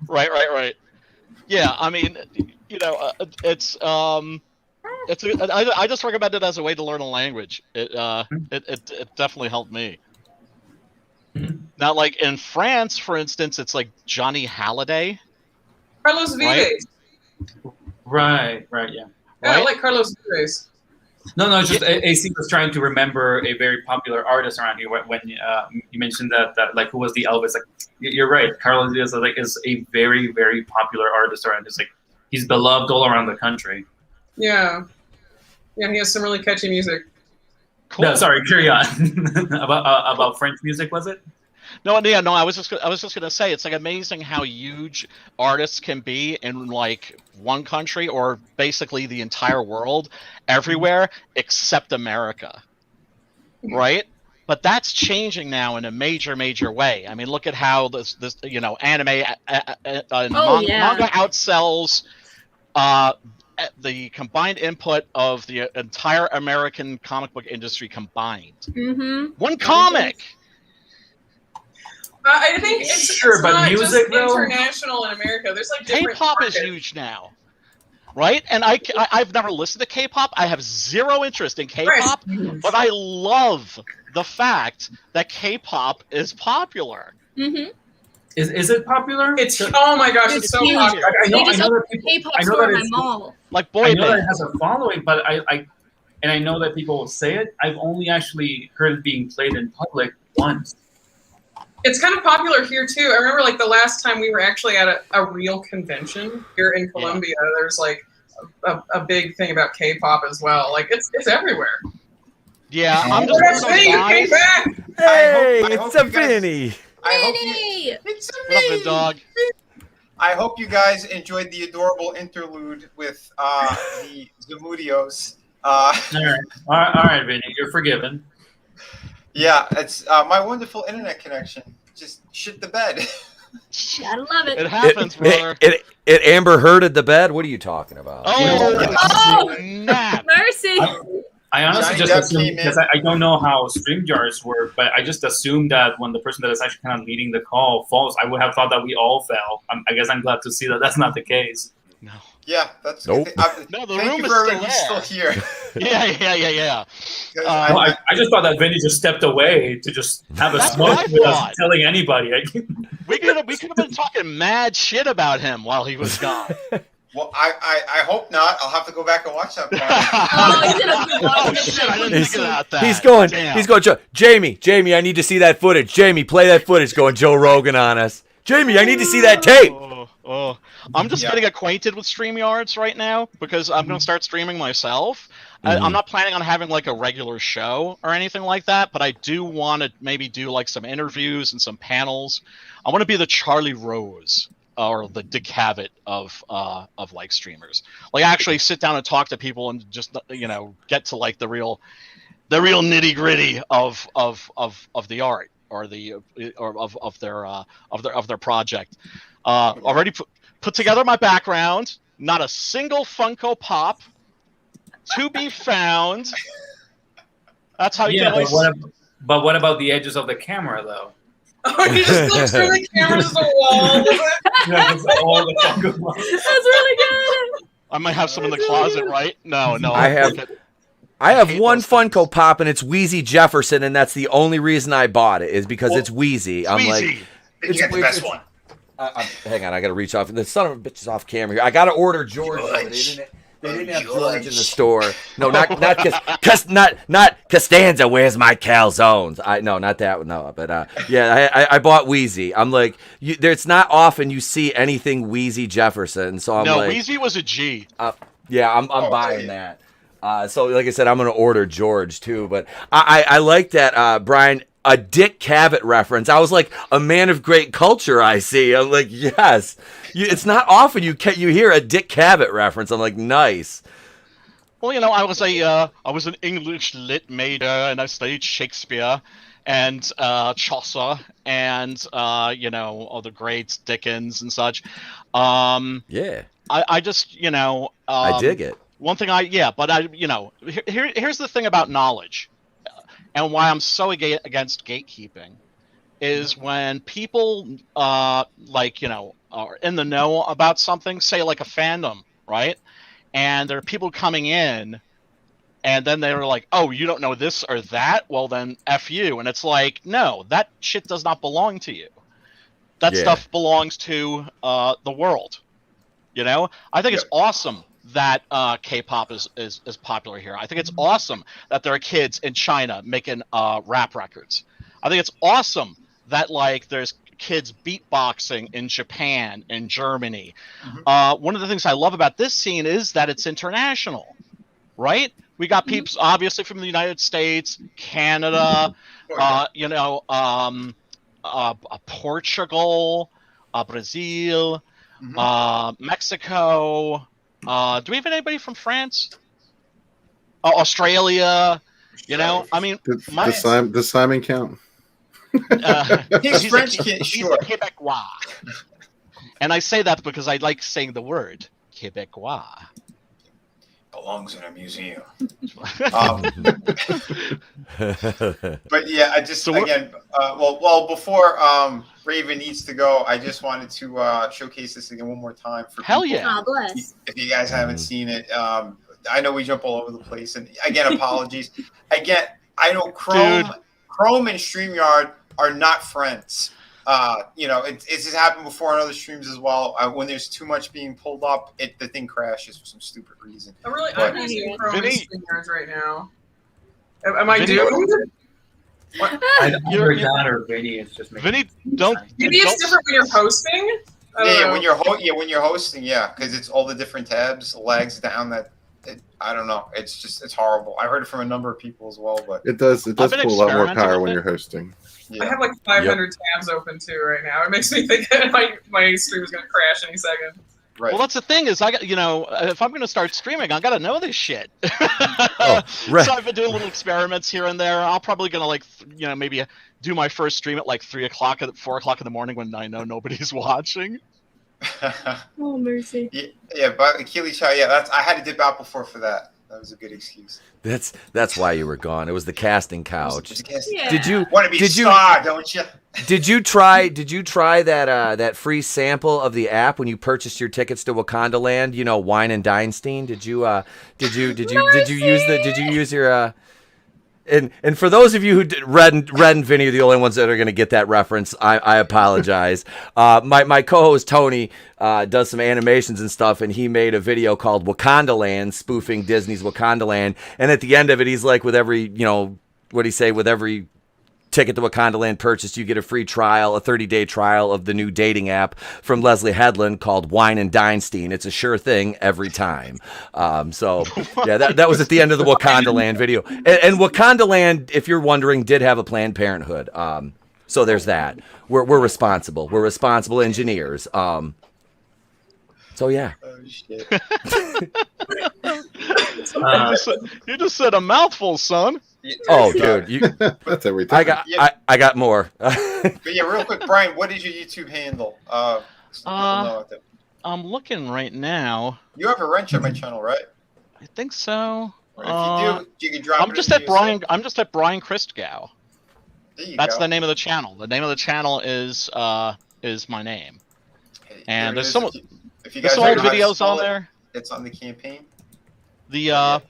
Right. Yeah, I mean, you know, I just recommend it as a way to learn a language. It definitely helped me. Now, like in France, for instance, it's like Johnny Halliday. Carlos Vives. Right, yeah. Yeah, I like Carlos Vives. No, it's just AC was trying to remember a very popular artist around here when you mentioned that like who was the Elvis. Like you're right, Carlos Diaz is a very, very popular artist around. It's like he's beloved all around the country. Yeah, he has some really catchy music. Cool. No, sorry, carry on. about French music, was it? No. I was just gonna say it's like amazing how huge artists can be in like one country or basically the entire world, everywhere except America, right? But that's changing now in a major way. I mean, look at how this anime manga outsells the combined input of the entire American comic book industry combined. Mm-hmm. One comic. I think it's but not music just though? International in America. There's like different K-pop is markets. huge now, right? And I've never listened to K-pop. I have zero interest in K-pop, but I love the fact that K-pop is popular. Mm-hmm. Is it popular? It's oh my gosh, it's so huge. popular. I know that people. K-pop I know store that in my it's. mall. Like I boy know that it band. has a following, but I know that people will say it. I've only actually heard it being played in public once. It's kind of popular here too. I remember like the last time we were actually at a real convention here in Colombia. There's like a big thing about K-pop as well. Like it's everywhere. Yeah, I'm just That's me, you came back. Hey, I hope it's a you guys- Vinny. It's What up, the dog? I hope you guys enjoyed the adorable interlude with the Zamudios. All right, Vinny, you're forgiven. Yeah, it's my wonderful internet connection. Just shit the bed. Gotta love It it. happens, brother. It Amber Hearded the bed. What are you talking about? Oh, snap. Mercy. I honestly Johnny just Depp assumed, came in. because I don't know how StreamYards work, but I just assumed that when the person that is actually kind of leading the call falls, I would have thought that we all fell. I guess I'm glad to see that that's not the case. No. Yeah, that's Nope. No, the thank room you is for still everybody there. still here. Yeah. 'Cause I just thought that Vinny just stepped away to just have a That's smoke what I without thought. telling anybody. We could have been talking mad shit about him while he was gone. Well, I hope not. I'll have to go back and watch that part. Oh shit! I didn't think about that. He's going. Damn. He's going. Jamie, I need to see that footage. Jamie, play that footage. Going Joe Rogan on us. Jamie, I need to see that tape. I'm just Yeah. getting acquainted with StreamYards right now because I'm going to start streaming myself. I'm not planning on having like a regular show or anything like that, but I do want to maybe do like some interviews and some panels. I want to be the Charlie Rose or the Dick Cavett of like streamers. Like actually sit down and talk to people and just get to like the real nitty gritty of the art or of their project. Already put together my background. Not a single Funko Pop to be found. That's how you Yeah, get. but what about the edges of the camera, though? Oh, you just look through the cameras as a wall. Yeah, that's all the Funko Pops. That's really good. I might have some in the closet, right? No. I have one Funko Pop, and it's Wheezy Jefferson, and that's the only reason I bought it is because it's Wheezy. I'm like, You got the best one. hang on, I gotta reach off. The son of a bitch is off camera here. I gotta order George. They didn't have George in the store. No, not Costanza. Where's my calzones? Not that one. No, but I bought Wheezy. I'm like, it's not often you see anything Wheezy Jefferson. So I'm like, Wheezy was a G. Yeah, I'm buying that. So like I said, I'm gonna order George too. But I like that, Brian. A Dick Cavett reference. I was like, a man of great culture. I see. I'm like, yes. It's not often you hear a Dick Cavett reference. I'm like, nice. Well, I was an English lit major, and I studied Shakespeare and Chaucer and all the greats, Dickens and such. Yeah. I just I dig it. One thing here's the thing about knowledge. And why I'm so against gatekeeping is when people are in the know about something, say like a fandom, right? And there are people coming in, and then they're like, "Oh, you don't know this or that? Well, then F you." And it's like, no, that shit does not belong to you. That stuff belongs to the world. I think it's awesome that K-pop is popular here. I think it's awesome that there are kids in China making rap records. I think it's awesome that there's kids beatboxing in Japan and Germany. One of the things I love about this scene is that it's international, right? We got peeps obviously from the United States, Canada, Portugal, Brazil, Mexico. Do we have anybody from France? Australia? I mean, does Simon count? He's French, sure. Quebecois. And I say that because I like saying the word Quebecois. Belongs in a museum. But yeah, I just before Raven needs to go, I just wanted to showcase this again one more time for hell people. yeah. God bless. If you guys haven't seen it, I know we jump all over the place, and again, apologies. Again, I know Chrome and StreamYard are not friends. It's just happened before on other streams as well. When there's too much being pulled up, the thing crashes for some stupid reason. I'm using Chrome and StreamYard right now. Am I doomed? Either that or Vinny is just making. Vinny, don't. Maybe it's different when you're hosting. When you're hosting, because it's all the different tabs, lags down. I don't know. It's horrible. I heard it from a number of people as well, but it does pull a lot more power when you're hosting. Yeah. I have 500 tabs open too right now. It makes me think that my stream is going to crash any second. Right. Well, that's the thing is, if I'm going to start streaming, I got to know this shit. Right. So I've been doing little experiments here and there. I'll probably going to maybe do my first stream at 3 o'clock, 4 o'clock in the morning when I know nobody's watching. Oh mercy. Yeah, but Keely Chow, I had to dip out before for that. That was a good excuse. That's why you were gone. It was the casting couch. Yeah. Did you want to be a star, don't you? Did you try that free sample of the app when you purchased your tickets to Wakanda Land? Wine and Dinestein. Did you use your And for those of you who Red and Vinny are the only ones that are going to get that reference, I apologize. My co-host Tony does some animations and stuff, and he made a video called Wakanda Land, spoofing Disney's Wakanda Land. And at the end of it, he's like, with every with every ticket to Wakanda Land purchased, you get a free trial, a 30-day trial of the new dating app from Leslie Headland called Wine and Dinestein. It's a sure thing every time. That was at the end of the Wakanda Land video. And Wakanda Land, if you're wondering, did have a Planned Parenthood. So there's that. We're responsible. We're responsible engineers. So yeah. Oh shit. You just said a mouthful, son. Yeah, Oh, dude, That's every time. I got more. But yeah, real quick, Brian, what is your YouTube handle? So people know out there. I'm looking right now. You have a wrench on my channel, right? I think so. Or if you do, you can drop I'm it just into at your Brian. I'm just at Brian Christgau. There you That's go. the name of the channel. The name of the channel is my name. Hey, And there it there's is. some If you there's guys some don't old know how to videos spell on it, there. It's on the campaign. The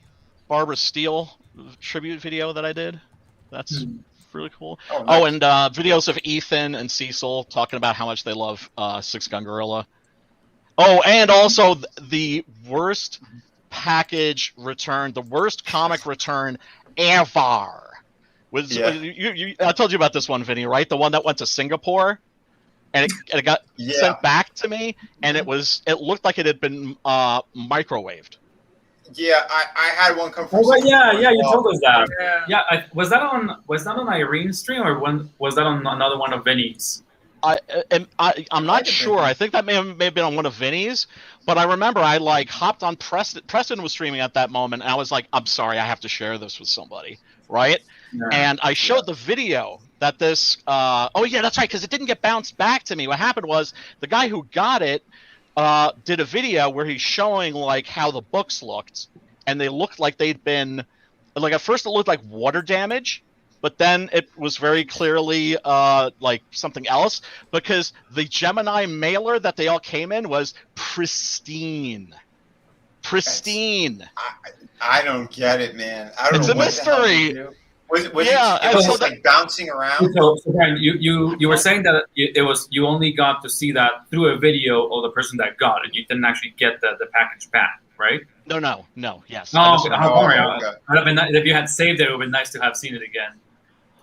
Barbara Steele tribute video that I did. That's really cool. Oh, Oh, nice. and videos of Ethan and Cecil talking about how much they love Six Gun Gorilla. Oh, and also the worst package return, the worst comic return ever. I told you about this one, Vinny, right? The one that went to Singapore, and it got sent back to me, and it looked like it had been microwaved. Yeah, I had one come from. Oh, right, yeah, Singapore as you well. told us that. Yeah, was that on Irene's stream or was that on another one of Vinny's? I'm not sure. I think that may have been on one of Vinny's, but I remember I hopped on Preston. Preston was streaming at that moment, and I was like, "I'm sorry, I have to share this with somebody," right? Yeah. And I showed the video that this. Oh yeah, that's right, because it didn't get bounced back to me. What happened was the guy who got it did a video where he's showing like how the books looked, and they looked like they'd been like at first it looked like water damage. But then it was very clearly like something else because the Gemini mailer that they all came in was pristine. Pristine. I don't get it, man. I don't It's know a what mystery. The hell was Yeah, it was so just like bouncing around? So Brian, you were saying that it was you only got to see that through a video of the person that got it. You didn't actually get the package back, right? No. Yes. Oh, okay. Don't worry. Okay. Would have been if you had saved it, it would have been nice to have seen it again.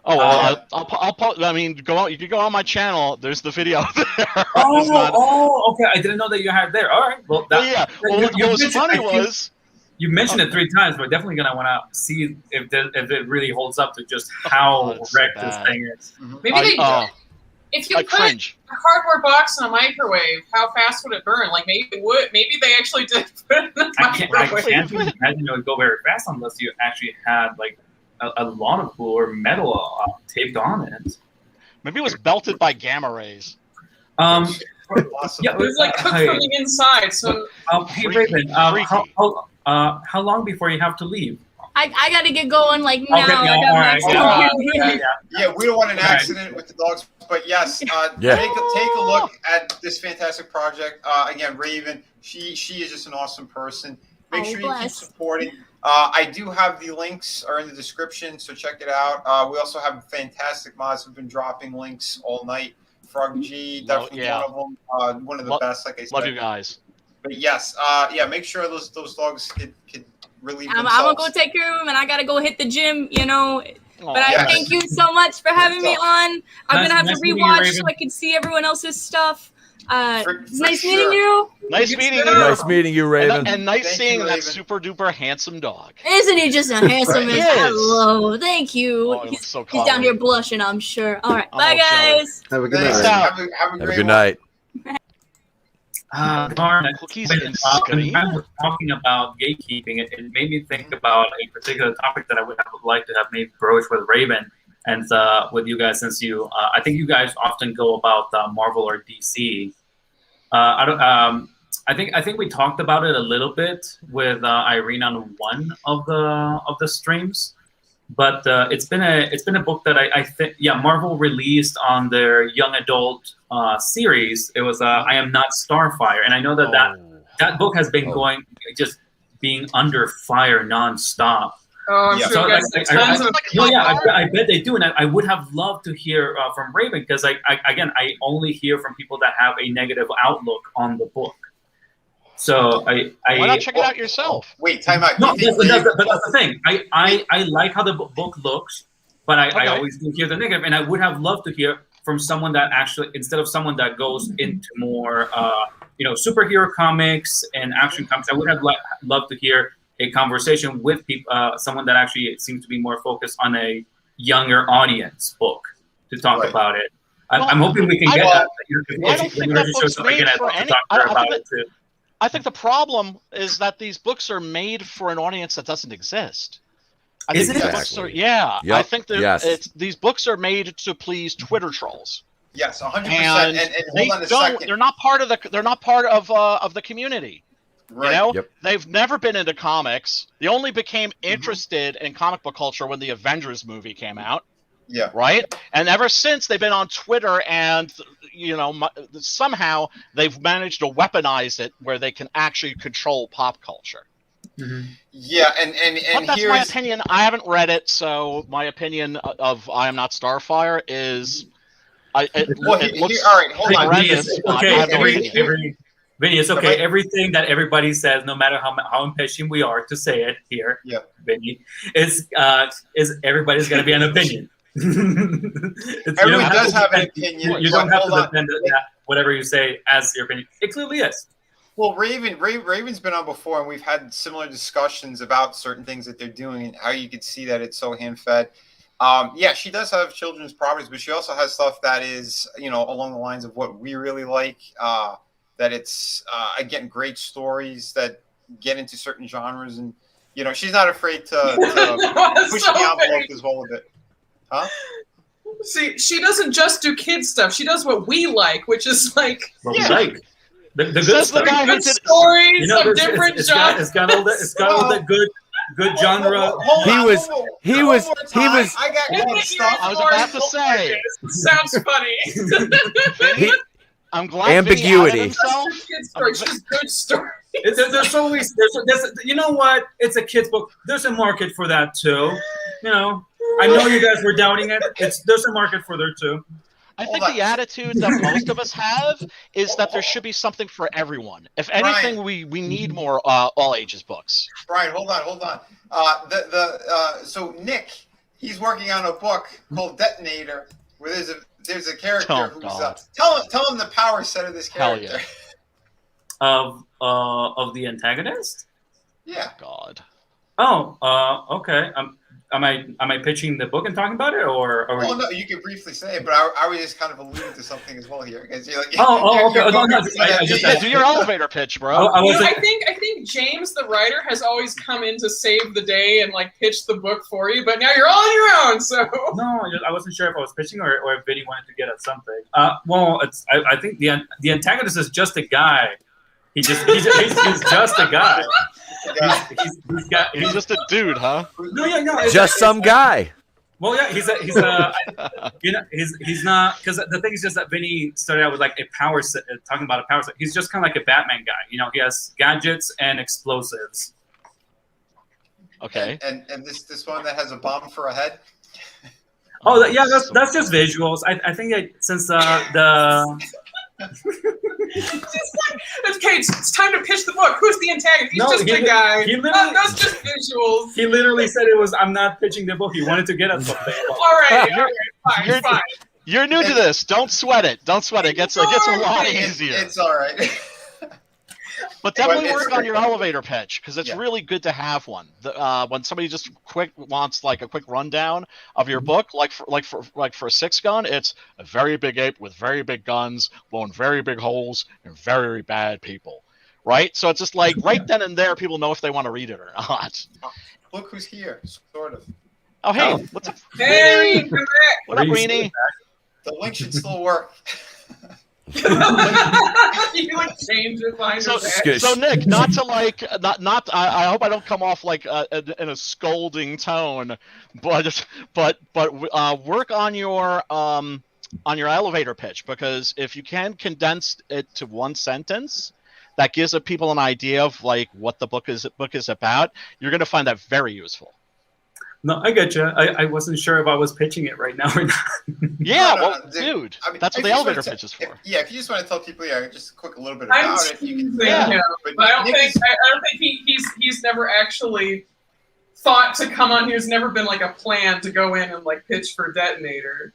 Oh, well, I mean, go on. You can go on my channel. There's the video there. Okay. I didn't know that you had it there. All right. Well, yeah. Well, what was funny was you mentioned it 3 times. We're definitely gonna want to see if it really holds up to just how wrecked this thing is. Maybe if you put cringe. a cardboard box in a microwave, how fast would it burn? Like maybe it would. Maybe they actually did put it in the I can't microwave. imagine it would go very fast unless you actually had like a lot of glue or metal taped on it. Maybe it was belted by gamma rays. Yeah, It was like cooked from the inside. So hey Raven, how long before you have to leave? I gotta get going like now. Okay, I got my Yeah, we don't want an accident with the dogs, but yes, take a look at this fantastic project. Again, Raven, she is just an awesome person. Make sure you keep supporting. I do have the links are in the description, so check it out. We also have fantastic mods. We've been dropping links all night. Frog G, definitely one of them. One of the best, like I said. Love you guys. But yes, make sure those dogs can relieve I'm themselves. gonna go take care of them, and I gotta go hit the gym. You know. But I yes. thank you so much for having me on. I'm gonna have to meeting you, rewatch Raven. so I can see everyone else's stuff. It's nice sure. meeting you. Nice meeting you. Nice meeting you, Raven. And nice Thank seeing you, that Raven. super duper handsome dog. Isn't he just a handsome He as is. hello? Thank you. Oh, he looks so He's down cloudy. here blushing, I'm sure. All right, I'm bye all jealous. guys. Have a good Thanks, night. have a Have great a good one. night. Darn it. Cookies and Scotty? When I was talking about gatekeeping, it made me think about a particular topic that I would have liked to have maybe broached with Raven and with you guys, since you, I think you guys often go about Marvel or DC. I think we talked about it a little bit with Irene on one of the streams, but it's been a book that I think Marvel released on their young adult series. It was I Am Not Starfire, and I know that book has been going just being under fire nonstop. Oh, I'm Yeah. sure So you guys like, tons of I bet they do, and I would have loved to hear from Raven, because I only hear from people that have a negative outlook on the book. So Why not check it out yourself? Wait, time out. No, You think but that's the thing. I like how the book looks, but I always do hear the negative, and I would have loved to hear from someone that actually, instead of someone that goes into more superhero comics and action comics, I would have loved to hear a conversation with people, someone that actually seems to be more focused on a younger audience book to talk about it. I'm hoping we can get that. I don't think that book's made for any. I think I think the problem is that these books are made for an audience that doesn't exist. I think Isn't these it? books are, Yep. I think that Yes. these books are made to please Twitter trolls. Yes, 100%. And And they hold on a don't. second. They're not part of the community. Right. You know, Yep. they've never been into comics. They only became interested in comic book culture when the Avengers movie came out. Yeah. Right? And ever since they've been on Twitter, and somehow they've managed to weaponize it where they can actually control pop culture. Yeah, and But that's my opinion. I haven't read it, so my opinion of I Am Not Starfire is it looks all right, hold on. Vinny, horrendous. it's But I okay. have no opinion. Vinny, it's okay. Right. Everything that everybody says, no matter how impatient we are to say it here, Yeah. Vinny, is everybody's going to be an opinion. Everyone does have an opinion. You don't but have to hold on. defend whatever you say as your opinion. It clearly is. Well, Raven's been on before, and we've had similar discussions about certain things that they're doing and how you could see that it's so hand-fed. Yeah, she does have children's properties, but she also has stuff that is, along the lines of what we really like. That it's, again, great stories that get into certain genres, and she's not afraid to push So the envelope big. as well a bit. Huh? See, she doesn't just do kids stuff. She does what we like, which is like What Yeah. we like. The good Says the stuff. guy who good did stories of there's- different it's got all the good genre. He was- he was- I got Isn't good it stuff. I was about to say. Sounds funny. Vinny, I'm glad Ambiguity. Vinny outed himself. It's a kid's story. It's just good story. There's always you know what? It's a kid's book. There's a market for that too. I know you guys were doubting it. There's a market for there too. I think Hold on. the attitude that most of us have is that there should be something for everyone. If anything, we need more all ages books. Brian, hold on. So Nick, he's working on a book called Detonator, where there's a character Oh, who's God. tell him the power set of this Hell character. yeah. Of the antagonist. Yeah. God. Oh, okay. Am I pitching the book and talking about it, or are we? Well, no, you can briefly say it, but I was just kind of alluding to something as well here. Because you're like, Okay. Oh, no, I just- Yeah, do your elevator pitch, bro. I was I think James, the writer, has always come in to save the day and pitch the book for you. But now you're all on your own. So No, I wasn't sure if I was pitching or if Vinny wanted to get at something. Well, I think the antagonist is just a guy. He's just a guy. He's just a dude, huh? No. Just some guy. Well, yeah, he's not, because the thing is just that Vinny started out with a power set, talking about a power set. He's just kind of like a Batman guy. He has gadgets and explosives. Okay. And this one that has a bomb for a head. Oh, that's just visuals. I think that since the okay, it's time to pitch the book. Who's the antagonist? He's just a guy. That's just visuals. He literally said it was, I'm not pitching the book. He wanted to get at something. All right, fine. You're new to this. Don't sweat it. Don't sweat it. It gets a lot easier. It's all right. But definitely But work on your elevator pitch, because it's really good to have one. When somebody just wants a quick rundown of your book, like for Six Gun, it's a very big ape with very big guns, blowing very big holes, and very bad people, right? So it's just right then and there, people know if they want to read it or not. Look who's here, sort of. Oh hey, what's up? Hey, come back. What up, Greenie? The link should still work. You change it behind So, your back. so Nick, not to not. I hope I don't come off in a scolding tone, but work on your elevator pitch, because if you can condense it to one sentence, that gives people an idea of what the book is about. You're going to find that very useful. No, I get you. I wasn't sure if I was pitching it right now or not. Yeah, No, dude, I mean, that's what the elevator pitch is for. If you just want to tell people, just a little bit I'm about it. You can, teasing him, but but I don't Nick think is- he's never actually thought to come on. Here's never been a plan to go in and pitch for Detonator.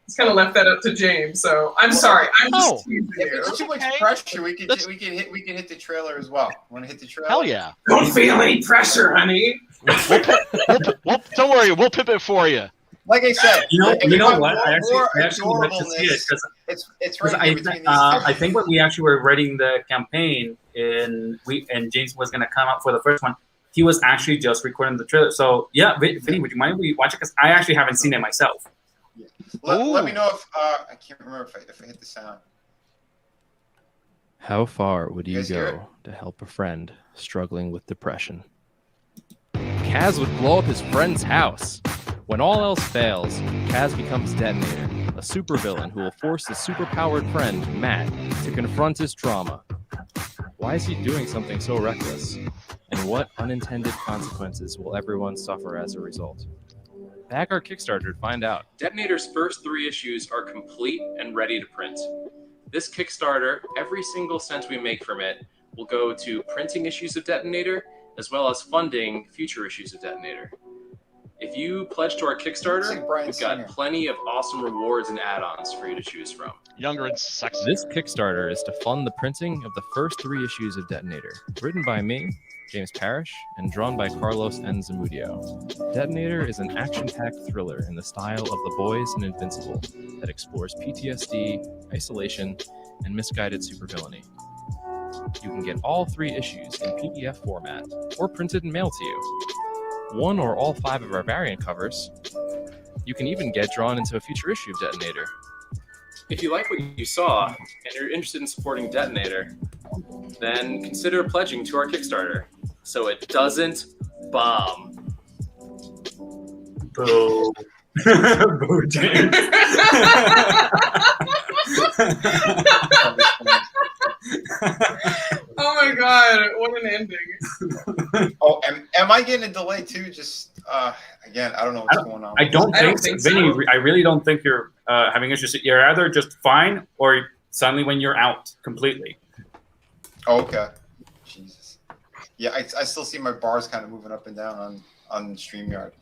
He's kind of left that up to James. So I'm sorry. I'm just teasing If you. it's too much pressure, we can hit the trailer as well. Want to hit the trailer? Hell yeah! Don't feel any pressure, honey. Don't worry, we'll pip it for you. Like I said, You know if what? want I actually more like to see it adorableness, because It's 'Cause right here between these two. I think when we actually were writing the campaign, and James was going to come out for the first one, he was actually just recording the trailer. So yeah, Vinny, would you mind if we watch it? Because I actually haven't seen it myself. Let me know if I can't remember if I hit the sound. How far would you guys hear it? go to help a friend struggling with depression? Kaz would blow up his friend's house. When all else fails, Kaz becomes Detonator, a supervillain who will force his superpowered friend, Matt, to confront his trauma. Why is he doing something so reckless? And what unintended consequences will everyone suffer as a result? Back our Kickstarter to find out. Detonator's first 3 issues are complete and ready to print. This Kickstarter, every single cent we make from it will go to printing issues of Detonator, as well as funding future issues of Detonator. If you pledge to our Kickstarter, we've got plenty of awesome rewards and add-ons for you to choose from. Younger and sexy. This Kickstarter is to fund the printing of the first 3 issues of Detonator, written by me, James Parrish, and drawn by Carlos N. Zamudio. Detonator is an action-packed thriller in the style of The Boys and Invincible that explores PTSD, isolation, and misguided supervillainy. You can get all 3 issues in PDF format or printed and mailed to you. 1 or all 5 of our variant covers. You can even get drawn into a future issue of Detonator. If you like what you saw and you're interested in supporting Detonator, then consider pledging to our Kickstarter so it doesn't bomb. Boo. Boo, James. Oh my god, what an ending. Oh, am I getting a delay too? Just again, I don't know what's going on. I don't think so. Vinny, I really don't think you're having issues. You're either just fine or suddenly when you're out completely. Oh, okay. Jesus. Yeah, I still see my bars kind of moving up and down on StreamYard.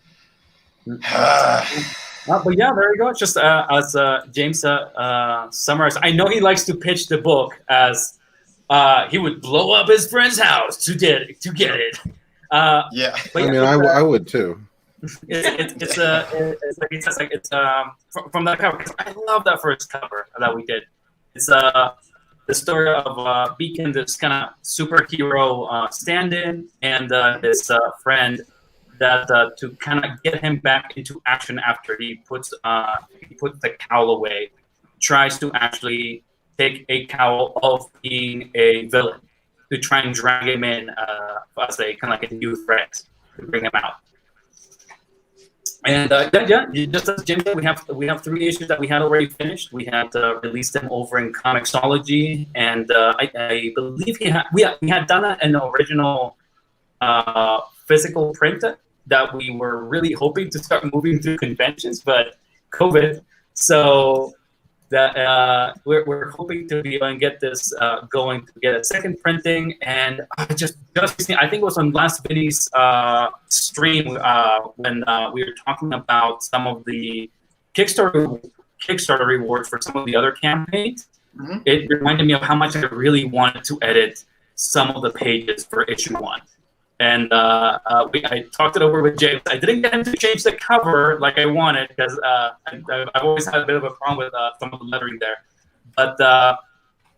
But yeah, there you go. Just as James summarized, I know he likes to pitch the book as he would blow up his friend's house to get it. Yeah, but I mean, I would too. It's from that cover. I love that first cover that we did. It's the story of Beacon, this kind of superhero stand-in, and his friend that to kind of get him back into action after he puts the cowl away, tries to actually take a cowl of being a villain to try and drag him in as a kind of like a new threat to bring him out. And just as Jim said, we have 3 issues that we had already finished. We had released them over in Comixology, and I believe we had done an original physical print that we were really hoping to start moving through conventions, but COVID. So that we're hoping to be able to get this going to get a second printing, and just I think it was on last Vinny's stream when we were talking about some of the Kickstarter rewards for some of the other campaigns. Mm-hmm. It reminded me of how much I really wanted to edit some of the pages for issue 1. And I talked it over with James. I didn't get him to change the cover like I wanted because I've always had a bit of a problem with some of the lettering there. But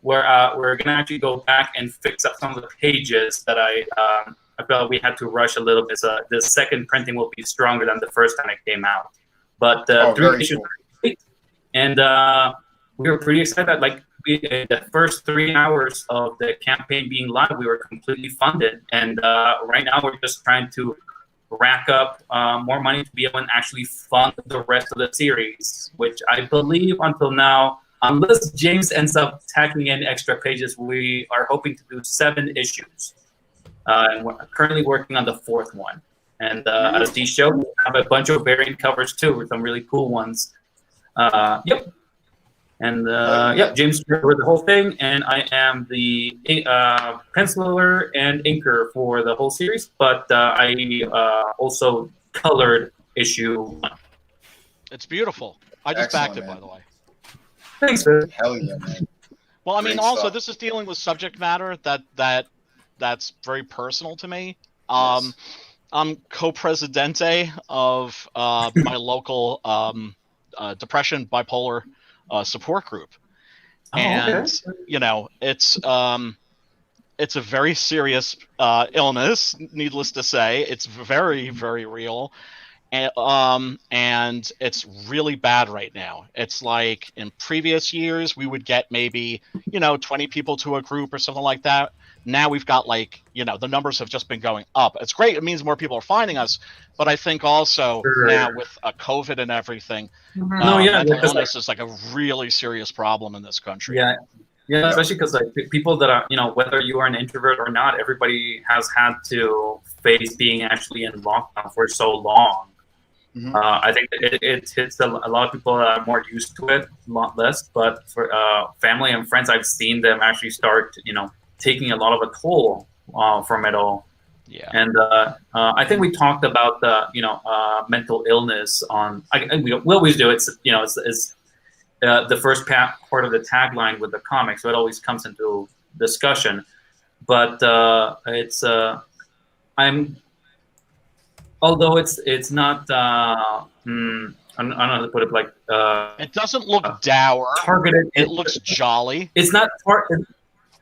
we're gonna actually go back and fix up some of the pages that I felt we had to rush a little bit. So the second printing will be stronger than the first time it came out. But 3 issues, cool. And we were pretty excited. Like the first 3 hours of the campaign being live, we were completely funded, and right now we're just trying to rack up more money to be able to actually fund the rest of the series, which I believe until now, unless James ends up tacking in extra pages, we are hoping to do 7 issues. And we're currently working on the 4th one. And as he showed, we have a bunch of variant covers too, with some really cool ones. Yep. And James wrote the whole thing, and I am the penciler and inker for the whole series, but I also colored issue 1. It's beautiful. I just backed it, by the way. Thanks, man. Hell yeah, man. Well, I mean, Great also, stuff. this is dealing with subject matter that's very personal to me. Yes. I'm co-presidente of my local depression bipolar support group, and it's a very serious illness. Needless to say, it's very, very real. And it's really bad right now. It's like in previous years, we would get maybe, 20 people to a group or something like that. Now we've got the numbers have just been going up. It's great. It means more people are finding us. But I think also now with COVID and everything, mental illness is like a really serious problem in this country. Yeah, especially because people that are, whether you are an introvert or not, everybody has had to face being actually in lockdown for so long. Mm-hmm. I think it hits a lot of people that are more used to it, a lot less. But for family and friends, I've seen them actually start, taking a lot of a toll from it all. Yeah. And I think we talked about the, mental illness on. We always do. It's the first part of the tagline with the comic, so it always comes into discussion. But although it's not, I don't know how to put it, like it doesn't look dour. Targeted. It looks jolly. It's not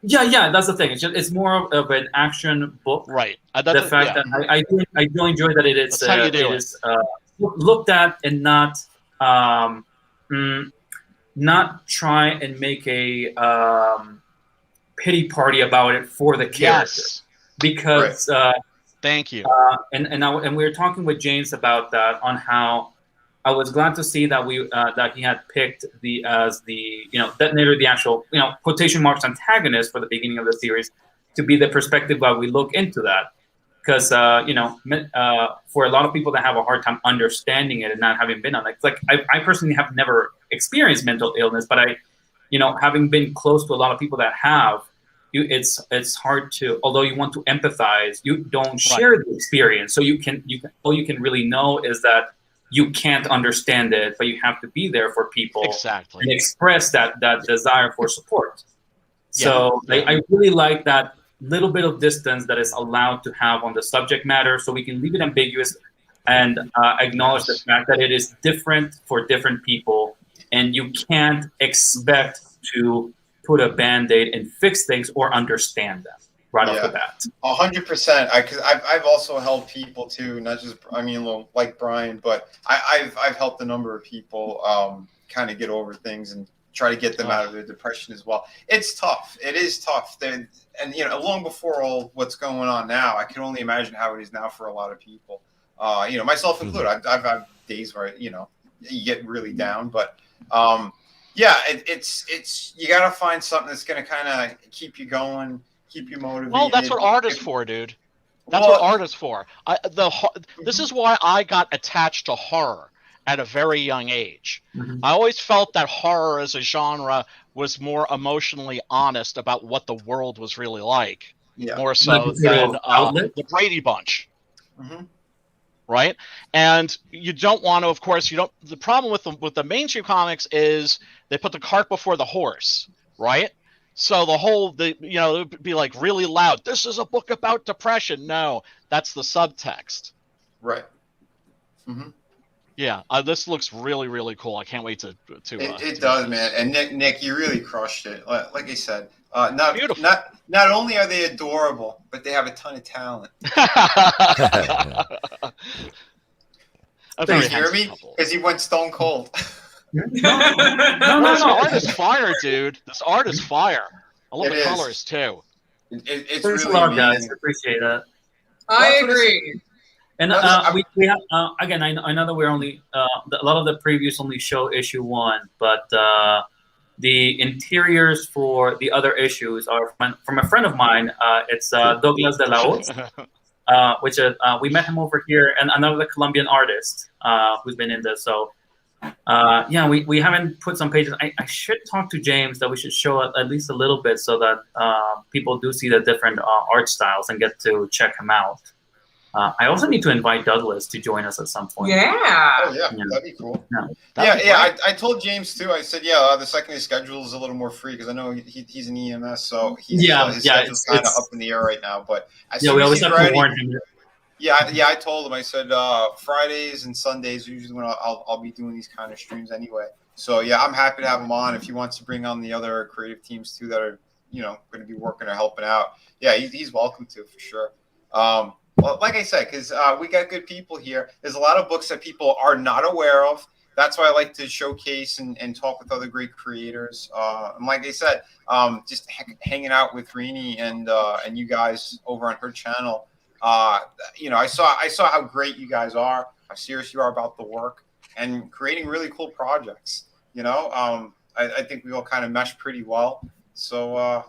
Yeah, that's the thing. It's more of an action book. Right. The fact that I do enjoy that it is looked at and not try and make a pity party about it for the character. Yes. Because thank you. And we were talking with James about that, on how I was glad to see that that he had picked as the detonator, the actual quotation marks antagonist for the beginning of the series, to be the perspective while we look into that, because for a lot of people that have a hard time understanding it and not having been on it, like I personally have never experienced mental illness, but having been close to a lot of people that have, it's hard to, although you want to empathize, you don't share the experience, so all you can really know is that you can't understand it, but you have to be there for people and express that desire for support. So I really like that little bit of distance that is allowed to have on the subject matter, so we can leave it ambiguous and acknowledge the fact that it is different for different people, and you can't expect to put a Band-Aid and fix things or understand them right off the bat. 100%. Because I've also helped people too, not just like Brian, but I've helped a number of people kind of get over things and try to get them out of their depression as well. It's tough. It is tough. And long before all what's going on now, I can only imagine how it is now for a lot of people. Myself included. I've had days where you get really down, but it's you got to find something that's going to kind of keep you going, keep you motivated. Well, that's what art is for, dude. That's what art is for. This is why I got attached to horror at a very young age. Mm-hmm. I always felt that horror as a genre was more emotionally honest about what the world was really like, more so than the Brady Bunch. Mm-hmm. Right? And you don't want to, of course, the problem with the mainstream comics is they put the cart before the horse, right? So it would be like really loud, this is a book about depression. No, that's the subtext. Right. Mm-hmm. Yeah, this looks really, really cool. I can't wait to it does, man. And Nick, you really crushed it. Like I said, not only are they adorable, but they have a ton of talent. Can you hear me? Because he went stone cold. No. This art is fire, dude. This art is fire. I love the colors too. It's Thanks really a lot, guys. I appreciate that. I agree. And we have again. I know that we're only a lot of the previews only show issue 1, but the interiors for the other issues are from a friend of mine. It's Douglas de la Hoz, which we met him over here, and another Colombian artist who's been in this. So we haven't put some pages. I should talk to James that we should show at least a little bit so that people do see the different art styles and get to check him out. I also need to invite Douglas to join us at some point. Yeah. Oh, yeah. That'd be cool. I told James too. I said, the second his schedule is a little more free because I know he's an EMS, so his schedule's kind of up in the air right now. But we always have to warn him. I told him. I said Fridays and Sundays are usually when I'll be doing these kind of streams anyway. So yeah, I'm happy to have him on. If he wants to bring on the other creative teams too that are going to be working or helping out, yeah, he's welcome to for sure. Well, like I said, because we got good people here. There's a lot of books that people are not aware of. That's why I like to showcase and talk with other great creators. And like I said, just hanging out with Rini and you guys over on her channel. I saw how great you guys are, how serious you are about the work, and creating really cool projects. I think we all kind of mesh pretty well. So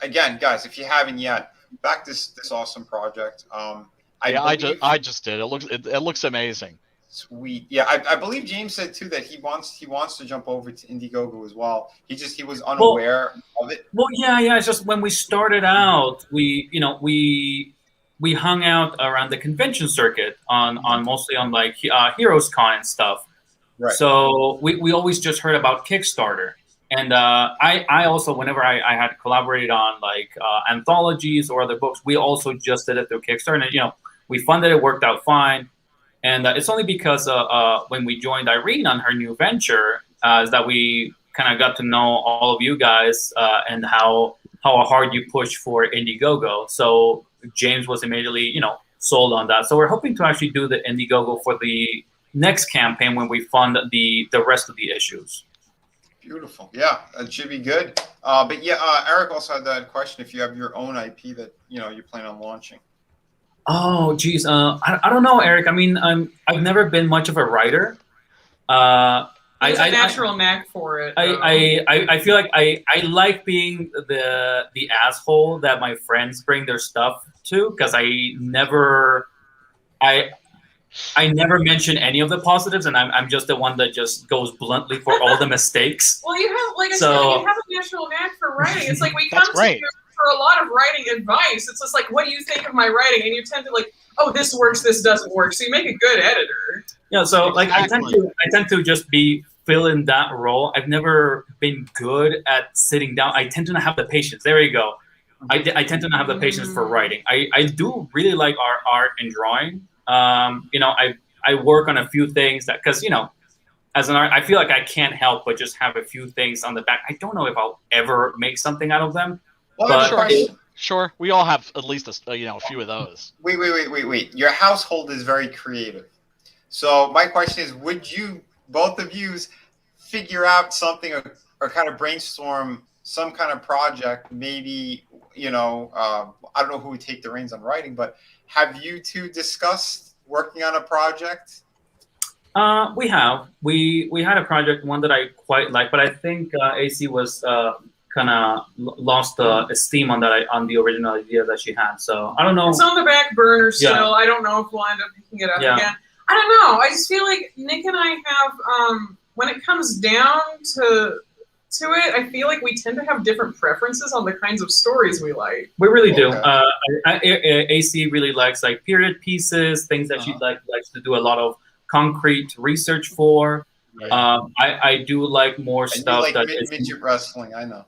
again, guys, if you haven't yet, back this awesome project. I just did. It looks amazing. Sweet. Yeah, I believe James said too that he wants to jump over to Indiegogo as well. He was unaware of it. Well, yeah. It's just when we started out, we hung out around the convention circuit on mostly on like Heroes Con and stuff. Right. So we always just heard about Kickstarter. And I also, whenever I had collaborated on like anthologies or other books, we also just did it through Kickstarter. And we funded it, worked out fine. And it's only because when we joined Irene on her new venture, is that we kind of got to know all of you guys and how hard you push for Indiegogo. So James was immediately, sold on that. So we're hoping to actually do the Indiegogo for the next campaign when we fund the rest of the issues. Beautiful. Yeah, it should be good. But yeah, Eric also had that question if you have your own IP that, you plan on launching. Oh, geez. I don't know, Eric. I mean, I've never been much of a writer. It's a natural knack for it. I feel like I like being the asshole that my friends bring their stuff to, because I never mention any of the positives, and I'm just the one that just goes bluntly for all the mistakes. Well, you have, like I said, you have a natural knack for writing. It's like we come to you for a lot of writing advice. It's just like, what do you think of my writing? And you tend to like, oh, this works, this doesn't work. So you make a good editor. Yeah. So like I tend to just fill in that role. I've never been good at sitting down. I tend to not have the patience. There you go. I tend to not have the patience for writing. I do really like art and drawing. I work on a few things that, because as an art, I feel like I can't help but just have a few things on the back. I don't know if I'll ever make something out of them. Well, but sure. We all have at least a few of those. Wait. Your household is very creative. So my question is, would you, both of you, figure out something or kind of brainstorm some kind of project? Maybe, I don't know who would take the reins on writing, but have you two discussed working on a project? We have. We had a project, one that I quite like, but I think AC was kind of lost esteem on the original idea that she had. So I don't know. It's on the back burner still. Yeah. I don't know if we'll end up picking it up again. I don't know. I just feel like Nick and I have, when it comes down to it, I feel like we tend to have different preferences on the kinds of stories we like. We really do. AC really likes like period pieces, things that she likes to do a lot of concrete research for. Right. I do like more stuff that is midget wrestling. I know.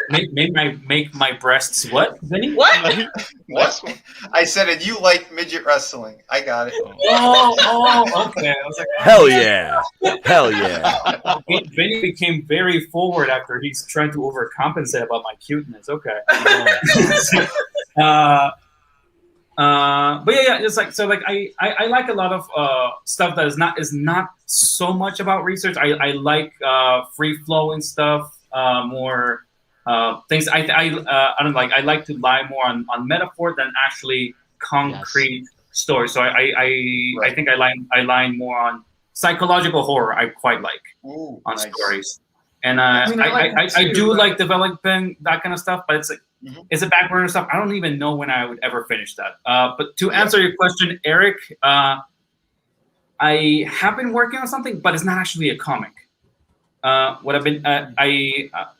make my breasts what, Vinny? What? What? I said it. You like midget wrestling. I got it. Oh, okay. I was like, hell yeah. Vinny became very forward after he's trying to overcompensate about my cuteness. Okay. But yeah, it's like, so like I like a lot of stuff that is not so much about research. I like free flowing stuff, more things. I don't like. I like to lie more on metaphor than actually concrete stories. So I think I line more on psychological horror. I quite like on stories, and I do like developing that kind of stuff. But it's like. Mm-hmm. It's a back burner stuff. I don't even know when I would ever finish that. But to answer your question, Eric, I have been working on something, but it's not actually a comic. What I've been,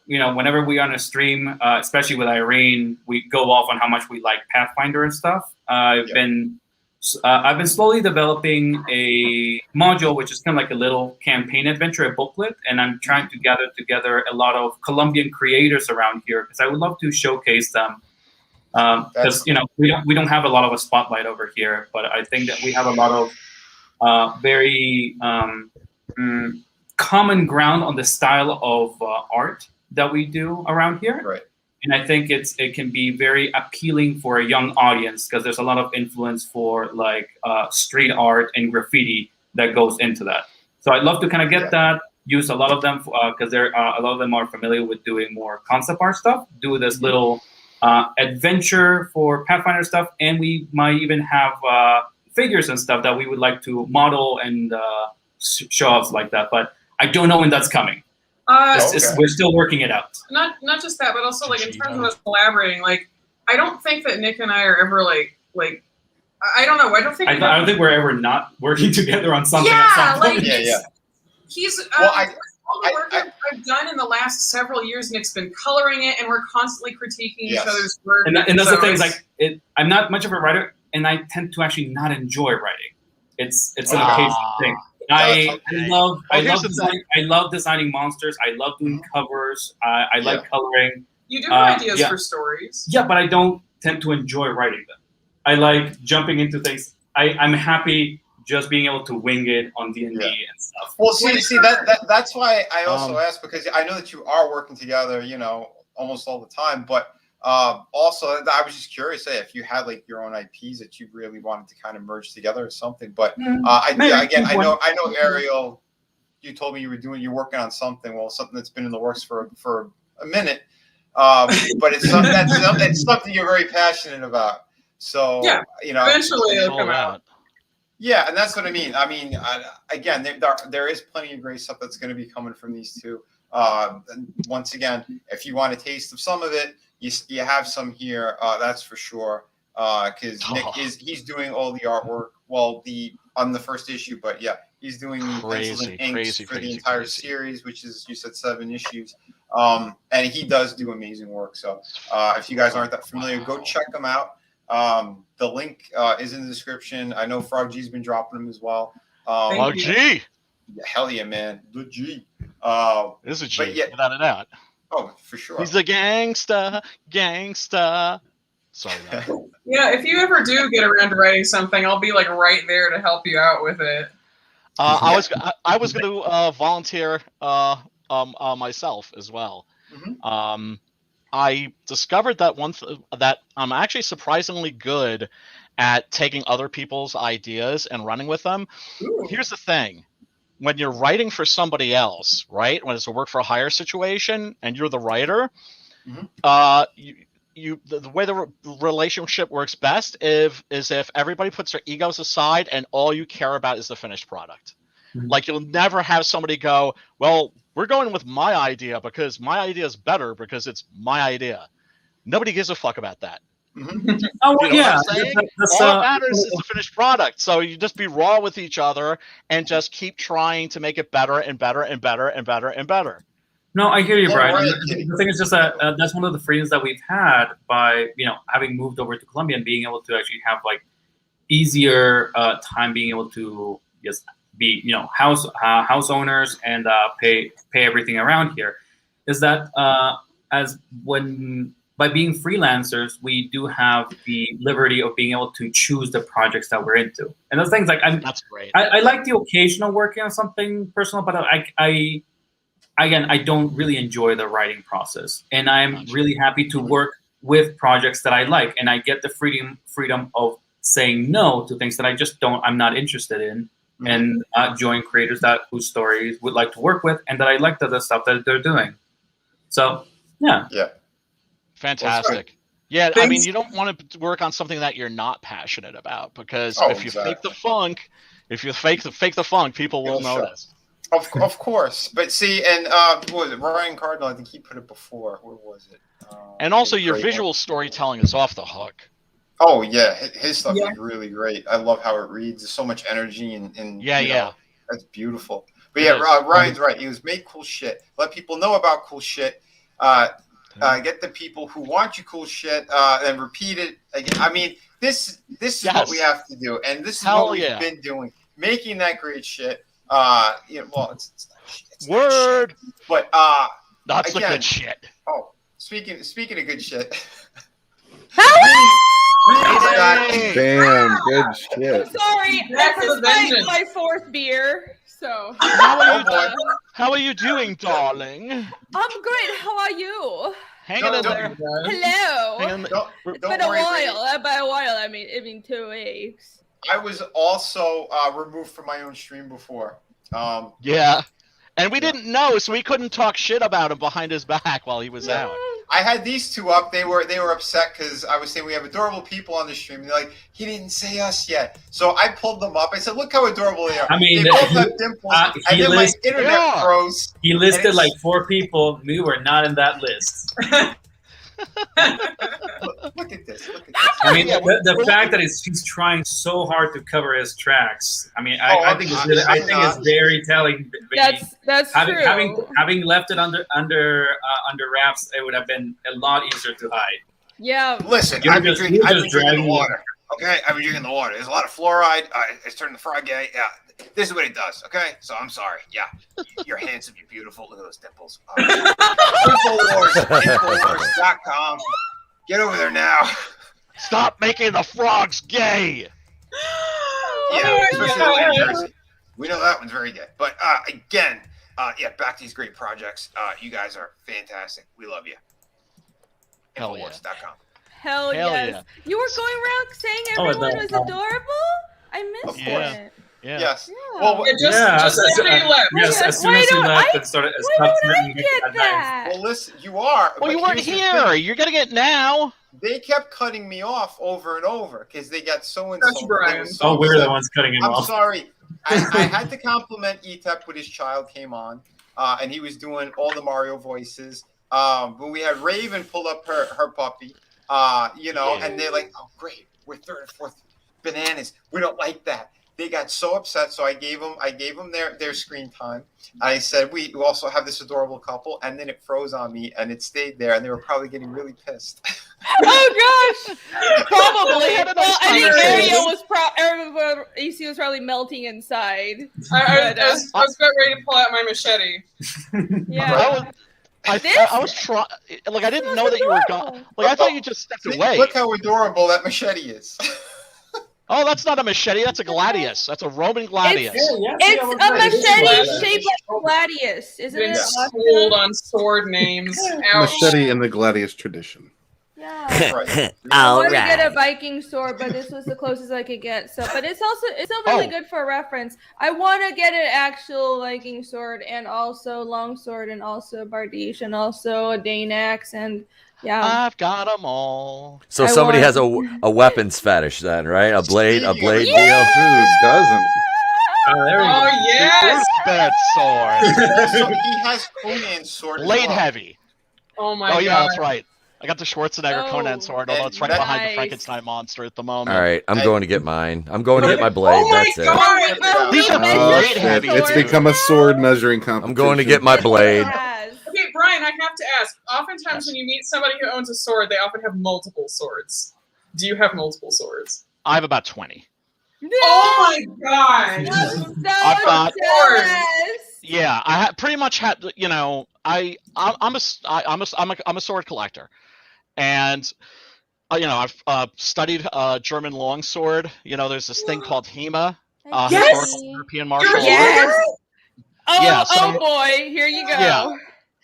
whenever we on a stream, especially with Irene, we go off on how much we like Pathfinder and stuff. I've been slowly developing a module, which is kind of like a little campaign adventure, a booklet, and I'm trying to gather together a lot of Colombian creators around here because I would love to showcase them. Because we don't have a lot of a spotlight over here, but I think that we have a lot very common ground on the style of art that we do around here. Right. And I think it can be very appealing for a young audience because there's a lot of influence for like street art and graffiti that goes into that. So I'd love to kind of get that, use a lot of them because a lot of them are familiar with doing more concept art stuff, do this little adventure for Pathfinder stuff, and we might even have figures and stuff that we would like to model and show off like that. But I don't know when that's coming. We're still working it out. Not just that, but also like in terms of us collaborating, like I don't think that Nick and I are ever like I don't know. I don't think we're ever not working together on something. Yeah, at some point. like he's all the work I've done in the last several years. Nick's been coloring it, and we're constantly critiquing each other's work. And that's the thing. Is like I'm not much of a writer, and I tend to actually not enjoy writing. It's an occasional thing. I love designing monsters. I love doing covers. I like coloring. You do have ideas for stories. Yeah, but I don't tend to enjoy writing them. I like jumping into things. I'm happy just being able to wing it on D&D and stuff. Well, see that's why I also asked, because I know that you are working together, almost all the time. But also, I was just curious, if you had like your own IPs that you really wanted to kind of merge together or something. But I know Ariel, you told me you're working on something. Well, something that's been in the works for a minute. But it's something you're very passionate about. So eventually it'll come out. Yeah, and that's what I mean. Again, there is plenty of great stuff that's going to be coming from these two. And once again, if you want a taste of some of it, you have some here. That's for sure. Because Nick he's doing all the artwork. Well, on the first issue, but yeah, he's doing the pencils and inks for the entire series, which is, you said, 7 issues. And he does do amazing work. So if you guys aren't that familiar, go check him out. The link is in the description. I know Frog G's been dropping them as well. Frog G! Yeah, hell yeah, man. The G. It's a G, without a doubt. Oh, for sure. He's a gangsta. Sorry, man. Yeah, if you ever do get around to writing something, I'll be like right there to help you out with it. I was going to volunteer myself as well. Mm-hmm. I discovered that that I'm actually surprisingly good at taking other people's ideas and running with them. Ooh. Here's the thing. When you're writing for somebody else, right? When it's a work for a hire situation and you're the writer, the way the relationship works best is if everybody puts their egos aside and all you care about is the finished product. Mm-hmm. Like, you'll never have somebody go, well, we're going with my idea because my idea is better because it's my idea. Nobody gives a fuck about that. Mm-hmm. Oh, you know what I'm saying? All that matters is the finished product. So you just be raw with each other and just keep trying to make it better and better and better and better and better. No, I hear you, Brian. The thing is just that that's one of the freedoms that we've had by having moved over to Colombia and being able to actually have like easier time being able to just be house owners and pay everything around here. Is that by being freelancers, we do have the liberty of being able to choose the projects that we're into. And those things, like, that's great. I like the occasional working on something personal, but I don't really enjoy the writing process. And I'm really happy to work with projects that I like, and I get the freedom of saying no to things that I'm not interested in, and join creators whose stories would like to work with, and that I like the stuff that they're doing. So yeah. Fantastic. Yeah, I mean, you don't want to work on something that you're not passionate about, because if you fake the funk, people will notice. Of course. But see, and what was it? Ryan Cardinal, I think he put it before. Where was it? And also, your visual storytelling is off the hook. Oh, yeah. His stuff is really great. I love how it reads. There's so much energy, and that's beautiful. But yeah, Ryan's right. He was make cool shit. Let people know about cool shit. Get the people who want you cool shit, and repeat it again. I mean, this is what we have to do, and this is what we've been doing, making that great shit. It's word, shit. But that's the good shit. Oh, speaking of good shit. Yay! Damn, good shit. Sorry, Back this for is the my, vengeance. my fourth beer. So How are you doing, darling? I'm great. How are you? Hanging in Don't- there. Hello. Hanging, Don't, It's don't been a worry, while. lady. By a while, I mean 2 weeks. I was also removed from my own stream before. yeah. And we didn't know, so we couldn't talk shit about him behind his back while he was out. I had these two up. They were upset because I was saying we have adorable people on the stream. And they're like, he didn't say us yet. So I pulled them up. I said, look how adorable they are. I mean, they both have dimples. And then my internet froze. He listed like 4 people. We were not in that list. Look at this. I mean, the fact that he's trying so hard to cover his tracks. I mean, I think it's really, I think it's very telling. That's having, true. having left it under wraps, it would have been a lot easier to hide. Yeah. Listen, You're I've been just- drinking you're the just dragging water. Okay, I've been drinking the water. There's a lot of fluoride. It's turning the frog gay. Yeah, this is what it does. Okay, so I'm sorry. Yeah, you're handsome. You're beautiful. Look at those dimples. Infowars.com. Get over there now. Stop making the frogs gay. Yeah, especially the one in Jersey. We know that one's very gay. But again, back to these great projects. You guys are fantastic. We love you. Hell yeah. Infowars.com. Hell Hell yes. yeah. You were going around saying Oh, everyone no. was adorable? I missed Yeah. it. Yeah. Yes. Yeah. Well, Just after you left. Yes, Why as soon as he don't left, I- it started. Why don't I get that? well, listen, you are. Well, you but weren't here's the here. thing. You're getting it now. They kept cutting me off over and over because they got so That's insulted. They Brian. were so Oh, we're upset. the ones cutting him I'm off. sorry. I had to compliment Etep when his child came on, and he was doing all the Mario voices. But we had Raven pull up her puppy, and they're like, "Oh, great, we're third and fourth bananas. We don't like that." They got so upset, so I gave them their screen time. I said, we also have this adorable couple, and then it froze on me, and it stayed there, and they were probably getting really pissed. Oh gosh, probably. had a Well, nice I think conversation. AC was probably melting inside. I was about ready to pull out my machete. Yeah. I was trying. Like I didn't know that you were gone. Like I thought you just stepped away. Look how adorable that machete is. Oh, that's not a machete. That's a gladius. That's a Roman gladius. It's a machete shaped like a gladius, isn't Been it? schooled on sword names. Ouch. Machete in the gladius tradition. Yeah. Right. I wanted to get a Viking sword, but this was the closest I could get. So, but it's still really Oh. good for reference. I want to get an actual Viking sword, and also longsword, and also bardiche, and also a Dane axe, and yeah. I've got them all. So I somebody want- has a weapons fetish then, right? A blade Speaking deal. of- Who doesn't? Oh, there we go. Oh yes! That sword. Also, he has Conan's sword. as Blade well. heavy. Oh my Oh god! yeah, that's right. I got the Schwarzenegger Oh, Conan sword, although it's right nice. behind the Frankenstein monster at the moment. All right, I'm going to get mine. I'm going to get my blade. Oh my That's it. god! These are Oh, blade shit. heavy. It's dude. become a sword measuring competition. I'm going to get my blade. Yes. Okay, Brian, I have to ask. Oftentimes, when you meet somebody who owns a sword, they often have multiple swords. Do you have multiple swords? I have about 20. Oh my god! I'm so I've got- jealous. Yeah, pretty much had. You know, I'm a sword collector, and I've studied German longsword. You know, there's this thing called HEMA, Yes! historical European martial arts. Yes. Oh, Yeah, so- oh boy, here you go. Yeah.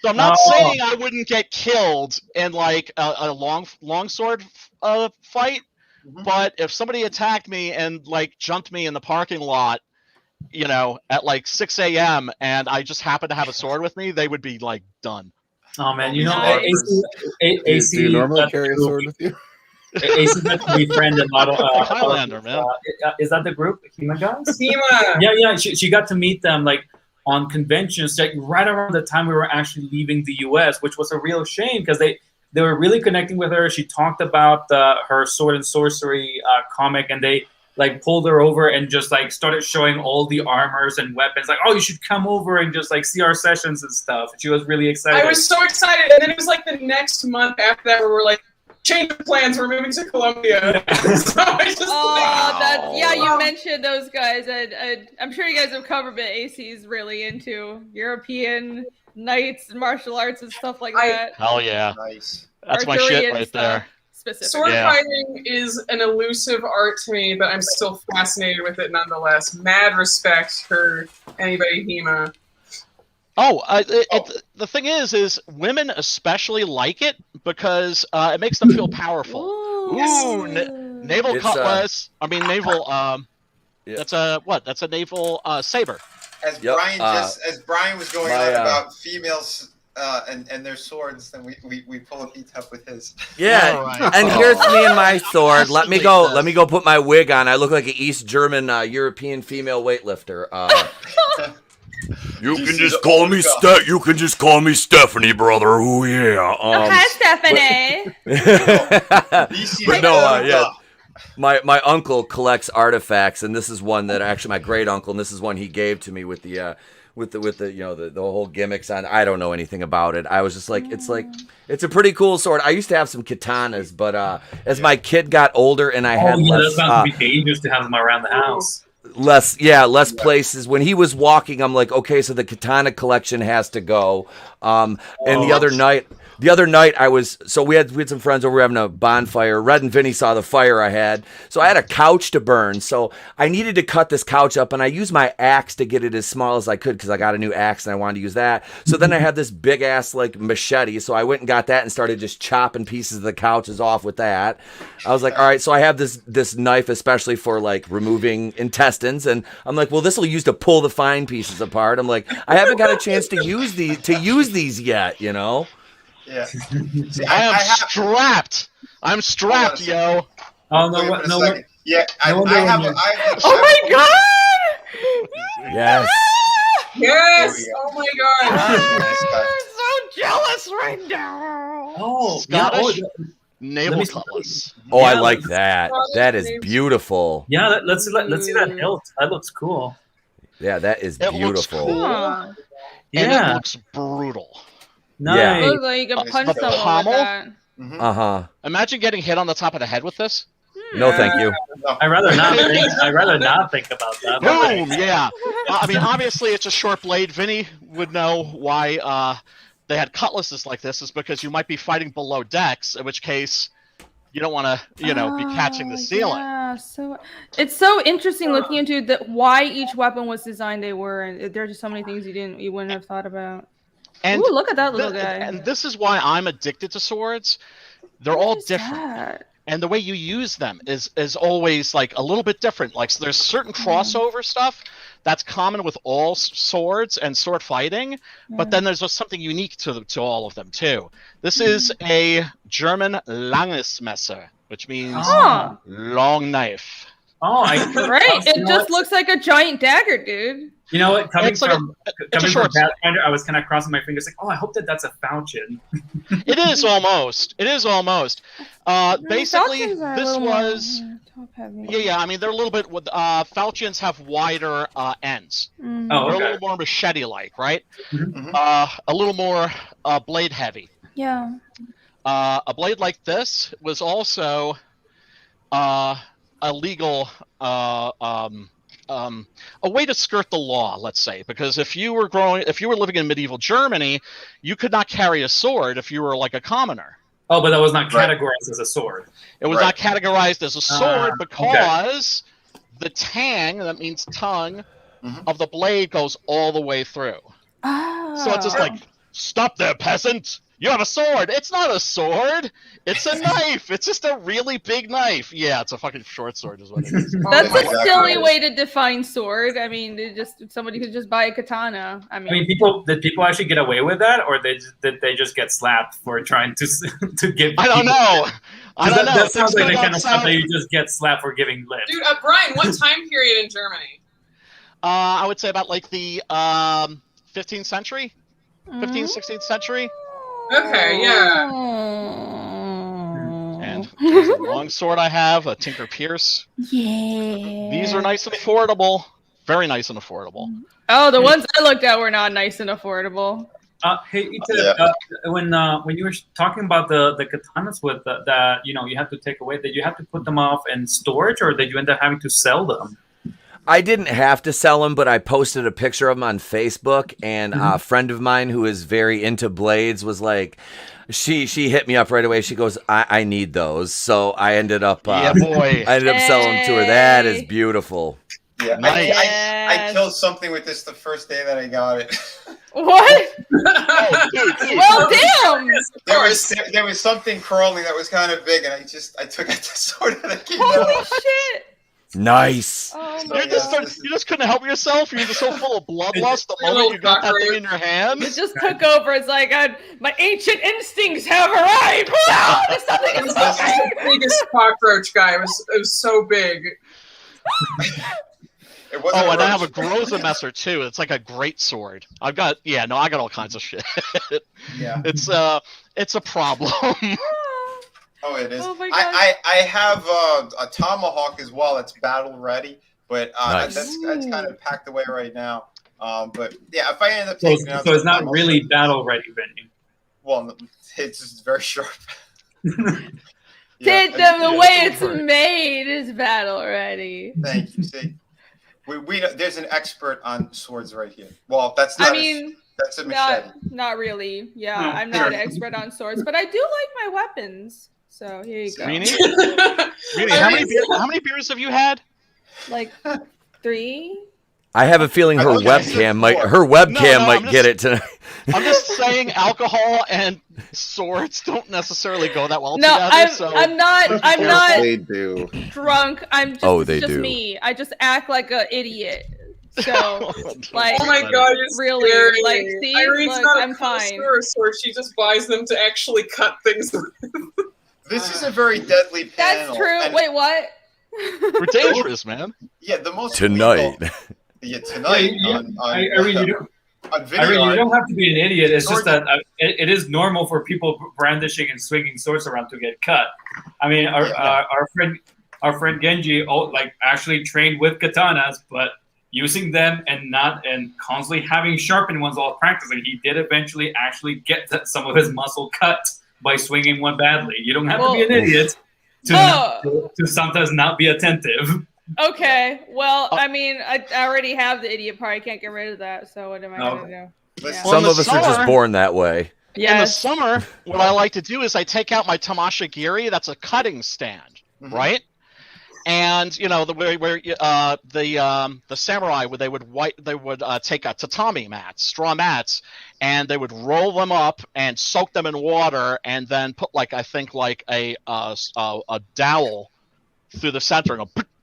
So I'm not Oh. saying I wouldn't get killed in like a longsword fight, but if somebody attacked me and like jumped me in the parking lot, at like 6 a.m. and I just happened to have a sword with me, they would be like done. Oh man, you know, Nice. AC Do you normally got carry a to- sword with you? AC got to befriend a lot of Highlander, man. is that the group, Human Guys? Hema. Yeah. She got to meet them like on conventions, like right around the time we were actually leaving the U.S., which was a real shame because they were really connecting with her. She talked about her sword and sorcery comic, and they like pulled her over and just like started showing all the armors and weapons. Like, oh, you should come over and just like see our sessions and stuff. She was really excited. I was so excited, and then it was like the next month after that, where we're like, change of plans. We're moving to Colombia. So I just You mentioned those guys. I'm sure you guys have covered, but AC's really into European knights and martial arts and stuff like that. Hell yeah, Nice. that's my Artillery shit and right stuff. there. specifically. Sword fighting is an elusive art to me, but I'm still fascinated with it nonetheless. Mad respect for anybody HEMA. The thing is women especially like it because it makes them feel powerful. Ooh, naval cutlass. Naval. That's a what? That's a naval saber. As Brian was going on about females and their swords, then we pull a beat up with his. Yeah, Right. and here's me and my sword. Let me go. Let me go put my wig on. I look like an East German European female weightlifter. You can just call me You can just call me Stephanie, brother. Oh yeah. Hi, Stephanie. But no, My uncle collects artifacts, and this is one that actually my great uncle, and this is one he gave to me with the the whole gimmicks on. I don't know anything about it. I was just like, it's a pretty cool sword. I used to have some katanas, but as my kid got older and I had less, that's about to be dangerous to have them around the house. Less places. When he was walking, I'm like, okay, so the katana collection has to go. And the other night we had some friends over, we were having a bonfire. Red and Vinny saw the fire I had. So I had a couch to burn. So I needed to cut this couch up, and I used my axe to get it as small as I could because I got a new axe and I wanted to use that. So then I had this big ass machete. So I went and got that and started just chopping pieces of the couches off with that. I was like, all right, so I have this knife especially for removing intestines, and I'm like, well, this will use to pull the fine pieces apart. I'm like, I haven't got a chance to use these yet, you know? Yeah. See, I am strapped. I'm strapped, yo. Oh no! Yeah, oh my god! Yes. Yes! Oh my god! I'm so jealous right now. Oh, Scottish naval cutlass. Oh, I like that. That is beautiful. Yeah, let's see that hilt. That looks cool. Yeah, that is It beautiful. looks cool, Huh. and it looks brutal. Nice. Yeah. Looks like you can punch the someone pommel? with that. Imagine getting hit on the top of the head with this. No, thank you. I'd rather not think about that. Boom! Yeah. Obviously, it's a short blade. Vinny would know why they had cutlasses like this. Is because you might be fighting below decks, in which case you don't want to, be catching the ceiling. Yeah, so it's so interesting looking into why each weapon was designed. And there are just so many things you wouldn't have thought about. And ooh, look at that little guy. And this is why I'm addicted to swords. They're all different. That? And the way you use them is always a little bit different. So there's certain crossover stuff that's common with all swords and sword fighting, but then there's just something unique to all of them too. This is a German Langes Messer, which means long knife. Oh, right. It just looks like a giant dagger, dude. You know what? Coming from Pathfinder, I was kind of crossing my fingers like, I hope that's a falchion. It is almost. Basically, this was. They're a little bit. Falchions have wider ends. Mm. Oh, okay. They're a little more machete-like, right? Mm-hmm. A little more blade heavy. Yeah. A blade like this was also illegal. A way to skirt the law, let's say, because if you were living in medieval Germany, you could not carry a sword if you were a commoner. Oh, but that was not categorized as a sword. It was not categorized as a sword because the tang, that means tongue, of the blade goes all the way through. Oh. So it's just stop there, peasant! You have a sword! It's not a sword! It's a knife! It's just a really big knife! Yeah, it's a fucking short sword is what it is. That's a silly way to define sword. Somebody could just buy a katana. Did people actually get away with that, or did they just get slapped for trying to give? I don't know. That sounds like the kind of stuff that you just get slapped for giving lip. Dude, Brian, what time period in Germany? I would say about the 15th century, 15th, 16th century. Okay, yeah. And there's a long sword I have, a Tinker Pierce. Yeah. These are nice and affordable. Very nice and affordable. Oh, the ones I looked at were not nice and affordable. Hey, Ita, when you were talking about the katanas with that you had to take away, did you have to put them off in storage, or did you end up having to sell them? I didn't have to sell them, but I posted a picture of them on Facebook, and a friend of mine who is very into blades was like, she hit me up right away. She goes, I need those. So I ended up Yeah, boy. I ended up selling them to her. That is beautiful. Yeah, Nice. I killed something with this the first day that I got it. What? Oh, dude. Well, damn. There was something crawling that was kind of big, and I took out the sword and I came Holy out. shit. Nice. Oh So, my You god. just couldn't help yourself. You were just so full of bloodlust the moment you got that thing in your hand. It just took over. It's like my ancient instincts have arrived. Ah, there's something It was inside. the biggest cockroach guy. It was so big. It wasn't Oh, and I have a roach. Grozamesser too. It's like a great sword. I got all kinds of shit. Yeah. It's a problem. Oh, it is. Oh my I have a tomahawk as well. That's battle ready, but Nice. that's kind of packed away right now. But yeah, if I end up So, taking it out, so it's not sometime, I'll really show you. battle ready, Vinny. Well, it's just very sharp. The Yeah, way it's hurt. made is battle ready. Thank you. See, we there's an expert on swords right here. Well, that's not. I mean, that's a machete. not really. Yeah, No, I'm not an sure. expert on swords, but I do like my weapons. So here you go. Meanie? Meanie, how many beers have you had? Like 3. I have a feeling her Okay, webcam might four. might get it tonight. I'm just saying alcohol and swords don't necessarily go that well No, together. I'm not They do. drunk. I'm just, Oh, it's they just do. me. I just act like an idiot. So like, Oh my god, you're really, scary. like, see, Irene's look, not a I'm fine. connoisseur, so she just buys them to actually cut things. This is a very deadly panel. That's true. and- Wait, what? We're dangerous, man. Yeah, the most Tonight. illegal- Yeah, tonight on Irene, you Vinnieart. don't have to be an idiot. It's just that it is normal for people brandishing and swinging swords around to get cut. I mean, our friend Genji, actually trained with katanas, but using them and constantly having sharpened ones while practicing, he did eventually actually get some of his muscle cut by swinging one badly. You don't have to be an idiot to sometimes not be attentive. Okay. Well, I mean, I already have the idiot part. I can't get rid of that. So what am I gonna do? Listen, Well, in Some the of us are just summer- born that way. In the Yes. summer, what I like to do is I take out my Tamashigiri. That's a cutting stand, Mhm. right? And you know the samurai they would take a tatami mats, straw mats, and they would roll them up and soak them in water, and then put a dowel through the center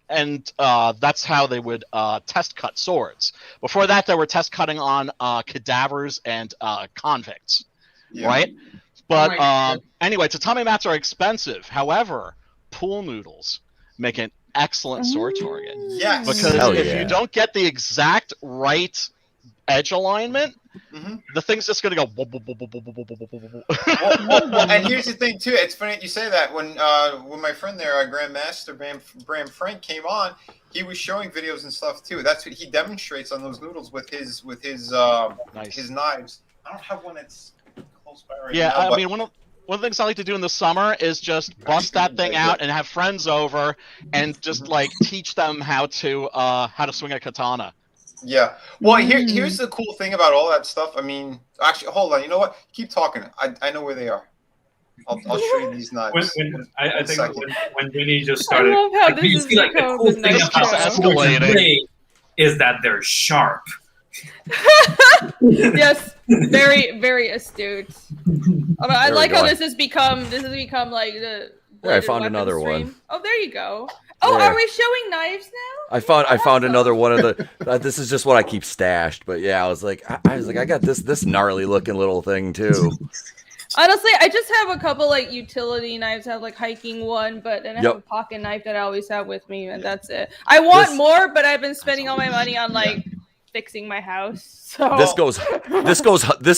and that's how they would test cut swords. Before that, they were test cutting on cadavers and convicts, yeah. right? But my God. anyway, tatami mats are expensive. However, pool noodles make an excellent sword target Yes. because Hell if yeah. you don't get the exact right edge alignment, Mhm. the thing's just gonna go. Well, and here's the thing too. It's funny that you say that. When my friend there, Grandmaster Bram Frank came on, he was showing videos and stuff too. That's what he demonstrates on those noodles with his Nice. his knives. I don't have one that's close by right Yeah, now. I but- mean, one of the things I like to do in the summer is just bust that thing out and have friends over and just teach them how to swing a katana. Yeah. Well, here's the cool thing about all that stuff. I mean, actually, hold on. You know what? Keep talking. I know where they are. I'll show you these knives. I think second. when Vinny just I started, love how like, this you has see, like, the become cool the thing nice about show. swords and Escalating. blade is that they're sharp. Yes, very, very astute. I There like we how go. this has become like the. Yeah, I bladed found weapon another one. stream. Oh, there you go. Oh, There. are we showing knives now? I found Awesome. another one of the. This is just what I keep stashed, but yeah, I was like, I got this gnarly looking little thing too. Honestly, I just have a couple utility knives. I have hiking one, but then I have Yep. a pocket knife that I always have with me, and that's it. I want This- more, but I've been spending all my money on fixing my house. So This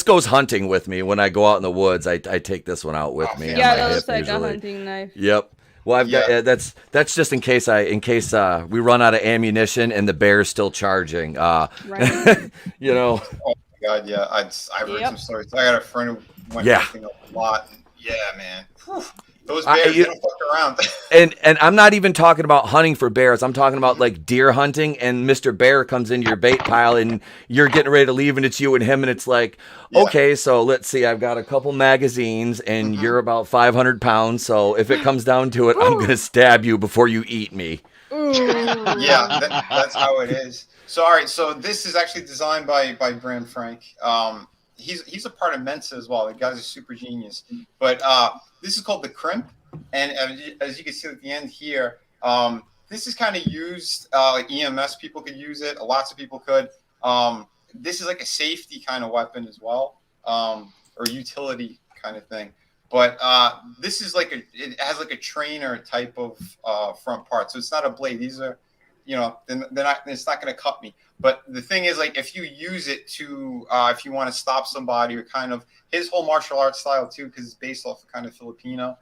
goes hunting with me when I go out in the woods. I take this one out with me. on yeah, my that hip looks like usually. a hunting knife. Yep. Well, I've got that's just in case we run out of ammunition and the bear's still charging. Right. You know. Oh my god, yeah. I've heard Yep. some stories. I got a friend who went Yeah. hunting a lot. And yeah, man. Whew. Those Those bears, they don't fuck around. And I'm not even talking about hunting for bears. I'm talking about like deer hunting, and Mr. Bear comes into your bait pile, and you're getting ready to leave, and it's you and him, and it's like, okay, so let's see, I've got a couple magazines, and you're about 500 pounds, so if it comes down to it, I'm gonna stab you before you eat me. Yeah, that's how it is. So all right, so this is actually designed by Bram Frank. He's a part of Mensa as well. The guy's a super genius. But this is called the Crimp, and as you can see at the end here, this is kind of used like EMS people could use it. Lots of people could. This is like a safety kind of weapon as well, or utility kind of thing. But this is like it has like a trainer type of front part, so it's not a blade. These are, it's not going to cut me. But the thing is, like, if you use it to, if you want to stop somebody, or kind of his whole martial arts style too, because it's based off of kind of Filipino.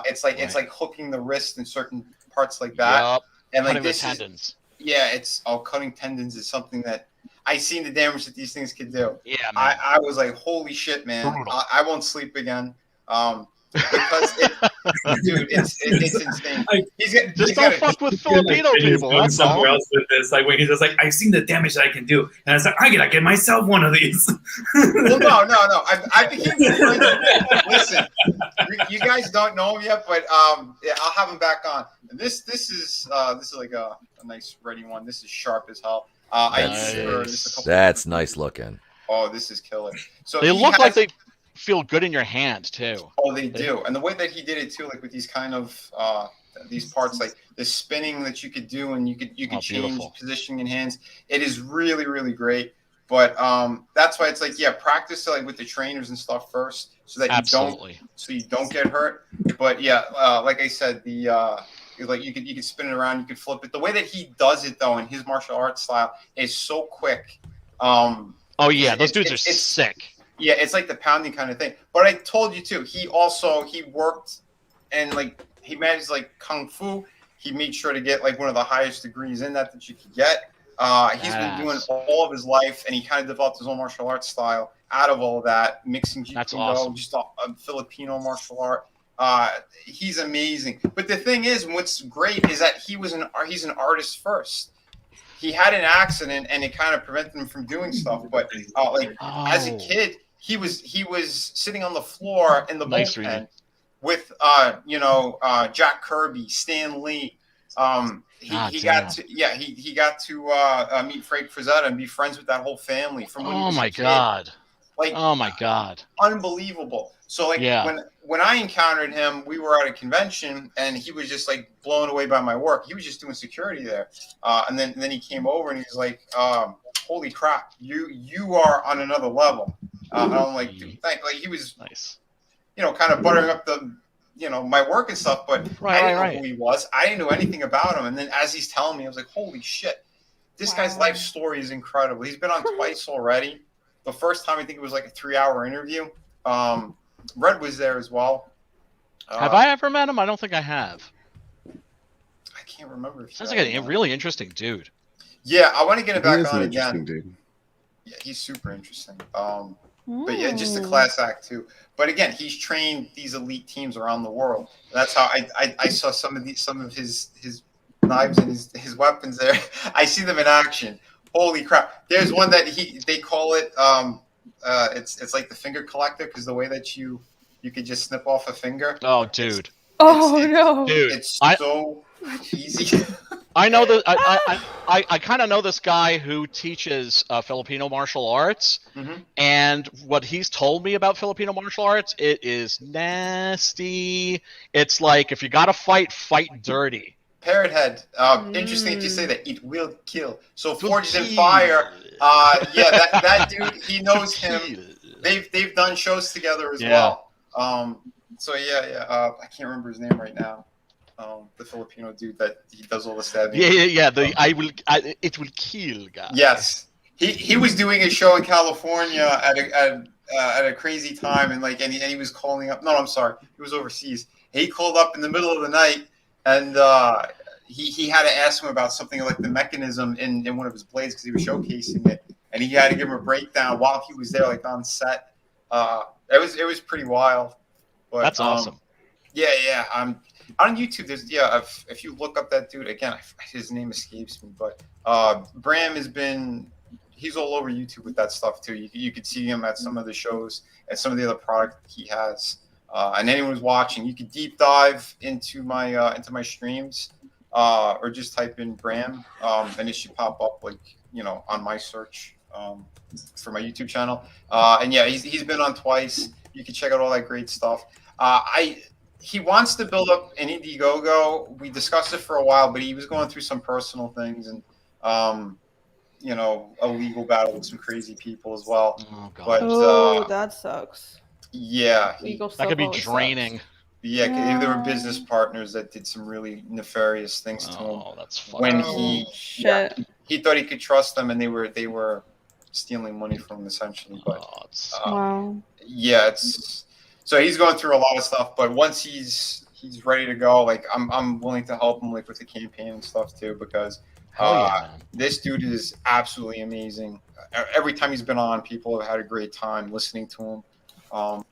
It's like it's like hooking the wrist in certain parts like that, and like cutting this the tendons. it's cutting tendons is something that I seen the damage that these things could do. Yeah, man. I was like, holy shit, man! I won't sleep again. Because dude, it's insane. Just don't fuck with Filipino people. That's all. Somewhere else with this, like when he's just like, I've seen the damage that I can do, and I was like, I gotta get myself one of these. Well, no. I became friends. Listen, you guys don't know him yet, but yeah, I'll have him back on. This is like a nice ready one. This is sharp as hell. That's nice looking. Oh, this is killer. So they look like they feel good in your hand too. Oh, they do. And the way that he did it too, like with these kind of these parts, like the spinning that you could do, and you could change beautiful positioning in hands. It is really, really great. But that's why it's like, practice like with the trainers and stuff first, so that you don't get hurt. But like I said, the like you could spin it around, you could flip it. The way that he does it though in his martial arts style is so quick. Those dudes are sick. Yeah, it's like the pounding kind of thing. But I told you too, he worked and like he managed like kung fu. He made sure to get like one of the highest degrees in that you could get. He's been doing all of his life, and he kind of developed his own martial arts style out of all of that, mixing Jiu-Jitsu, just a Filipino martial art. He's amazing. But the thing is, what's great is that he's an artist first. He had an accident, and it kind of prevented him from doing stuff. But as a kid, he was sitting on the floor in the bullpen with Jack Kirby, Stan Lee. He got to meet Frank Frazetta and be friends with that whole family from when he was a kid. Oh my god, unbelievable. So when I encountered him, we were at a convention, and he was just like blown away by my work. He was just doing security there, and then he came over and he was like, "Holy crap, you are on another level." And I'm like, "Dude, thank." Like he was nice, kind of buttering up the my work and stuff, but I didn't know who he was. I didn't know anything about him. And then as he's telling me, I was like, "Holy shit, this guy's life story is incredible." He's been on twice already. The first time I think it was like a 3-hour interview. Red was there as well. Have I ever met him? I don't think I have. I can't remember. Sounds like a really interesting dude. Yeah, I want to get him back on again. Dude. Yeah, he's super interesting. But yeah, just a class act too. But again, he's trained these elite teams around the world. That's how I saw some of his knives and his weapons there. I see them in action. Holy crap! There's one that they call it. It's like the finger collector, because the way that you could just snip off a finger. Oh, dude. Dude, it's so easy. I know that I kind of know this guy who teaches Filipino martial arts, and what he's told me about Filipino martial arts, it is nasty. It's like, if you got to fight dirty. Parrot head. Interesting that you say that. It will kill. So Forged in Fire. That dude. He knows him. They've done shows together as well. I can't remember his name right now. The Filipino dude that he does all the stabbing. It will kill guy. Yes, he was doing a show in California at a crazy time, and he was calling up. No, I'm sorry, he was overseas. He called up in the middle of the night. And he had to ask him about something like the mechanism in one of his blades, because he was showcasing it, and he had to give him a breakdown while he was there, like on set. It was pretty wild. But, that's awesome. Yeah. On YouTube, there's if you look up that dude again, his name escapes me, but Bram he's all over YouTube with that stuff too. You could see him at some of the shows and some of the other product he has. And anyone who's watching, you could deep dive into my streams, or just type in Bram, and it should pop up on my search for my YouTube channel. And yeah, he's been on twice. You can check out all that great stuff. He wants to build up an Indiegogo. We discussed it for a while, but he was going through some personal things and a legal battle with some crazy people as well. Oh God. But that sucks. Yeah, Legal that stuff could be always draining. sucks. Yeah, there were business partners that did some really nefarious things to him. Oh, that's fucked When up. he thought he could trust them, and they were stealing money from him essentially. But Wow. yeah, so he's going through a lot of stuff. But once he's ready to go, I'm willing to help him with the campaign and stuff too, because this dude is absolutely amazing. Every time he's been on, people have had a great time listening to him.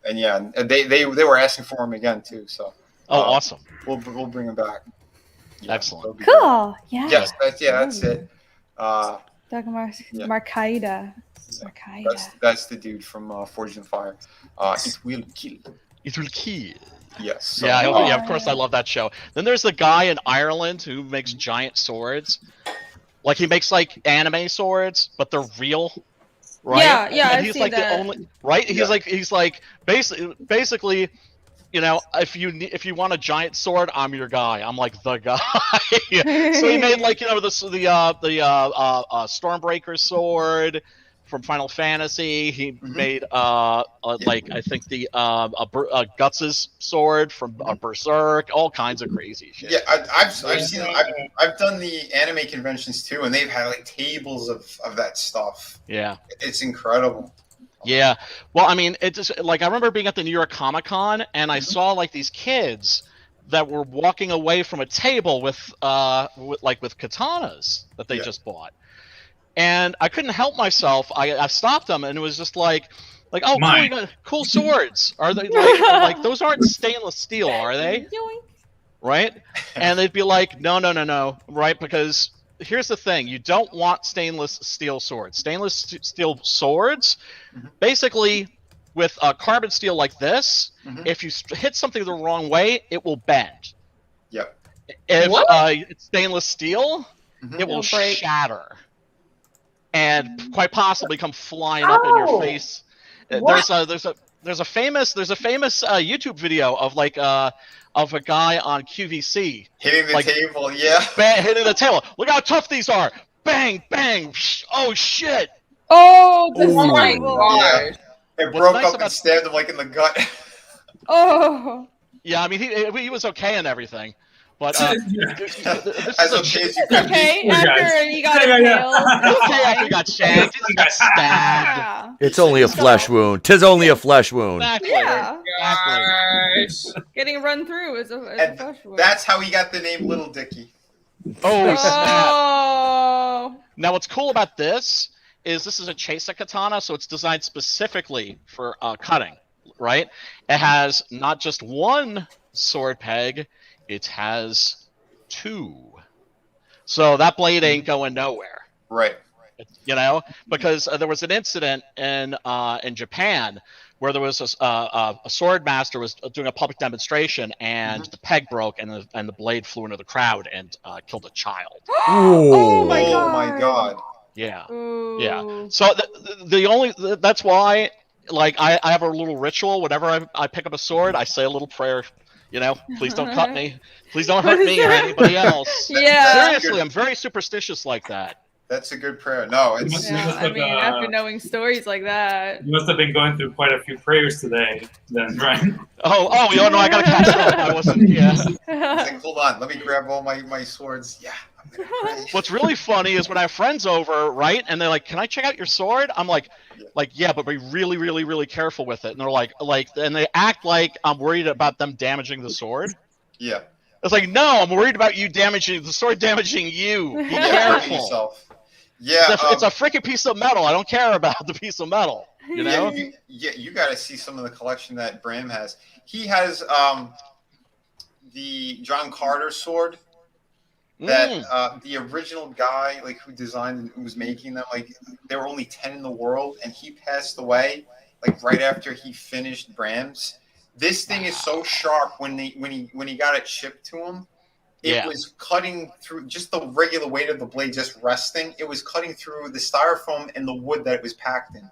And yeah, they were asking for him again too. So awesome. We'll bring him back. Yeah, excellent. Cool. Yeah. Yes, that's it. Markaida. That's the dude from Forged in Fire. It will kill. It will kill. Yes. So, Yeah, of course I love that show. Then there's the guy in Ireland who makes giant swords. Like he makes anime swords, but they're real. Right? Yeah, and I've he's seen that. the only right. He's like basically, if you want a giant sword, I'm your guy. I'm like the guy. So he made the Stormbreaker sword from Final Fantasy. He made I think the Guts' sword from Berserk. All kinds of crazy shit. Yeah, I've seen. I've done the anime conventions too, and they've had tables of that stuff. Yeah, it's incredible. Yeah, well, I mean, it just I remember being at the New York Comic Con, and I saw these kids that were walking away from a table with katanas that they just bought. And I couldn't help myself. I stopped them, and it was just oh, cool swords. Are they those aren't stainless steel, are they? Right? And they'd be like, no, right? Because here's the thing: you don't want stainless steel swords. Stainless steel swords, basically, with carbon steel like this, if you hit something the wrong way, it will bend. Yep. If it's stainless steel, it will shatter. And quite possibly come flying up in your face. There's a famous YouTube video of a guy on QVC hitting the table. Hitting the table. Look how tough these are. Bang, bang. Oh shit. Oh, my god. It broke up and stabbed him in the gut. Oh. Yeah, I mean he was okay and everything. But as okay as you could be. After you got impaled. After you got shanked, you got stabbed. It's only a flesh wound. 'Tis only a flesh wound. Exactly. Yeah. Gosh. Getting run through is a flesh wound. That's how he got the name Little Dicky. Oh, snap. Now what's cool about this is a Chesa katana, so it's designed specifically for cutting, right? It has not just one sword peg, it has two. So that blade ain't going nowhere. Right. Because there was an incident in Japan where there was a sword master was doing a public demonstration, and the peg broke, and the blade flew into the crowd and killed a child. Oh my god. Yeah. Ooh. Yeah. So that's why I have a little ritual. Whenever I pick up a sword, I say a little prayer. Please don't cut me. Please don't hurt me or anybody else. Yeah. Seriously, I'm very superstitious like that. That's a good prayer. No, it's. After knowing stories like that, you must have been going through quite a few prayers today, then, right? Oh, no, I gotta catch up. I wasn't. Yeah. Hold on, let me grab all my swords. Yeah. What's really funny is when I have friends over, right, and they're like, "Can I check out your sword?" I'm like, yeah, but be really, really, really careful with it. And they're like, and they act like I'm worried about them damaging the sword. Yeah. It's like, no, I'm worried about you damaging the sword, damaging you. Be careful. Yourself. Yeah. It's a freaking piece of metal. I don't care about the piece of metal. You got to see some of the collection that Bram has. He has the John Carter sword that the original guy like who designed and who was making them, like there were only 10 in the world, and he passed away like right after he finished Bram's. This thing is so sharp when he got it shipped to him. It was cutting through just the regular weight of the blade, just resting. It was cutting through the styrofoam and the wood that it was packed in.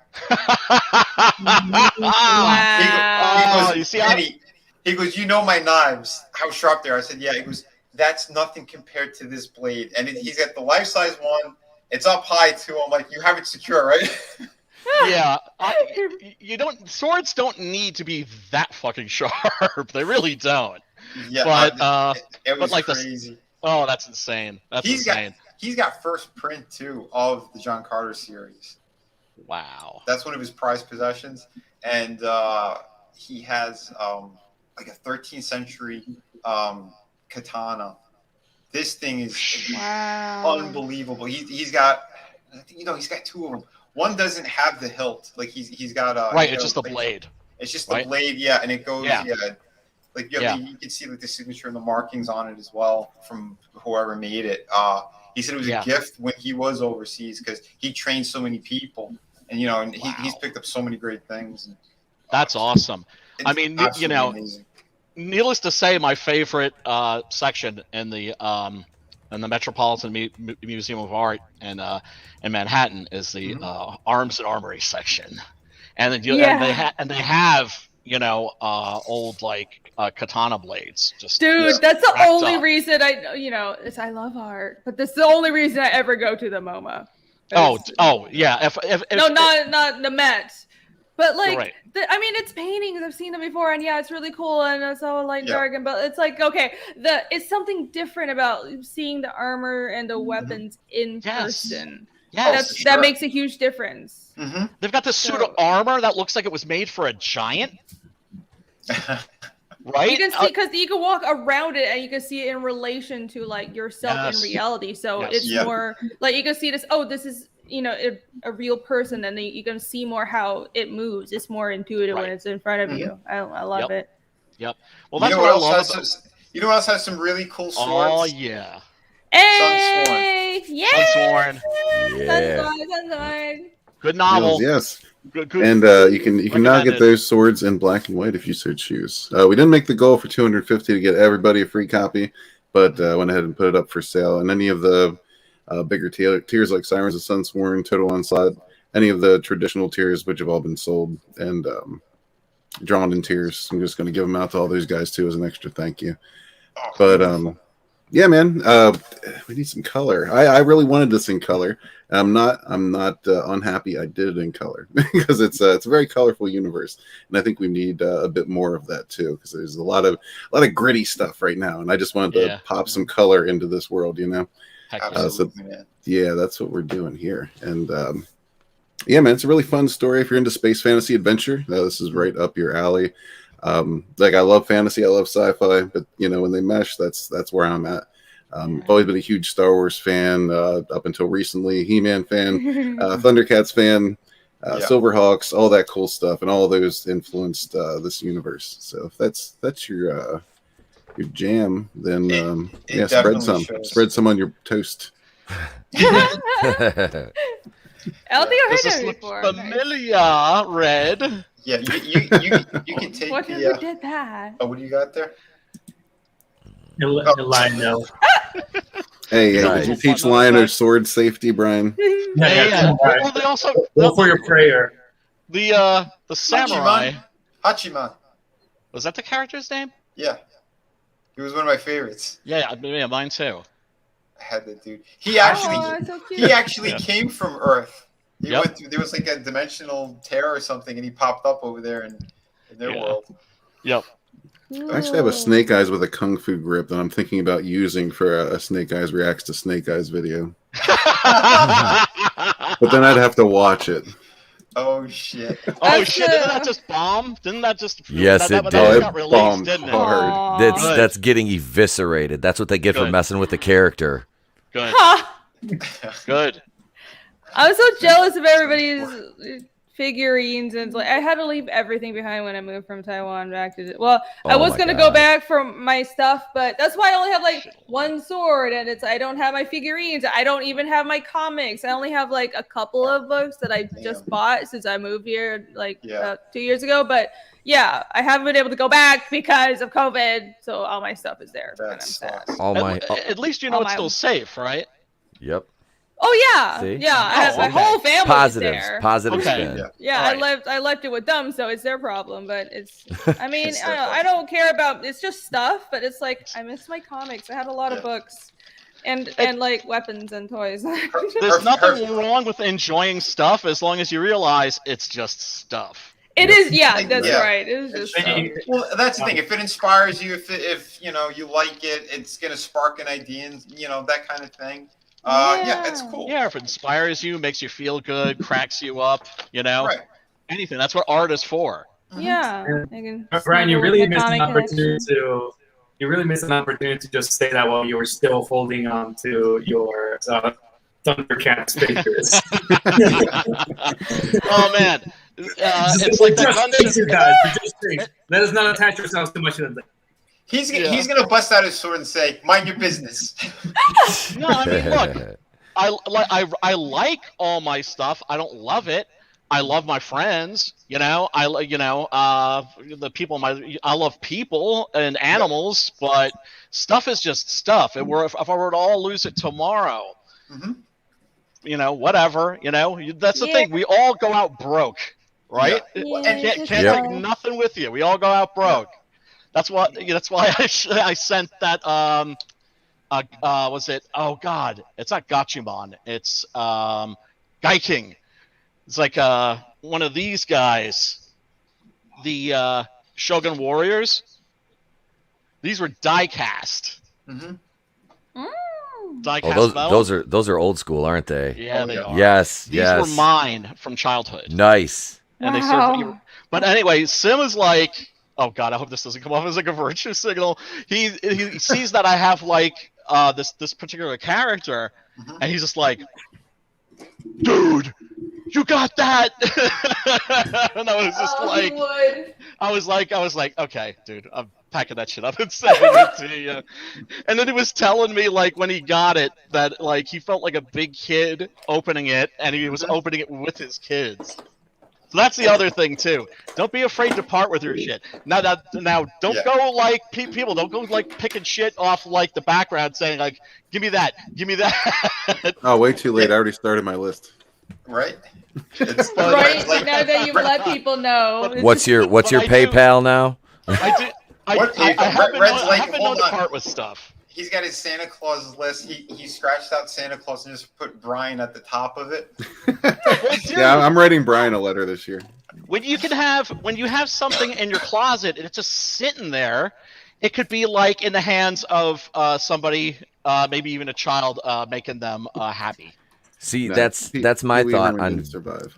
Wow. He goes, you know my knives, how sharp they are. I said, yeah. He goes, that's nothing compared to this blade. And he's got the life-size one. It's up high, too. I'm like, you have it secure, right? Yeah. Swords don't need to be that fucking sharp. They really don't. Yeah, but it was like crazy. That's insane. He's got first print too of the John Carter series. Wow, that's one of his prized possessions, and he has like a 13th century katana. This thing is unbelievable. He's got, he's got two of them. One doesn't have the hilt, like he's got a It's just the blade. It's just the blade, and it goes like you can see like the signature and the markings on it as well from whoever made it. He said it was a gift when he was overseas because he trained so many people, and he's picked up so many great things. And, that's awesome. I mean, amazing. Needless to say, my favorite section in the Metropolitan Museum of Art in Manhattan is the Arms and Armory section, and then they have old like katana blades. Dude, that's the only reason I love art, but that's the only reason I ever go to the MoMA. Oh yeah. Not the Met, but like right. It's paintings. I've seen them before, and it's really cool, and it's all light jargon. But it's like it's something different about seeing the armor and the weapons in person. Yes, that makes a huge difference. Mm-hmm. They've got this suit of armor that looks like it was made for a giant. Right? You can see because you can walk around it and you can see it in relation to like yourself in reality. So it's more like you can see this. Oh, this is a real person, and then you can see more how it moves. It's more intuitive when it's in front of you. I love it. Yep. Well, that's what I love. You know what else has some really cool swords? Oh yeah. Hey! Sunsworn. Sunsworn. Good novel. Yes. Good. And you can now get those swords in black and white if you so choose. We didn't make the goal for 250 to get everybody a free copy, but went ahead and put it up for sale. And any of the bigger tiers like Sirens of Sunsworn, Total Onslaught, any of the traditional tiers which have all been sold and drawn in tiers, I'm just going to give them out to all those guys too as an extra thank you. But yeah, man, we need some color. I really wanted this in color. I'm not unhappy I did it in color because it's a very colorful universe, and I think we need a bit more of that too because there's a lot of gritty stuff right now, and I just wanted to pop some color into this world, Absolutely, man. Yeah, that's what we're doing here, and yeah, man, it's a really fun story if you're into space fantasy adventure. This is right up your alley. Like I love fantasy, I love sci-fi, but when they mesh, that's where I'm at. I've always been a huge Star Wars fan up until recently, He-Man fan, Thundercats fan, Silverhawks, all that cool stuff, and all those influenced this universe. So if that's your jam, then spread some on your toast. I don't think I've heard that before. Familiar, Red. Yeah, you can take what the. Did that? Oh, what do you got there? Lionel. Hey, did you teach Lionel sword safety, Brian? Yeah. Well, they also go for your prayer. The samurai. Hachiman. Was that the character's name? Yeah, he was one of my favorites. Yeah, mine too. I had that dude. He actually came from Earth. He went through. There was like a dimensional tear or something, and he popped up over there in their world. Yep. I actually have a Snake Eyes with a Kung Fu grip that I'm thinking about using for a Snake Eyes Reacts to Snake Eyes video. But then I'd have to watch it. Oh, shit. Oh, shit. Didn't that just bomb? Didn't that just... Yes, it did. That got released, didn't it? Hard. That's getting eviscerated. That's what they get for messing with the character. Good. Good. I was so jealous of everybody's figurines, and like I had to leave everything behind when I moved from Taiwan back to. Well, I Oh was my gonna God. go back for my stuff, but that's why I only have like one sword, and I don't have my figurines. I don't even have my comics. I only have like a couple of books that I just bought since I moved here like about 2 years ago. But yeah, I haven't been able to go back because of COVID, so all my stuff is there, and I'm sad. All my. At least you know it's still safe, right? Yep. Oh yeah, See? yeah. I have my okay. whole family Positives. is there. Positive Okay. spin. Yeah, All right. I left it with them, so it's their problem. But it's, I mean, I don't care about. It's just stuff, but it's like I miss my comics. I had a lot of books, and like weapons and toys. There's nothing wrong with enjoying stuff as long as you realize it's just stuff. It is, yeah, that's right. It is just. Well, that's the thing. If it inspires you, if you know you like it, it's gonna spark an idea, and you know that kind of thing. Yeah, it's cool. Yeah, if it inspires you, makes you feel good, cracks you up, you know, Right. anything. That's what art is for. Yeah. Brian, you really missed an opportunity to. You really missed an opportunity to just say that while you were still holding on to your Thundercats figures. Oh man, it's like the gun. Let us not attach ourselves too much to them. He's gonna bust out his sword and say, "Mind your business." No, I mean, look, I like all my stuff. I don't love it. I love my friends. You know, the people. I love people and animals, but stuff is just stuff. If I were to all lose it tomorrow, you know, whatever. You know, that's the thing. We all go out broke, right? And can't take nothing with you. We all go out broke. That's why I sent that was it? Oh God, it's not Gachimon. It's Gaiking. It's like one of these guys, the Shogun Warriors. These were die cast. Die cast metal. Those are old school, aren't they? Yeah, they are. Yes, these were mine from childhood. Nice. And they served. But anyway, Sim is like, oh God, I hope this doesn't come off as like a virtue signal. He sees that I have like this particular character, and he's just like, dude, you got that. And I was just I was like, okay, dude, I'm packing that shit up and sending it to you. And then he was telling me like when he got it that like he felt like a big kid opening it, and he was opening it with his kids. So that's the other thing too. Don't be afraid to part with your shit. Now, don't go like people. Don't go like picking shit off like the background, saying like, "Give me that, give me that." Oh, way too late. I already started my list. Right. Right now that you've let people know. What's your PayPal now? I haven't known to part with stuff. He's got his Santa Claus list. He scratched out Santa Claus and just put Brian at the top of it. Yeah, I'm writing Brian a letter this year. When you have something in your closet and it's just sitting there, it could be like in the hands of somebody, maybe even a child, making them happy. See, that's my thought on survive.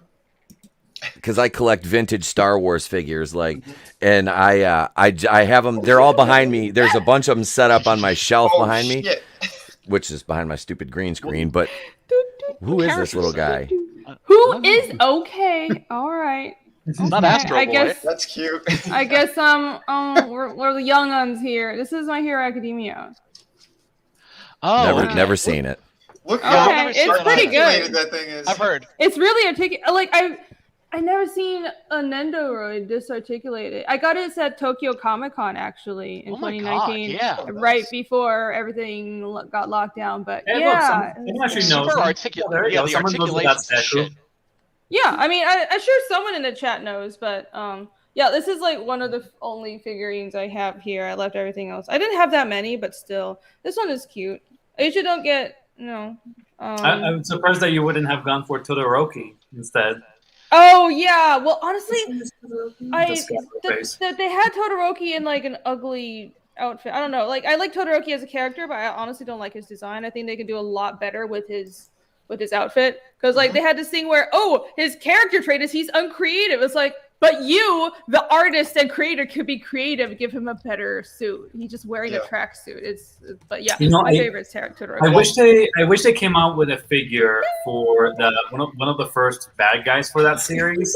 Because I collect vintage Star Wars figures, and I have them. They're all behind me. There's a bunch of them set up on my shelf behind me, which is behind my stupid green screen. But who is this little guy? Who is okay? All right. It's not Astro Boy. I guess that's cute. I guess we're the young uns here. This is My Hero Academia. Oh, never seen it. Look, okay, it's pretty good. That thing is. I've heard. It's really articulate. Like I never seen a Nendoroid this articulated. I got it at Tokyo Comic Con actually in 2019, right before everything got locked down. But super articulate. Yeah, the articulation shit. Yeah, I mean, I'm sure someone in the chat knows, but yeah, this is like one of the only figurines I have here. I left everything else. I didn't have that many, but still, this one is cute. I usually don't get I'm surprised that you wouldn't have gone for Todoroki instead. Oh yeah, well honestly, they had Todoroki in like an ugly outfit. I don't know, like I like Todoroki as a character, but I honestly don't like his design. I think they can do a lot better with his outfit because like they had this thing where his character trait is he's uncreative. It's like, But you, the artist and creator, could be creative, give him a better suit. He's just wearing a tracksuit. But yeah, my favorite is Totoro. I wish they came out with a figure for the one of the first bad guys for that series.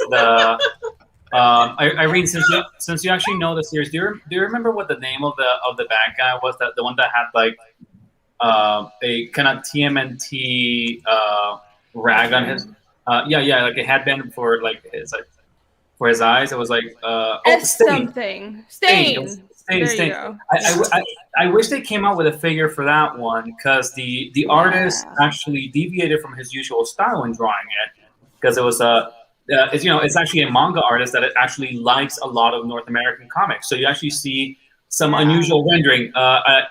Irene, since you actually know the series, do you remember what the name of the bad guy was? That the one that had like a kind of TMNT rag on his like a headband for like his for his eyes. It was like something. Stain. There you go. I wish they came out with a figure for that one because the artist actually deviated from his usual style in drawing it because it was it's actually a manga artist that actually likes a lot of North American comics. So you actually see some unusual rendering.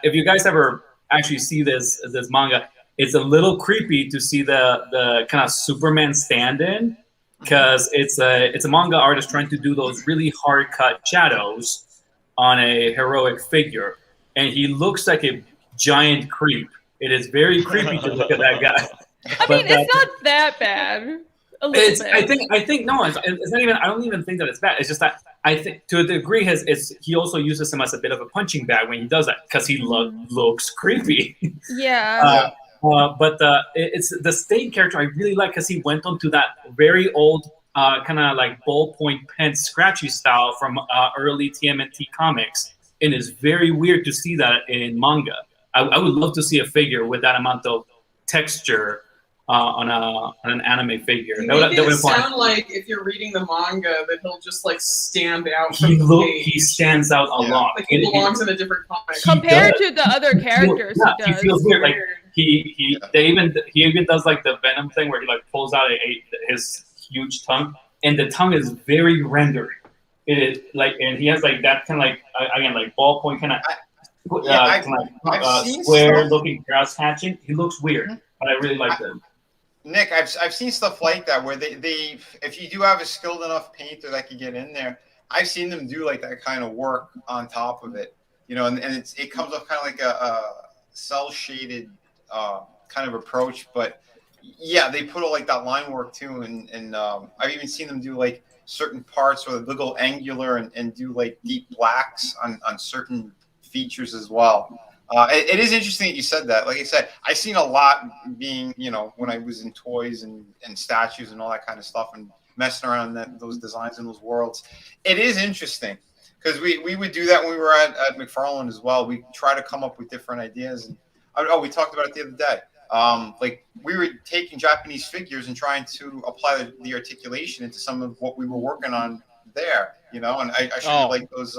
If you guys ever actually see this manga, it's a little creepy to see the kind of Superman stand-in because it's a manga artist trying to do those really hard cut shadows on a heroic figure, and he looks like a giant creep. It is very creepy to look at that guy. I mean, it's not that bad. A little bit. I think no, it's not even. I don't even think that it's bad. It's just that I think to a degree he also uses him as a bit of a punching bag when he does that because he looks creepy. Yeah. But it's the Stain character I really like because he went on to that very old kind of like ballpoint pen scratchy style from early TMNT comics, and it's very weird to see that in manga. I would love to see a figure with that amount of texture on an anime figure. You make it sound like if you're reading the manga that he'll just like stand out. From he stands out a lot. Like he belongs in a different comic. Compared to the other characters, he feels weird. Like he even does like the Venom thing where he like pulls out his huge tongue, and the tongue is very rendered. It is like, and he has like that kind of like again like ballpoint kind of square looking grass hatching. He looks weird, but I really like them. Nick, I've seen stuff like that where they if you do have a skilled enough painter that can get in there, I've seen them do like that kind of work on top of it, and it comes off kind of like a cell shaded kind of approach, but yeah, they put all like that line work too, and I've even seen them do like certain parts where they go angular and do like deep blacks on certain features as well. It is interesting that you said that. Like I said, I've seen a lot being, when I was in toys and statues and all that kind of stuff and messing around those designs in those worlds. It is interesting because we would do that when we were at McFarlane as well. We try to come up with different ideas. And we talked about it the other day. Like we were taking Japanese figures and trying to apply the articulation into some of what we were working on there, and I showed like those.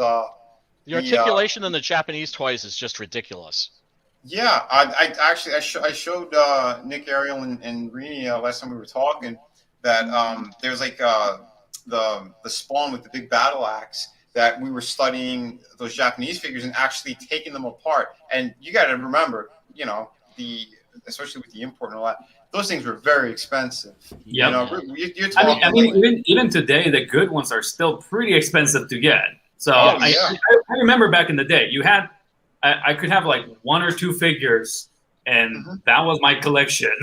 The articulation in the Japanese toys is just ridiculous. Yeah, I showed Nick, Ariel, and Rini last time we were talking that there's like the Spawn with the big battle axe that we were studying those Japanese figures and actually taking them apart. And you got to remember, especially with the import and all that, those things were very expensive. Yeah, you're talking I mean, even today, the good ones are still pretty expensive to get. So I remember back in the day, I could have like one or two figures, and that was my collection.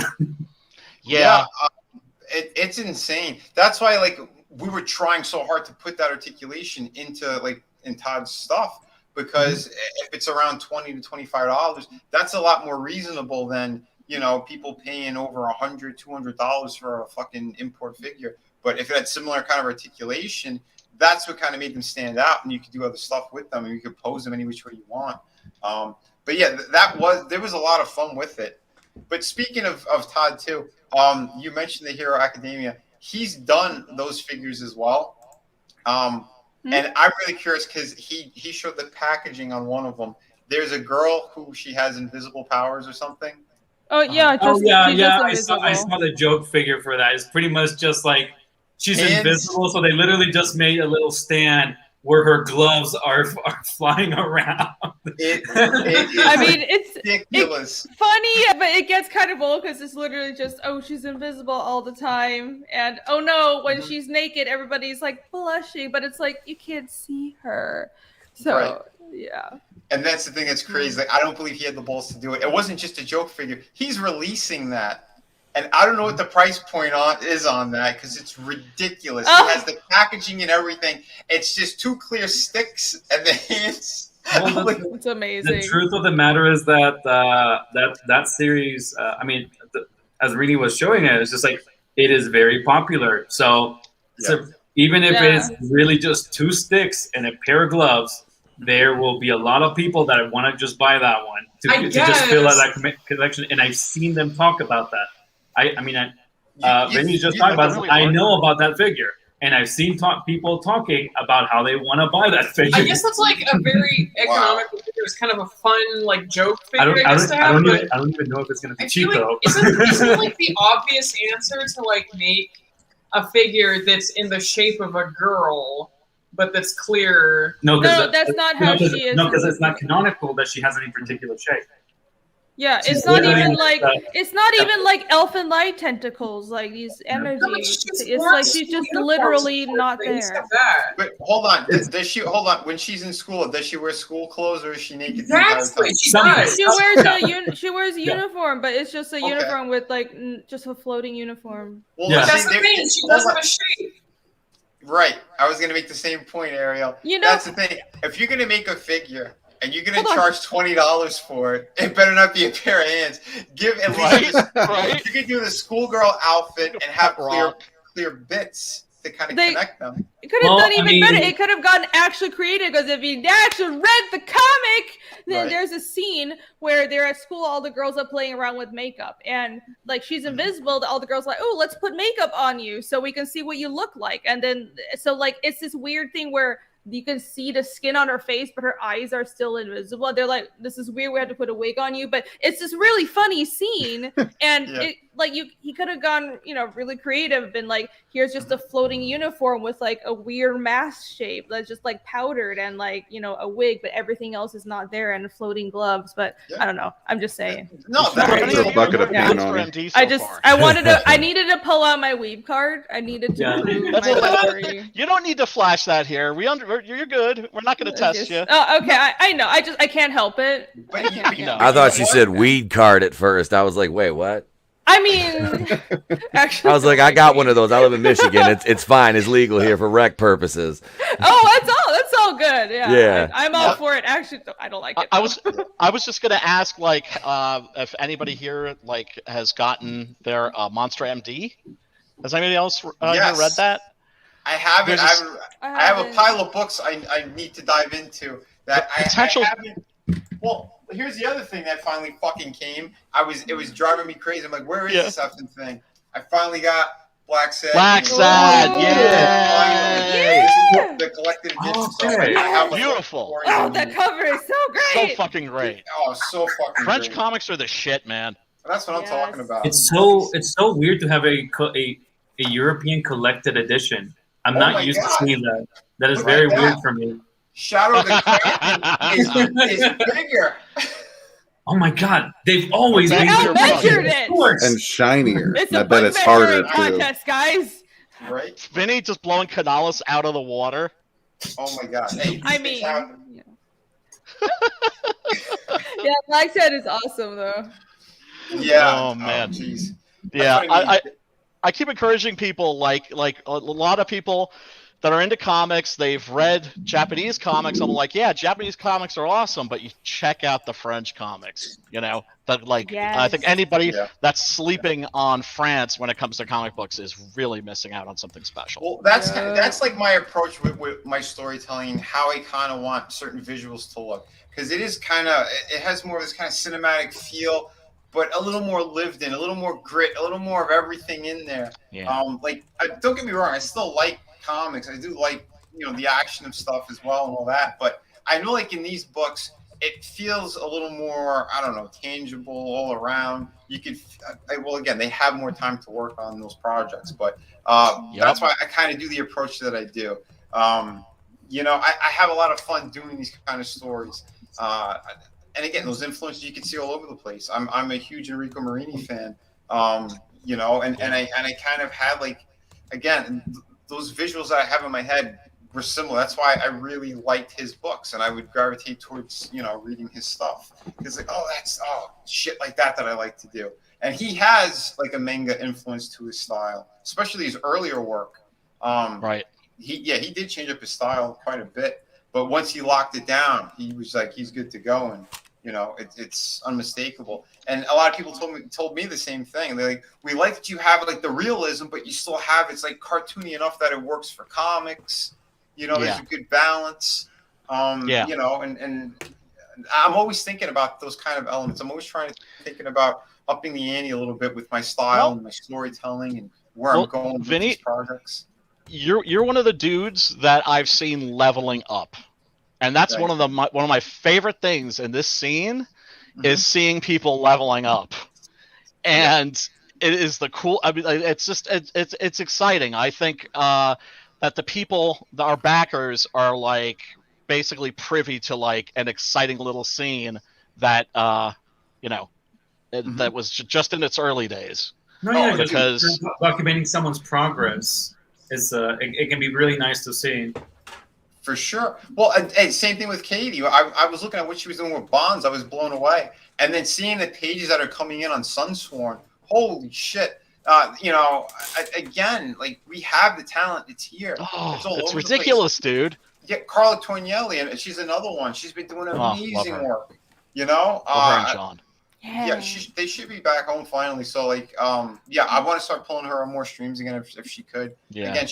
It's insane. That's why like we were trying so hard to put that articulation into in Todd's stuff because if it's around $20 to $25, that's a lot more reasonable than people paying over $100, $200 for a fucking import figure. But if it had similar kind of articulation, that's what kind of made them stand out, and you could do other stuff with them, and you could pose them any which way you want. But yeah, there was a lot of fun with it. But speaking of Todd too, you mentioned the Hero Academia. He's done those figures as well, and I'm really curious because he showed the packaging on one of them. There's a girl who she has invisible powers or something. Oh yeah, I saw the joke figure for that. It's pretty much just like. She's invisible, so they literally just made a little stand where her gloves are flying around. It's ridiculous. It's funny, but it gets kind of old because it's literally just, she's invisible all the time. And, oh no, when she's naked, everybody's like blushing, but it's like, you can't see her. So, yeah. And that's the thing that's crazy. Like, I don't believe he had the balls to do it. It wasn't just a joke figure. He's releasing that. And I don't know what the price point is on that because it's ridiculous. Oh. It has the packaging and everything. It's just 2 clear sticks and the hands. Well, It's amazing. The truth of the matter is that that series, as Rini was showing it, it's just like it is very popular. So, even if it's really just 2 sticks and a pair of gloves, there will be a lot of people that want to just buy that one to just fill out that collection. And I've seen them talk about that. Vinny's just talking about. I know about that figure. And I've seen people talking about how they want to buy that figure. I guess that's like a very economical figure. It's kind of a fun, like, joke figure. I don't even know if it's going to be cheap, though. Isn't like the obvious answer to like make a figure that's in the shape of a girl, but that's clear? No, that's not how she is. No, because it's not canonical that she has any particular shape. Yeah, it's not even like elfin light tentacles, like these energies. It's like she's just literally not there. But hold on, does she? Hold on. When she's in school, does she wear school clothes or is she naked? Exactly. She wears a uniform, but it's just a uniform with like just a floating uniform. Well, that's the thing. She doesn't have a shape. Right. I was gonna make the same point, Ariel. That's the thing. If you're gonna make a figure and you're gonna charge $20 for it, it better not be a pair of hands. Give at least you can do the schoolgirl outfit and have clear bits to kind of connect them. It could have done even better. It could have gotten actually creative because if you actually read the comic, then there's a scene where they're at school, all the girls are playing around with makeup, and like she's invisible. All the girls are like, oh, let's put makeup on you so we can see what you look like, and then so like it's this weird thing where you can see the skin on her face, but her eyes are still invisible. They're like, this is weird. We have to put a wig on you. But it's this really funny scene. And he could have gone, really creative and like, here's just a floating uniform with like a weird mask shape that's just like powdered and like, a wig, but everything else is not there and floating gloves. But I don't know. I'm just saying. No, a bucket of paint on it. I needed to pull out my weeb card. I needed to prove my memory. You don't need to flash that here. You're good. We're not going to test you. Oh, okay. I know. I can't help it. I thought she said weed card at first. I was like, wait, what? I mean, actually, I was like, I got one of those. I live in Michigan. It's fine. It's legal here for rec purposes. Oh, that's all good. Yeah. I'm all for it. Actually, I don't like it. I was just gonna ask, like, if anybody here like has gotten their Monster MD. Has anybody else here read that? I haven't. I have a pile of books I need to dive into that I haven't. Well, here's the other thing that finally fucking came. It was driving me crazy. I'm like, where is this effing thing? I finally got Black Sad. Yeah. The collected edition stuff. Beautiful. Oh, that cover is so great. So fucking great. Oh, so fucking French great. comics are the shit, man. That's what I'm talking about. It's so weird to have a European collected edition. I'm not used to seeing that. That is very weird for me. Shadow of the Kraken is bigger. Oh my god, they've always been measured it and shinier. It's I bet it's harder contest, too. Guys. Right? Vinny just blowing Canalis out of the water. Oh my god. Hey, Black Sad is awesome though. Yeah. Oh man. Jeez. Yeah, I keep encouraging people, like a lot of people that are into comics, they've read Japanese comics. I'm like, yeah, Japanese comics are awesome, but you check out the French comics. I think anybody that's sleeping on France when it comes to comic books is really missing out on something special. Well, that's like my approach with my storytelling, how I kind of want certain visuals to look, because it has more of this kind of cinematic feel, but a little more lived in, a little more grit, a little more of everything in there. Yeah. Don't get me wrong, I still like comics. I do like the action of stuff as well and all that, but I know like in these books it feels a little more, I don't know, tangible all around. You could again, they have more time to work on those projects, but that's why I kind of do the approach that I do. I have a lot of fun doing these kind of stories, and again, those influences you can see all over the place. I'm a huge Enrico Marini fan, and I kind of had like, again, those visuals that I have in my head were similar. That's why I really liked his books, and I would gravitate towards reading his stuff. Because like, that's shit like that I like to do. And he has like a manga influence to his style, especially his earlier work. Right. He did change up his style quite a bit, but once he locked it down, he was like, he's good to go, and it's unmistakable. And a lot of people told me the same thing. They're like, we like that you have like the realism, but you still have it's like cartoony enough that it works for comics. There's a good balance. And I'm always thinking about those kind of elements. I'm always thinking about upping the ante a little bit with my style and my storytelling and where I'm going with these projects. You're one of the dudes that I've seen leveling up, and that's one of my favorite things in this scene is seeing people leveling up, and it is the cool. I mean, it's just it's exciting. I think that the people, our backers, are like basically privy to like an exciting little scene that that was just in its early days. No, yeah, because documenting someone's progress is it can be really nice to see. For sure. Well, and same thing with Katie. I was looking at what she was doing with Bonds. I was blown away. And then seeing the pages that are coming in on Sunsworn, holy shit. Again, like we have the talent. It's here. It's ridiculous, dude. Yeah, Carla Tornielli, and she's another one. She's been doing amazing work. Love her and John. Yeah, they should be back home finally. So like, I want to start pulling her on more streams again if she could. Yeah. Again,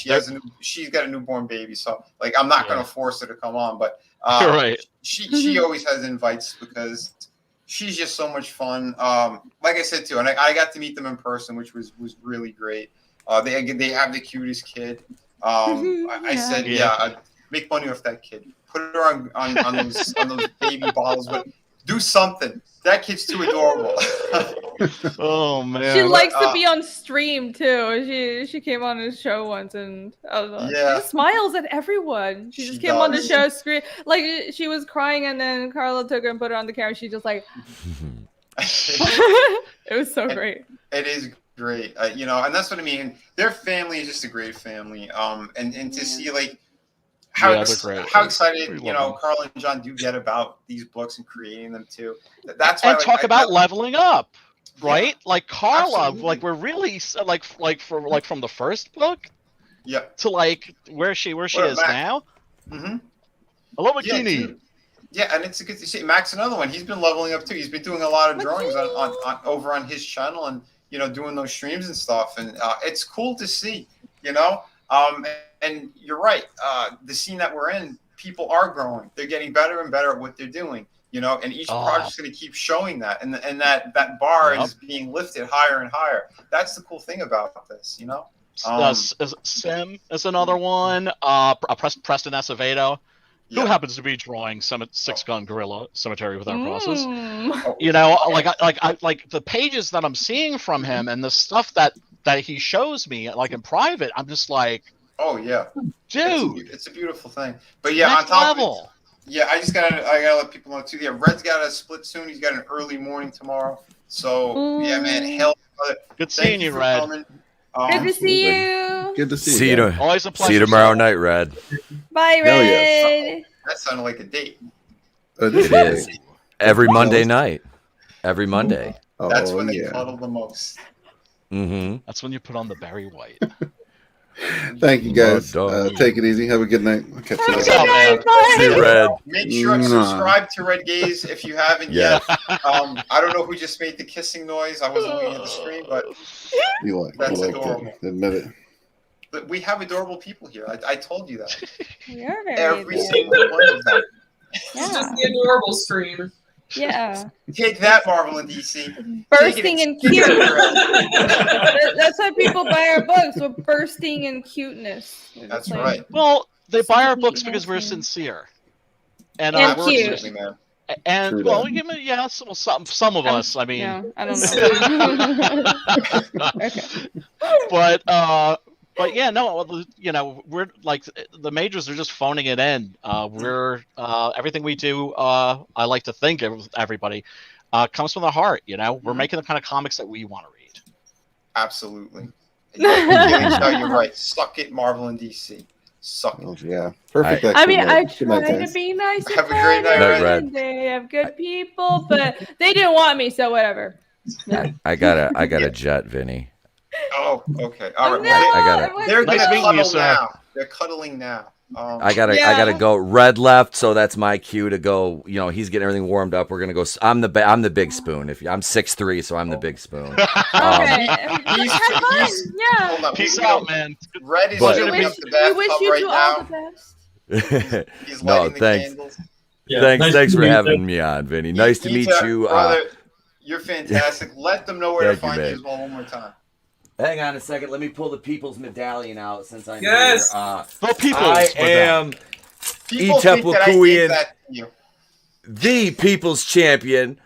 she's got a newborn baby, so like I'm not gonna force her to come on, but right. She always has invites because she's just so much fun. Like I said too, and I got to meet them in person, which was really great. They have the cutest kid. I said, I'd make money off that kid. Put her on those baby bottles, but do something. That kid's too adorable. Oh man, she likes to be on stream too. She came on his show once, and she smiles at everyone. She just came on the show, scream like she was crying, and then Carla took her and put her on the camera. She just like, it was so great. It is great, and that's what I mean. Their family is just a great family. And to see like how excited Carl and John do get about these books and creating them too. That's why talk about leveling up, right? Like Carla, like we're really like from the first book, to like where she is now. Mm-hmm. Hello, Bikini. Yeah, and it's good to see Max. Another one. He's been leveling up too. He's been doing a lot of drawings on over on his channel and doing those streams and stuff. And it's cool to see. And you're right. The scene that we're in, people are growing. They're getting better and better at what they're doing. And each project's going to keep showing that, and that bar is being lifted higher and higher. That's the cool thing about this. Sim is another one. Preston Acevedo, who happens to be drawing Six Gun Gorilla Cemetery Without Crosses. Like the pages that I'm seeing from him and the stuff that he shows me, like in private, I'm just like, oh yeah, dude, it's a beautiful thing. But yeah, next on top level. of it, I gotta let people know too. Yeah, Red's got a split soon. He's got an early morning tomorrow. So yeah, man, hell, good seeing you, Red. Good to see you. Good to see you. Always a pleasure. See you tomorrow night, Red. Bye, Red. Yes. That sounded like a date. It is every Monday night. Every Monday. That's when they cuddle the most. Mm-hmm. That's when you put on the Barry White. Thank you guys. Take it easy. Have a good night. I'll catch you later. See you, Red. Make sure to subscribe to Red Gaze if you haven't yet. I don't know who just made the kissing noise. I wasn't looking at the screen, but that's adorable. Admit it. But we have adorable people here. I told you that. We are very Every single one of them. It's just the adorable stream. Yeah. Take that, Marvel and DC. Bursting in cute. That's why people buy our books. We're bursting in cuteness. That's right. Well, they buy our books because we're sincere. And cute. And well, some of us. I mean, yeah, I don't know. Okay. But yeah, no, we're like the majors are just phoning it in. We're everything we do. I like to think everybody comes from the heart. We're making the kind of comics that we want to read. Absolutely. You're right. Suck it, Marvel and DC. Suck it. Oh, yeah. Perfect. I mean, I Good night, try to guys. be nice. Have a great night, Red. Red. They have good people, but they didn't want me, so whatever. Yeah. I got a jet, Vinny. Oh, okay. All right. No, Well, I got it. they're Nice gonna meeting you, cuddle sir. now. They're cuddling now. I gotta go. Red left, so that's my cue to go. You know, he's getting everything warmed up. We're gonna go. I'm the big spoon. I'm 6'3", so I'm the big spoon. Okay. He's- Have fun. he's- Yeah. Hold on. Peace you out, know, man. Red is But- shooting We up wish, the we wish bathtub you right two all now. the best. He's No, lighting the thanks. candles. Yeah, Thanks nice to for meet you. having me on, Vinny. Nice to meet Ita, you. brother. You're fantastic. Let them know where to Thank you, find you man. as well one more time. Hang on a second. Let me pull the People's Medallion out since I'm Yes. here. The people's I medallion. am People think that I gave Itepukuian, that to you. the People's Champion.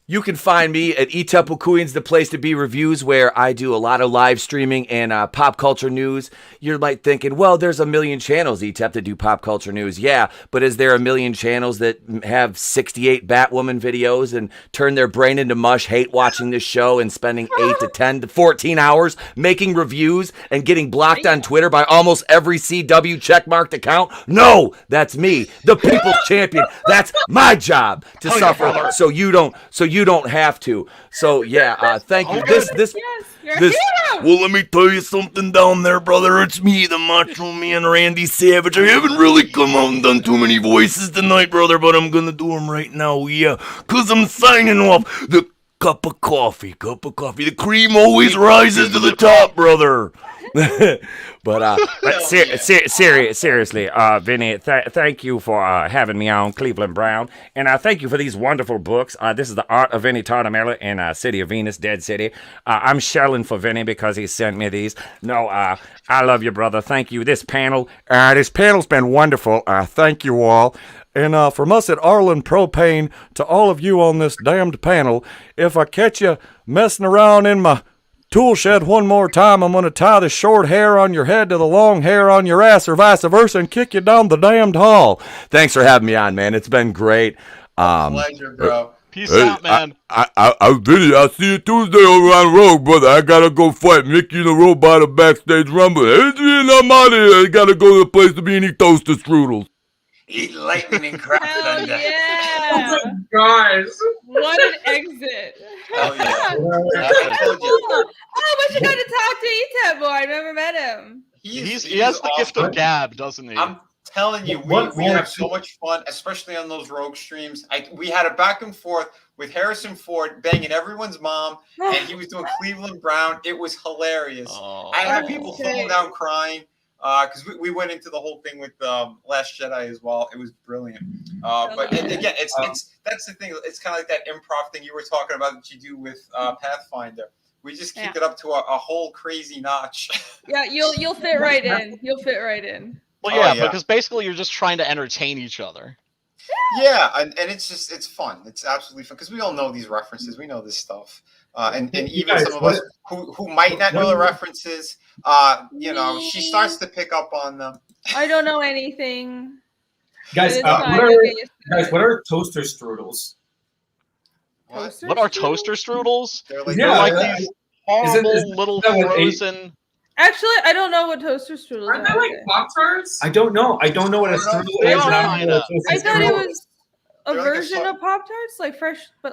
You can find me at Itepukuian's, the place to be reviews, where I do a lot of live streaming and pop culture news. You're like thinking, well, there's a million channels, Etep, that do pop culture news. Yeah, but is there a million channels that have 68 Batwoman videos and turn their brain into mush, hate watching this show, and spending 8 to 10 to 14 hours making reviews and getting blocked on Twitter by almost every CW checkmarked account? No, that's me, the People's Champion. That's my job to suffer, so you don't have to. So yeah, thank you. This Yes, you're a this. hero. Well, let me tell you something down there, brother. It's me, the Macho Man, Randy Savage. I haven't really come out and done too many voices tonight, brother, but I'm gonna do them right now. Yeah, cause I'm signing off. The cup of coffee. The cream always rises to the top, brother. But seriously, Vinny, thank you for having me on Cleveland Brown, and thank you for these wonderful books. This is The Art of Vinnie Tartamella in City of Venus, Dead City. I'm shelling for Vinny because he sent me these. No, I love you, brother. Thank you. This panel's been wonderful. Thank you all. And from us at Arlen Propane to all of you on this damned panel, if I catch you messing around in my tool shed one more time, I'm going to tie the short hair on your head to the long hair on your ass, or vice versa, and kick you down the damned hall. Thanks for having me on, man. It's been great. Pleasure, bro. Peace out, man. I'll see you Tuesday over on Rogue, brother. I gotta go fight Mickey the Robot at Backstage Rumble. Adrian, I'm out of here. I gotta go to the place to be and eat toaster strudels. Eat lightning and crap Hell thunder. yeah. Guys. What an exit. Hell yeah. That's I told you. cool. Oh, but you got to talk to Etep, boy. I've never met him. He has the gift of gab, doesn't he? I'm telling you, we have so much fun, especially on those Rogue streams. We had a back and forth with Harrison Ford banging everyone's mom, and he was doing Cleveland Brown. It was hilarious. I had people falling down crying because we went into the whole thing with Last Jedi as well. It was brilliant. But again, it's that's the thing. It's kind of like that improv thing you were talking about that you do with Pathfinder. We just kicked it up to a whole crazy notch. Yeah, you'll fit right in. You'll fit right in. Well, yeah, because basically you're just trying to entertain each other. Yeah, and it's fun. It's absolutely fun because we all know these references. We know this stuff. And even some of us who might not know the references, she starts to pick up on them. I don't know anything. Guys, But it's fine. what are toaster strudels? What are toaster strudels? They're They're like these horrible little frozen. Actually, I don't know what toaster strudels are. Aren't they like Pop-Tarts? I don't know. I don't know what a strudel They is. are kinda. I thought it was a They're like a version of Pop Tarts,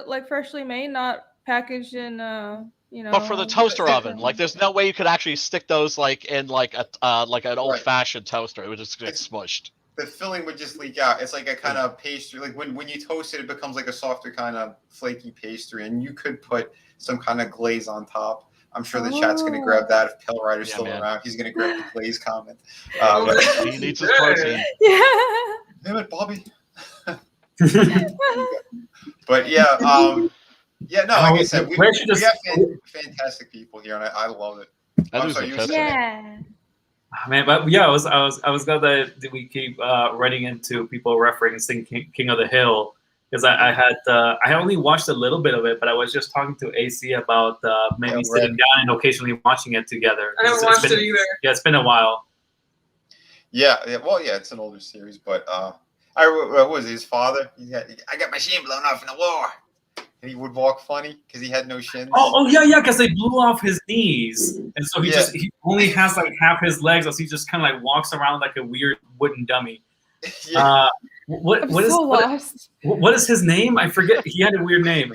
like freshly made, not packaged in But for the toaster oven, like there's no way you could actually stick those like in like an old fashioned toaster. It would just get smushed. The filling would just leak out. It's like a kind of pastry. Like when you toast it, it becomes like a softer kind of flaky pastry, and you could put some kind of glaze on top. I'm sure the chat's going to grab that if Pale Rider's still around. He's going to grab the glaze comment. He needs his protein. Yeah. Damn it, Bobby. But yeah, like I said, we have fantastic people here, and I love it. I'm sorry, you were saying. Man, but yeah, I was glad that we keep running into people referencing King of the Hill, because I had only watched a little bit of it, but I was just talking to AC about maybe sitting down and occasionally watching it together. I haven't watched it either. Yeah, it's been a while. Yeah, well, it's an older series, but what was his father? I got my shin blown off in the war. and he would walk funny because he had no shins. Oh yeah, because they blew off his knees, and so he only has like half his legs, so he just kind of like walks around like a weird wooden dummy. Yeah. What I'm is so lost. what is his name? I forget. He had a weird name.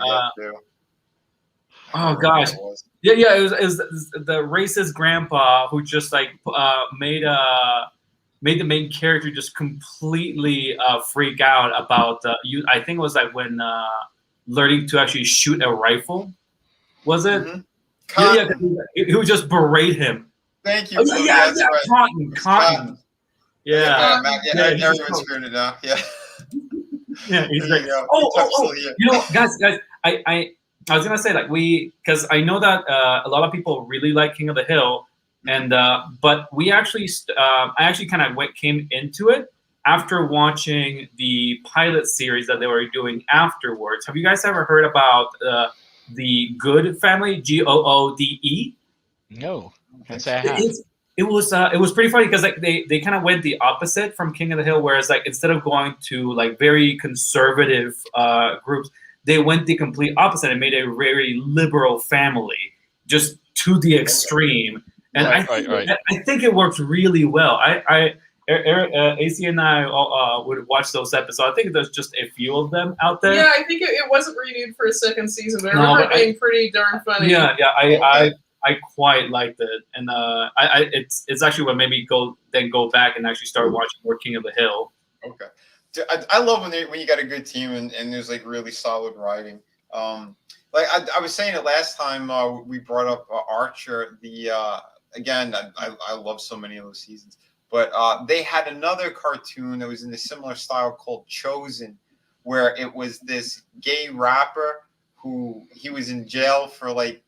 Oh gosh. Yeah. It was the racist grandpa who just like made the main character just completely freak out about I think it was like when learning to actually shoot a rifle. Was it? Mm-hmm. He would just berate him. Thank you. Oh, yeah, Cotton. Yeah. Everyone's screwing it now. Yeah. Yeah, he's like, you know, guys, I was gonna say like because I know that a lot of people really like King of the Hill, and but we actually I actually kind of came into it after watching the pilot series that they were doing afterwards. Have you guys ever heard about the Good Family? Goode? No, can't say I have. It was pretty funny because like they kind of went the opposite from King of the Hill, whereas like instead of going to like very conservative groups, they went the complete opposite and made a very liberal family, just to the extreme. And I think it works really well. AC and I would watch those episodes. I think there's just a few of them out there. Yeah, I think it wasn't renewed for a second season, but I remember it being pretty darn funny. Yeah, I quite liked it, and it's actually what made me go back and actually start watching more King of the Hill. Okay, dude, I love when you got a good team and there's like really solid writing. Like I was saying it last time we brought up Archer. Again, I love so many of those seasons, but they had another cartoon that was in a similar style called Chosen, where it was this gay rapper who he was in jail for like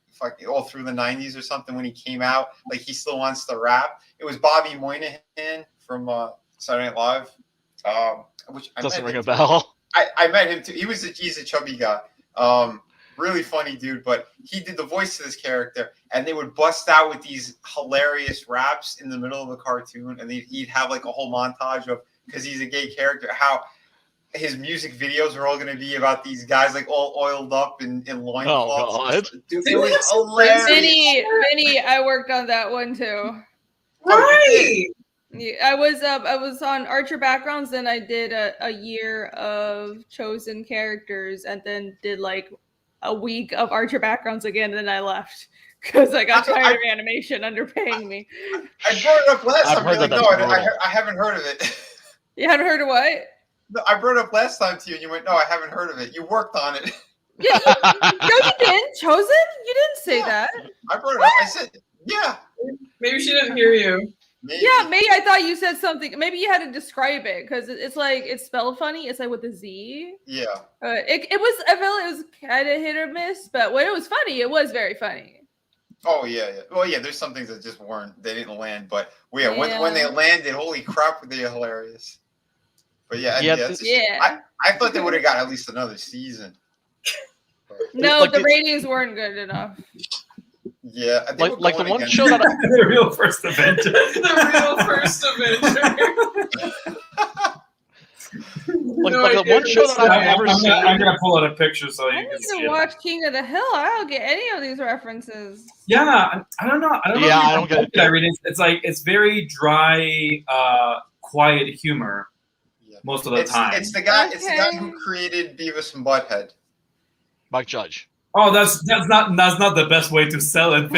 all through the 90s or something. When he came out, like he still wants to rap. It was Bobby Moynihan from Saturday Night Live, which doesn't ring a bell. I met him too. He's a chubby guy, really funny dude. But he did the voice of this character, and they would bust out with these hilarious raps in the middle of the cartoon, and he'd have like a whole montage of, because he's a gay character, how his music videos are all going to be about these guys like all oiled up in loincloths. Oh, dude, it was hilarious. Vinny, I worked on that one too. Right. Yeah, I was on Archer Backgrounds, then I did a year of Chosen characters, and then did like a week of Archer Backgrounds again, and then I left because I got tired of animation underpaying me. I brought it up last time. Like, no, I haven't heard of it. You haven't heard of what? No, I brought it up last time to you, and you went, "No, I haven't heard of it." You worked on it. Yeah, no, you didn't. Chosen? You didn't say that. I brought it up. I said, "Yeah." Maybe she didn't hear you. Maybe. Yeah, maybe I thought you said something. Maybe you had to describe it because it's like it's spelled funny. It's like with a Z. Yeah. It was. I felt it was kind of hit or miss, but when it was funny, it was very funny. Oh yeah. Well, yeah. There's some things that just weren't. They didn't land, but when they landed, holy crap, were they hilarious. But yeah. I thought they would have got at least another season. No, the ratings weren't good enough. Yeah, like the one show that the real first Avenger. The real first Avenger. like the one show that I've ever seen. I'm gonna pull out a picture so you I can need see to watch King of the Hill. I don't get any of these references. Yeah, I don't know. Yeah, I don't get it. It's like it's very dry, quiet humor most of the time. It's the guy. It's the guy who created Beavis and Butthead. Mike Judge. Oh, that's not the best way to sell it.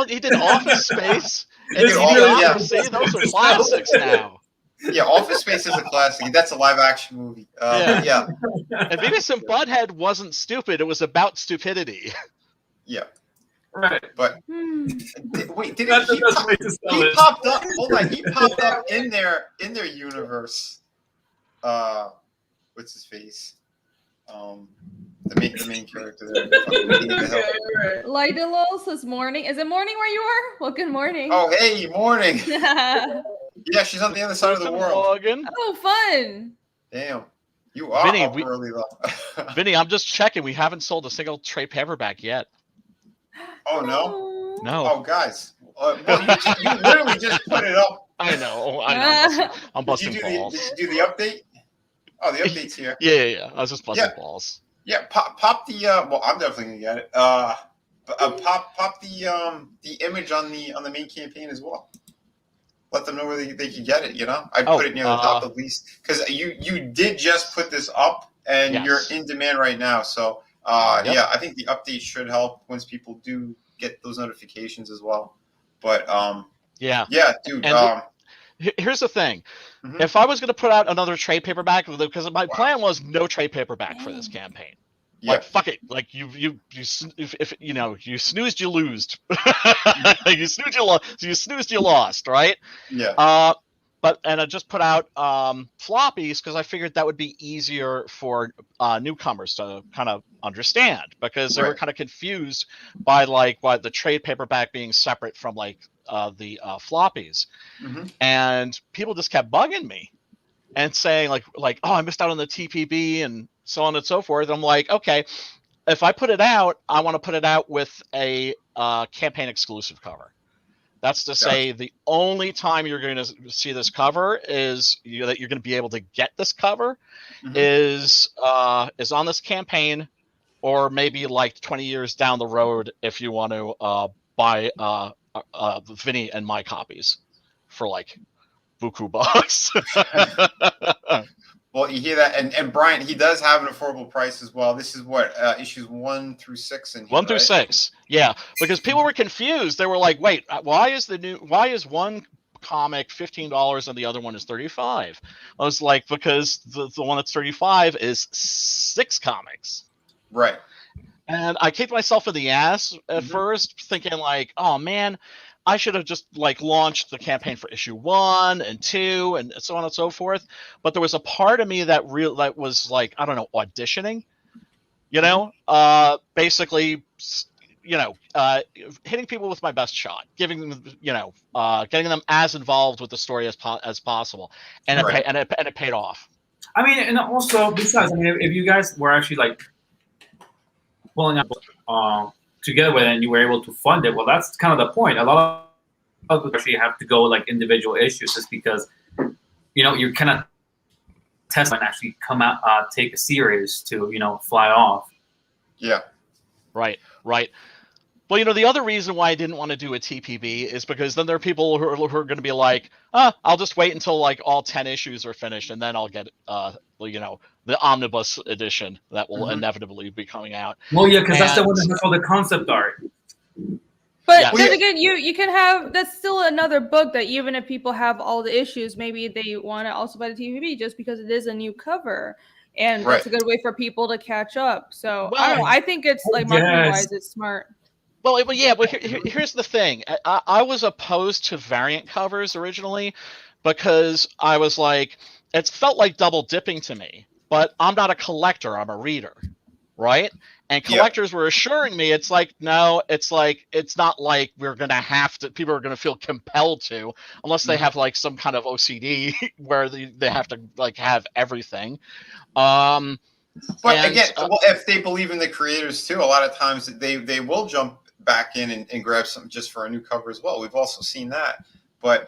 He did Office Space. See, those are classics now. Yeah, Office Space is a classic. That's a live action movie. Yeah. And Beavis and Butthead wasn't stupid. It was about stupidity. Yeah. Right. But wait, he popped up? Hold on, he popped up in their universe. What's his face? The main character there. Lightalos says morning. Is it morning where you are? Well, good morning. Oh, hey, morning. Yeah, she's on the other side of the world. Morgan. Oh, fun. Damn. You are Vinny, up early, though. Vinny, I'm just checking. We haven't sold a single trade paperback yet. Oh, no? No. Oh, guys. Well, you literally just put it up. I know. I'm busting balls. Did you do the update? Oh, the update's here. Yeah. I was just busting balls. Yeah, pop the. Well, I'm definitely gonna get it. Pop the image on the main campaign as well. Let them know where they can get it. You know, I'd put it near the top at least because you did just put this up and you're in demand right now. So yeah, I think the update should help once people do get those notifications as well. But yeah, dude. And here's the thing. Mhm. If I was going to put out another trade paperback, because my plan was no trade paperback for this campaign. Yeah. Like fuck it, like if you know you snoozed, you lost. You snoozed, you lost, right? Yeah. And I just put out floppies because I figured that would be easier for newcomers to kind of understand because they were kind of confused by why the trade paperback being separate from the floppies, and people just kept bugging me and saying like oh, I missed out on the TPB and so on and so forth. And I'm like, okay, if I put it out, I want to put it out with a campaign exclusive cover. That's to say, the only time you're going to see this cover is that you're going to be able to get this cover is on this campaign, or maybe 20 years down the road if you want to buy Vinny and my copies for buku bucks. Well, you hear that, and Brian, he does have an affordable price as well. This is what issues 1 through 6 in here, 1 through right? 6, yeah, because people were confused. They were like, "Wait, why is one comic $15 and the other one is $35?" I was like, "Because the one that's $35 is 6 comics." Right. And I kicked myself in the ass at first, thinking "Oh man, I should have just launched the campaign for issue 1 and 2 and so on and so forth." But there was a part of me that was I don't know, auditioning, basically, hitting people with my best shot, giving them, getting them as involved with the story as possible, and it paid off. I mean, and also besides, I mean, if you guys were actually pulling up together with it and you were able to fund it, well, that's kind of the point. A lot of people actually have to go individual issues just because you're kind of test and actually come out take a series to fly off. Yeah. Right. Well, the other reason why I didn't want to do a TPB is because then there are people who are going to be like, I'll just wait until all 10 issues are finished and then I'll get the omnibus edition that will inevitably be coming out. Well, yeah, because that's the one that has all the concept art. But then again, you can have, that's still another book that even if people have all the issues, maybe they want to also buy the TPB just because it is a new cover. And that's a good way for people to catch up. So I don't know. I think it's marketing-wise, it's smart. Well, yeah, but here's the thing. I was opposed to variant covers originally because I was it felt like double dipping to me. But I'm not a collector. I'm a reader, right? And collectors were assuring me no, it's not like we're going to have to, people are going to feel compelled to, unless they have some kind of OCD where they have to have everything. But again, well, if they believe in the creators too, a lot of times they will jump back in and grab something just for a new cover as well. We've also seen that. But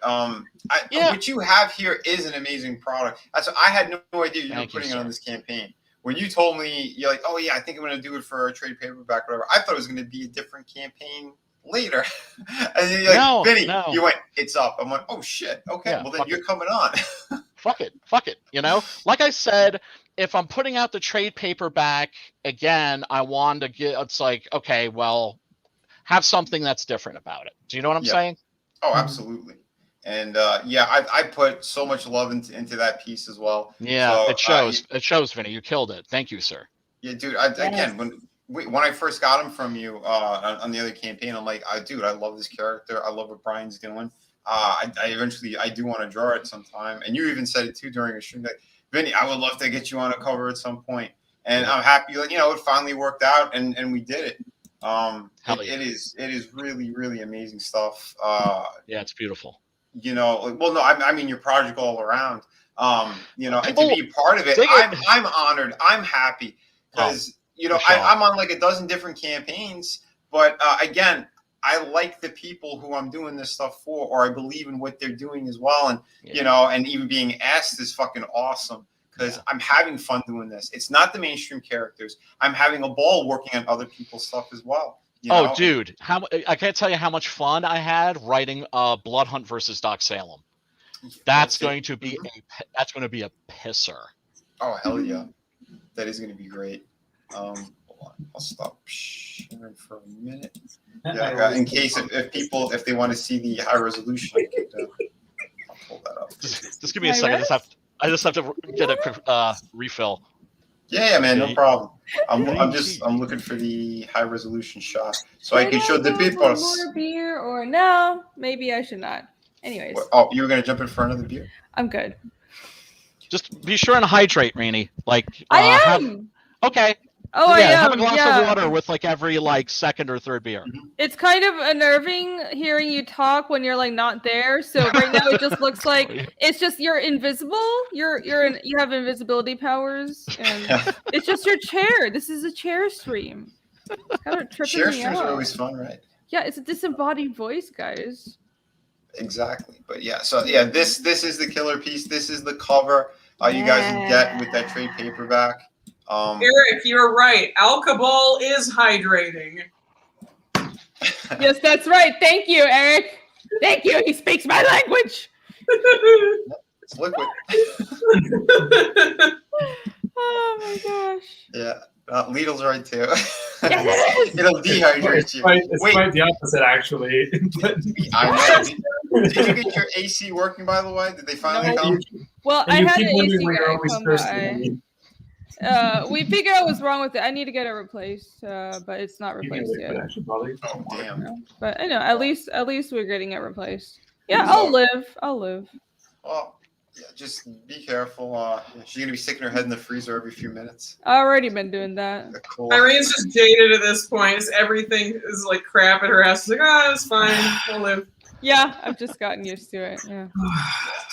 what you have here is an amazing product. I had no idea you were putting it on this campaign. When you told me, you're like, oh yeah, I think I'm going to do it for a trade paperback, whatever. I thought it was going to be a different campaign later. And you're like, Vinny, you went, it's up. I'm like, oh shit, okay, well then you're coming on. Fuck it. Like I said, if I'm putting out the trade paperback again, I want to get, it's okay, well, have something that's different about it. Do you know what I'm saying? Oh, absolutely. And I put so much love into that piece as well. Yeah, so, it shows. It shows, Vinny. You killed it. Thank you, sir. Yeah, dude. Again, when I first got him from you on the other campaign, I'm like, dude, I love this character. I love what Brian's doing. I eventually do want to draw it sometime. And you even said it too during a stream, like, Vinny, I would love to get you on a cover at some point. And I'm happy, it finally worked out, and we did it. It is really, really amazing stuff. Yeah, it's beautiful. Well, no, I mean your project all around. And to be part of it, I'm honored. I'm happy because I'm on a dozen different campaigns. But again, I like the people who I'm doing this stuff for, or I believe in what they're doing as well. And and even being asked is fucking awesome. because I'm having fun doing this. It's not the mainstream characters. I'm having a ball working on other people's stuff as well. You know? Dude, I can't tell you how much fun I had writing Blood Hunt versus Doc Salem. That's going to be a pisser. Oh hell yeah, that is going to be great. Hold on, I'll stop sharing for a minute. Yeah, in case if they want to see the high resolution, I'll pull that up. Just give me a second. I just have to get a refill. Yeah, man, no problem. I'm looking for the high resolution shot so I can show the people. More beer or no? Maybe I should not. Anyways. Oh, you were gonna jump in for another beer? I'm good. Just be sure and hydrate, Rainey. I am. Okay. Oh, yeah, I am. Have a glass of water with every second or third beer. It's kind of unnerving hearing you talk when you're not there. So right now it just looks like it's just you're invisible. You have invisibility powers, and it's just your chair. This is a chair stream. Kind of tripping Chair me streams out. are always fun, right? Yeah, it's a disembodied voice, guys. Exactly, but yeah. So yeah, this is the killer piece. This is the cover. You guys can get with that trade paperback. Eric, you're right. Alcohol is hydrating. Yes, that's right. Thank you, Eric. Thank you. He speaks my language. It's liquid. Oh my gosh. Yeah, Lidl's right too. Yes, It'll dehydrate you. It's quite the opposite, actually. I know. Did you get your AC working, by the way? Did they finally come? Well, And I you had keep the wondering AC where you're guy always come thirsty. by. We figured out what's wrong with it. I need to get it replaced, but it's not replaced yet. Oh damn. But I know at least we're getting it replaced. Yeah, I'll live. Well, yeah, just be careful. She's gonna be sticking her head in the freezer every few minutes. I've already been doing that. Cool. Irene's just jaded at this point. It's everything is crap at her ass. She's it's fine. I'll live. Yeah, I've just gotten used to it. Yeah.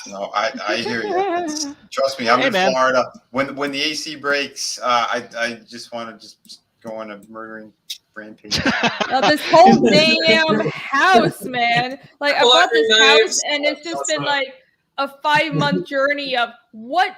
No, I hear you. Trust me, I'm in Florida. When the AC breaks, I just want to just go on a murdering rampage. Now, this whole damn house, man. I bought this house, and it's just been a 5-month journey of what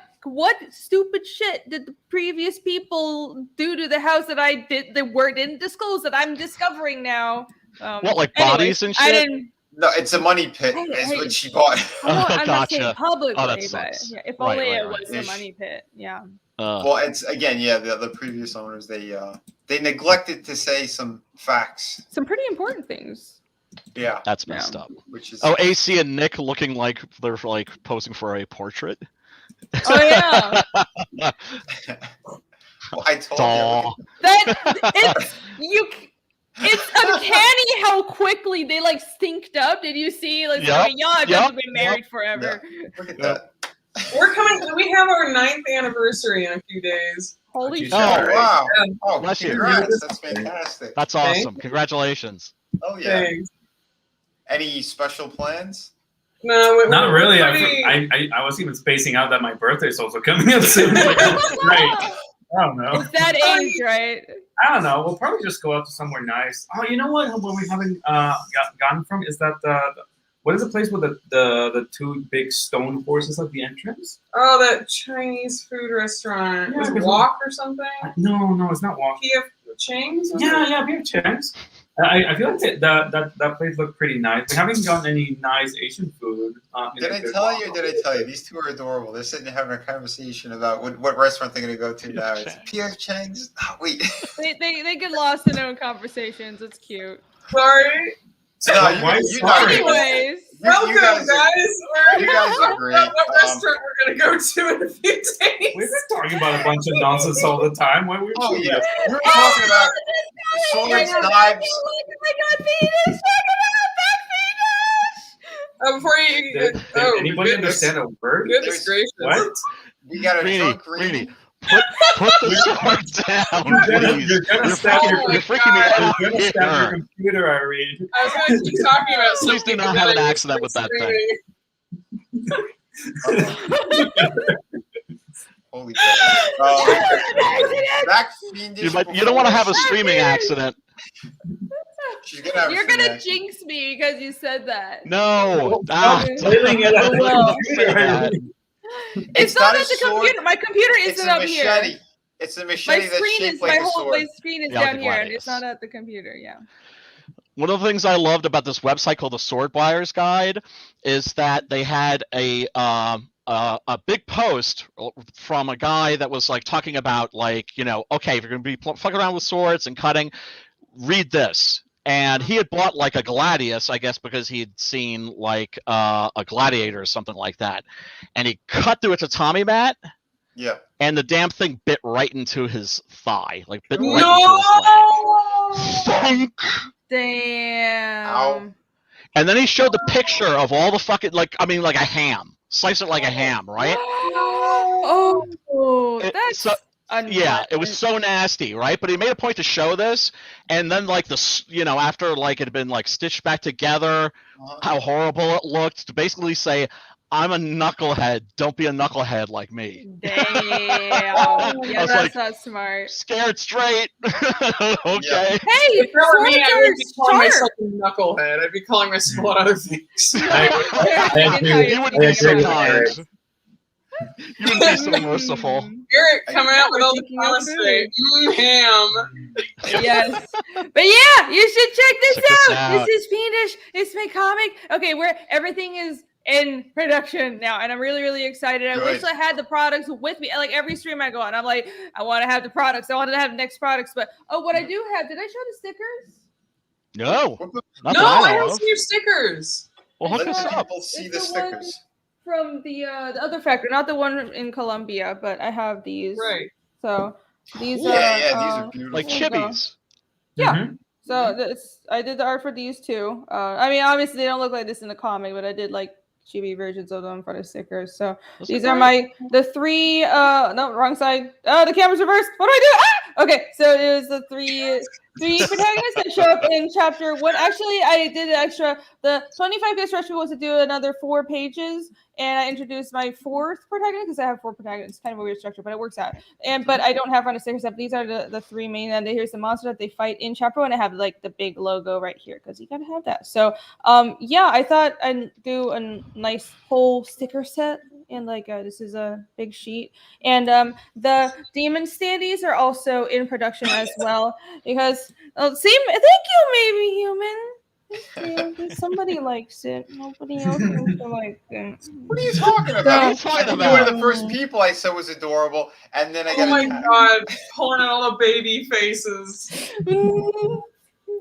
stupid shit did the previous people do to the house that I didn't disclose that I'm discovering now. Bodies and shit? I didn't. No, it's a money pit. Is what she bought. I'm not Gotcha. saying publicly, that but sucks. yeah, if Right, only right, it right. was a money pit. Yeah. Well, it's again, the previous owners they neglected to say some facts. Some pretty important things. Yeah, That's messed up. which is AC and Nick looking like they're posing for a portrait. Oh yeah. Well, I told you. It's uncanny how quickly they synced up. Did you see? Y'all have been married forever. Yeah. Look at that. We're coming. We have our 9th anniversary in a few days. Holy shit! Oh wow! Yeah. Oh, Bless you. congrats! That's fantastic. That's awesome. Congratulations. Oh yeah. Thanks. Any special plans? No, Not really. pretty- I was even spacing out that my birthday's also coming up soon. Right. I don't know. It's that age, right? I don't know. We'll probably just go out to somewhere nice. Oh, you know what? What we haven't gotten from is that what is the place with the 2 big stone horses at the entrance? Oh, that Chinese food restaurant. Yeah, Was it because- Wok or something? No, it's not Walk. PF Chang's? Yeah, we have chance. I feel like that place looked pretty nice. We haven't gotten any nice Asian food. Did I tell you? These two are adorable. They're sitting there having a conversation about what restaurant they're going to go to now. It's P.F. Chang's. Oh, wait. They get lost in their own conversations. It's cute. Sorry. No, Anyways, Welcome, guys. You guys are great. What restaurant we're going to go to in a few days? We've been talking about a bunch of nonsense all the time. Why we? Oh yeah, we're talking about swords, knives. I got Venus. Before you, Did anybody understand a word? Goodness gracious! What? We got a drunk Rainey, put the sword down, please. You're gonna stab You're freaking me out You're gonna stab your here. computer, Irene. I was going to keep talking about something. Please do not have an accident with that thing. Holy crap. Back fiendish. You don't want to have a streaming accident. She's gonna have You're a gonna reaction. jinx me because you said that. No. Flailing it at Well, the computer, Irene. It's not at the computer. My computer isn't up machete. here. It's a machete that's shaped like my a whole sword. my screen is Yeah, like down a here, and gladius. it's not at the computer. Yeah. One of the things I loved about this website called the Sword Buyer's Guide is that they had a big post from a guy that was like talking about like, you know, okay, if you're going to be fucking around with swords and cutting, read this. And he had bought like a gladius, I guess, because he had seen like a gladiator or something like that. And he cut through a tatami mat. Yeah. And the damn thing bit right into his thigh, like bit No! right into his leg. Thunk. Damn. Ow. And then he showed the picture of all the fucking like a ham. Slice it like a ham, right? Oh, that's So, yeah, it was unpleasant. so nasty, right? But he made a point to show this, and then like after like it had been like stitched back together, how horrible it looked, to basically say, I'm a knucklehead. Don't be a knucklehead like me. Damn. Yeah, was that's like, not smart. Scared straight. Okay. Hey, If that were me, I swords wouldn't be calling are myself a knucklehead. I'd be calling myself a lot of other things. I agree. You would I be agree so with kind. Eric. You would be so merciful. Eric coming out with all the Thinking of comments today. Ham. Yes. But yeah, you should check this Check this out. out. This is Fiendish. It's my comic. Okay, where everything is in production now, and I'm really, really excited. I wish Good. I had the products with me. Like every stream I go on, I'm like, I want to have the products. I want to have next products. But what I do have, did I show the stickers? No. Not No, that I know don't of. see your stickers. Well, hook Let us up. people see It's the the one stickers. from the other factory, not the one in Colombia, but I have these. Right. So these Yeah, are these are beautiful. Like Here we go. chibis. Yeah. Mhm. So I did the art for these two. I mean, obviously they don't look like this in the comic, but I did like chibi versions of them for the stickers. So Those these are are the three. No, wrong side. Oh, the camera's reversed. What do I do? Ah! Okay, so it was the three protagonists that show up in chapter one. Actually, I did an extra. The 25 stretch was to do another 4 pages, and I introduced my 4th protagonist because I have 4 protagonists. Kind of a weird structure, but it works out. But I don't have on a sticker set. These are the 3 main. And here's the monster that they fight in chapter 1. I have like the big logo right here because you gotta have that. So yeah, I thought I'd do a nice whole sticker set. And like this is a big sheet, and the demon standees are also in production as well because thank you, maybe human. Somebody likes it. Nobody else seems to like it. What are you talking about? What are you I talking think you're one of about? the first people I said was adorable, and then I Oh got my attacked. god, pulling out all the baby faces.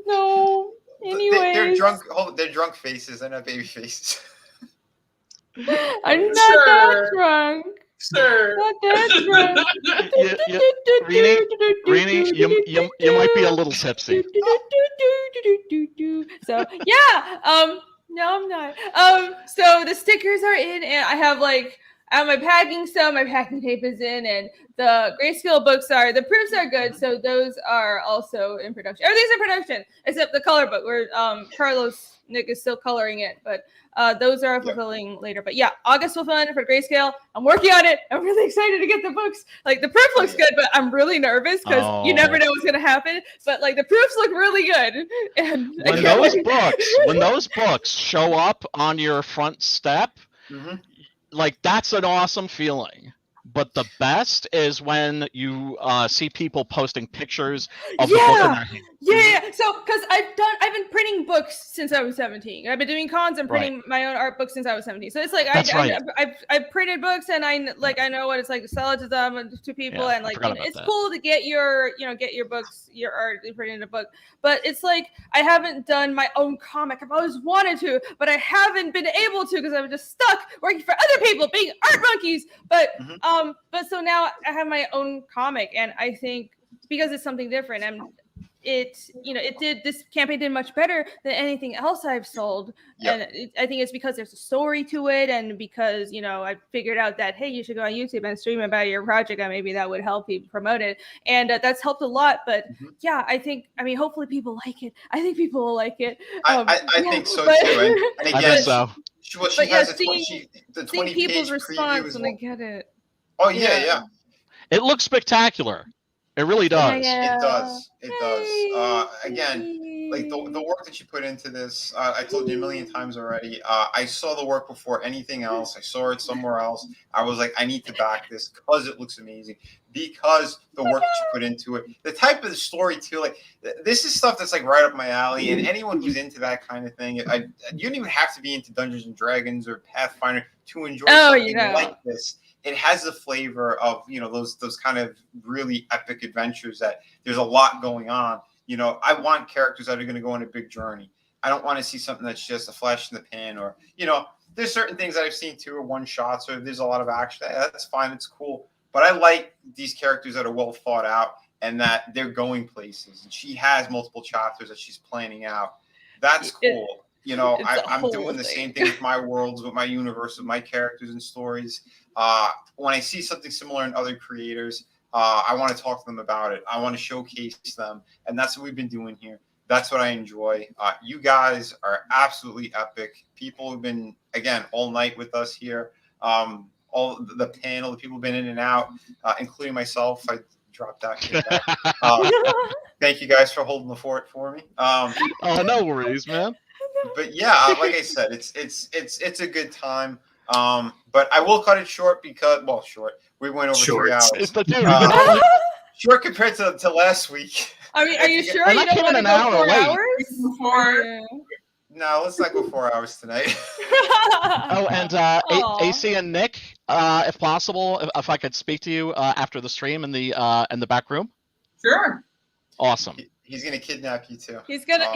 No. Anyways, They're drunk. They're drunk faces. They're not baby faces. I'm not that Sure. drunk. Sure. Not that drunk. Rini, you might be a little tipsy. So yeah, no, I'm not. So the stickers are in, and I have my packing stuff. My packing tape is in, and the grayscale books the proofs are good. So those are also in production. Everything's in production except the color book, where Nick is still coloring it, but those are fulfilling later. But yeah, August fulfilling for grayscale. I'm working on it. I'm really excited to get the books. Like the proof looks good, but I'm really nervous because you never know what's gonna happen. But like the proofs look really good. And When those books show up on your front step, like that's an awesome feeling. But the best is when you see people posting pictures of the book in their hand. Yeah. So, because I've been printing books since I was 17. I've been doing cons and printing my own art books since I was 17. So it's like I've printed books, and I know what it's like to sell it to them to people, and like it's cool to get your books, your art printed in a book. But it's like I haven't done my own comic. I've always wanted to, but I haven't been able to because I'm just stuck working for other people, being art monkeys. But so now I have my own comic, and I think because it's something different, and this campaign did much better than anything else I've sold. And I think it's because there's a story to it, and because I figured out that hey, you should go on YouTube and stream about your project, and maybe that would help people promote it, and that's helped a lot. But yeah, hopefully people like it. I think people will like it. I think so too. And again, I think so. She has the 20 people's response when they get it. Oh yeah. It looks spectacular. It really does. It does. Again, like the work that you put into this. I told you a million times already. I saw the work before anything else. I saw it somewhere else. I was like, I need to back this because it looks amazing. Because the work that you put into it, the type of the story too. Like this is stuff that's like right up my alley. And anyone who's into that kind of thing, you don't even have to be into Dungeons and Dragons or Pathfinder to enjoy something like this. It has the flavor of those kind of really epic adventures that there's a lot going on. I want characters that are going to go on a big journey. I don't want to see something that's just a flash in the pan, or there's certain things that I've seen too, or one shots, or there's a lot of action. That's fine, it's cool. But I like these characters that are well thought out and that they're going places. And she has multiple chapters that she's planning out. That's cool. I'm doing the same thing with my worlds, with my universe, with my characters and stories. When I see something similar in other creators, I want to talk to them about it. I want to showcase them. And that's what we've been doing here. That's what I enjoy. You guys are absolutely epic. People have been, again, all night with us here. All the panel, the people have been in and out, including myself. I dropped out. Thank you guys for holding the fort for me. No worries, man. But yeah, like I said, it's a good time. But I will cut it short because we went over 3 hours. Short compared to last week. I mean, are you sure you don't want to go 4 hours? No, let's not go 4 hours tonight. And AC and Nick, if possible, if I could speak to you after the stream in the back room. Sure. Awesome. He's gonna kidnap you too. He's gonna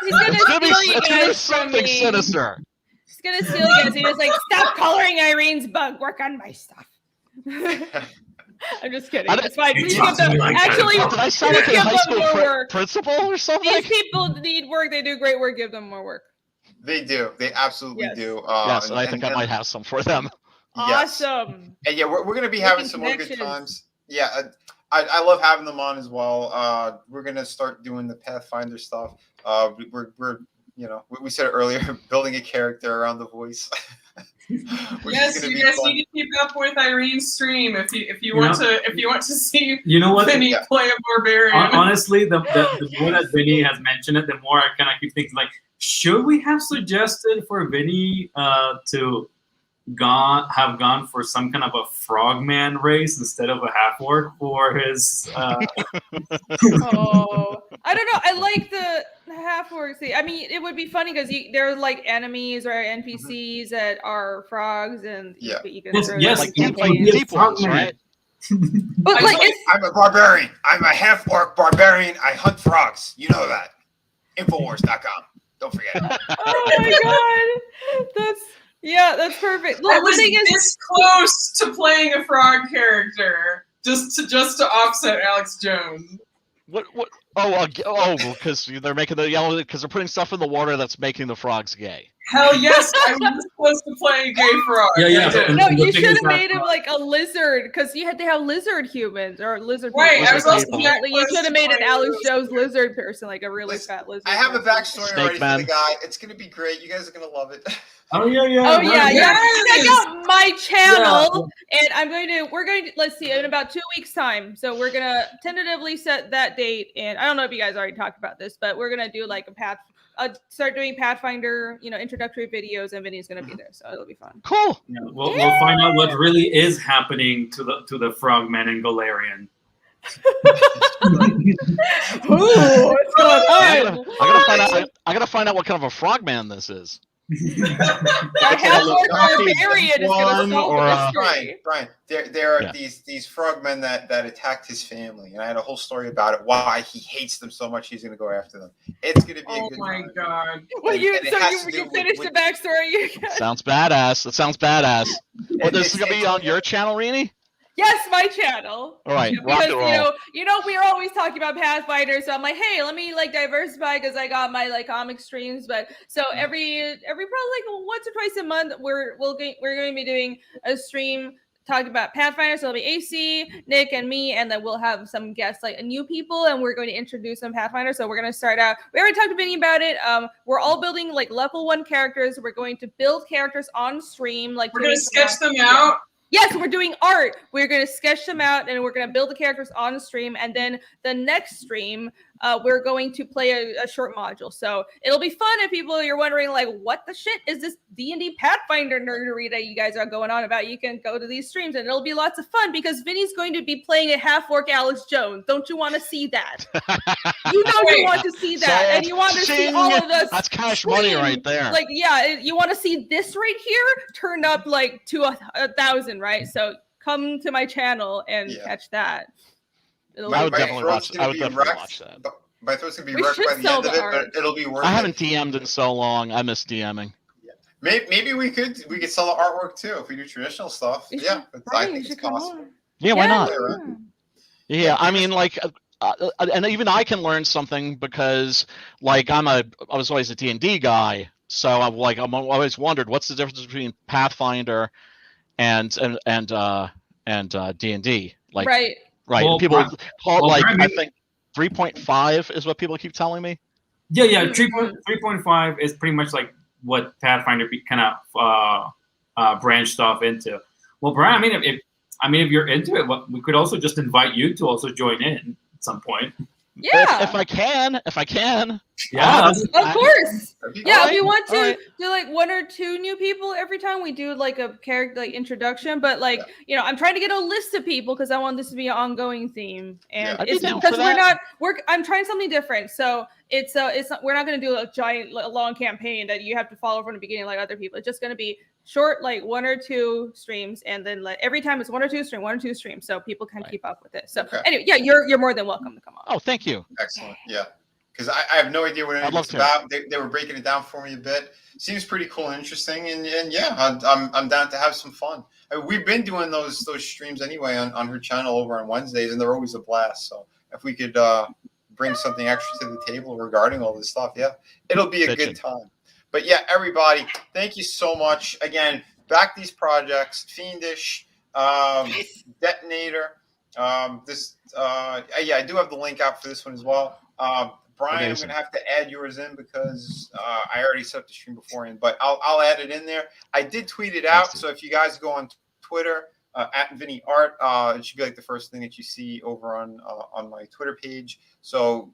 steal you guys from me. Sinister. He's gonna steal you guys. He was like, "Stop coloring Irene's bug. Work on my stuff." I'm just kidding. It's fine. Please give them. Actually, did I sound like a high school principal or something? These people need work. They do great work. Give them more work. They do. They absolutely do. Yes, and I think I might have some for them. Awesome. And yeah, we're going to be having some more good times. Yeah, I love having them on as well. We're going to start doing the Pathfinder stuff. We're we said it earlier, building a character around the voice. Yes, you guys need to keep up with Irene's stream if you want to see Vinny play a barbarian. Honestly, the more that Vinny has mentioned it, the more I kind of keep thinking like, should we have suggested for Vinny to have gone for some kind of a frogman race instead of a half-orc for his I don't know. I like the half-orc. I mean, it would be funny because they're like enemies or NPCs that are frogs, and you can throw like deep ones, right? But I'm a barbarian. I'm a half-orc barbarian. I hunt frogs. You know that. Infowars.com. Don't forget. Oh my god, that's perfect. Look, I was this close to playing a frog character just to offset Alex Jones. What? Oh, because they're making because they're putting stuff in the water that's making the frogs gay. Hell yes, I was supposed to play a gay frog. Yeah. No, you should have made him like a lizard because they have lizard humans or lizard people. Right, I was also you should have made an Alex Jones lizard person, like a really fat lizard. I have a backstory already man. for the guy. It's gonna be great. You guys are gonna love it. Oh yeah. Check out my channel, and we're going to let's see in about 2 weeks' time. So we're gonna tentatively set that date, and I don't know if you guys already talked about this, but we're gonna do like start doing Pathfinder, introductory videos, and Vinny's gonna be there, so it'll be fun. Cool. Yeah, we'll find out what really is happening to the frogmen in Golarion. Ooh, what's going on? I gotta find out what kind of a frogman this is. A half-orc barbarian is gonna solve the mystery. Brian, there are these frogmen that attacked his family, and I had a whole story about it. Why he hates them so much, he's gonna go after them. It's gonna be a good time. Oh my god! Well, you finished the backstory. Sounds badass. That sounds badass. Well, this is gonna be on your channel, Rini? Yes, my channel. All right, because we're always talking about Pathfinder, so I'm like, hey, let me diversify because I got my comic streams. But so every probably once or twice a month, we're going to be doing a stream talking about Pathfinder. So it'll be AC, Nick, and me, and then we'll have some guests new people, and we're going to introduce some Pathfinder. So we're going to start out. We already talked to Vinny about it. We're all building level 1 characters. We're going to build characters on stream. We're going to sketch them out. Yes, we're doing art. We're going to sketch them out and we're going to build the characters on the stream. And then the next stream, we're going to play a short module. So it'll be fun if you're wondering, like, what the shit is this D&D Pathfinder nerdery that you guys are going on about? You can go to these streams and it'll be lots of fun because Vinny's going to be playing a half-orc Alex Jones. Don't you want to see that? You want to see that. And you want to see all of us. That's cash money right there. Like, yeah, you want to see this right here turned up like to 1,000, right? So come to my channel and catch that. I would definitely watch that. My throat's gonna be wrecked by the end of it, but it'll be worth it. I haven't DM'd in so long. I miss DMing. Yeah. Maybe we could sell the artwork too if we do traditional stuff. Yeah, I think it's possible. Yeah, why not? Yeah, I mean, like, and even I can learn something because, like, I was always a D&D guy, so I'm always wondered what's the difference between Pathfinder and D&D. Like, right. Well, people call it, like, Brian, I think 3.5 is what people keep telling me. Yeah. 3.5 is pretty much like what Pathfinder kind of branched off into. Well, Brian, if you're into it, we could also just invite you to also join in at some point. Yeah, if I can. Yeah, of course. Yeah, if you want to right. do like 1 or 2 new people every time we do like a character like introduction, but like I'm trying to get a list of people because I want this to be an ongoing theme, and it's because I'm trying something different. So it's we're not going to do a giant long campaign that you have to follow from the beginning like other people. It's just going to be short, like 1 or 2 streams, and then like every time it's 1 or 2 streams, so people can keep up with it. So anyway, yeah, you're more than welcome to come on. Oh, thank you. Excellent. Yeah, because I have no idea what it's about. They were breaking it down for me a bit. Seems pretty cool and interesting, and yeah, I'm down to have some fun. I mean, we've been doing those streams anyway on her channel over on Wednesdays, and they're always a blast. So if we could bring something extra to the table regarding all this stuff, yeah, it'll be a good time. But yeah, everybody, thank you so much. Again, back these projects, Fiendish, Detonator. I do have the link out for this one as well. Brian, I'm going to have to add yours in because I already set up the stream beforehand, but I'll add it in there. I did tweet it out, so if you guys go on Twitter, at Vinnieart, it should be like the first thing that you see over on my Twitter page. So,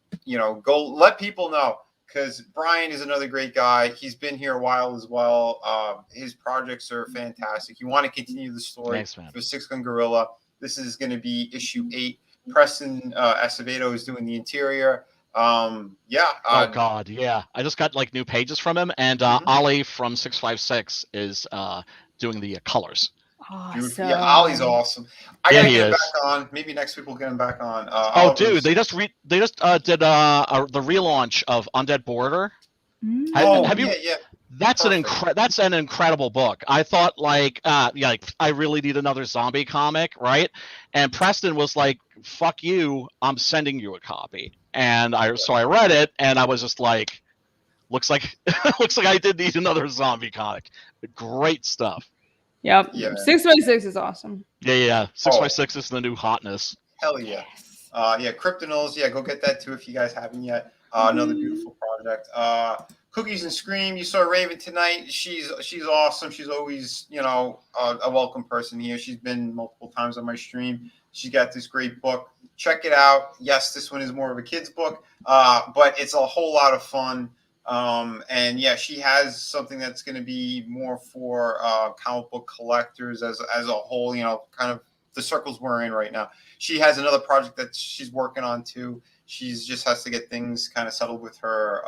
go let people know. Because Brian is another great guy. He's been here a while as well. His projects are fantastic. You want to continue the story for Six Gun Gorilla. This is going to be issue 8. Preston Acevedo is doing the interior. Oh, God, yeah. I just got, like, new pages from him. And Ollie from 656 is doing the colors. Awesome. Yeah, Ollie's awesome. I gotta get him back on. Maybe next week we'll get him back on. Dude, they just did the relaunch of Undead Border. Have you? Yeah. That's an incredible book. I thought I really need another zombie comic, right? And Preston was like, "Fuck you! I'm sending you a copy." And so I read it, and I was just like, "Looks like I did need another zombie comic." Great stuff. Yep. Yeah, 6x6 is awesome. Yeah. 6x6 is the new hotness. Hell yeah. Kryptonals. Yeah, go get that too if you guys haven't yet. Another beautiful project. Cookies and Scream. You saw Raven tonight. She's awesome. She's always a welcome person here. She's been multiple times on my stream. She got this great book. Check it out. Yes, this one is more of a kid's book, but it's a whole lot of fun. And yeah, she has something that's going to be more for comic book collectors as a whole, kind of the circles we're in right now. She has another project that she's working on too. She's just has to get things kind of settled with her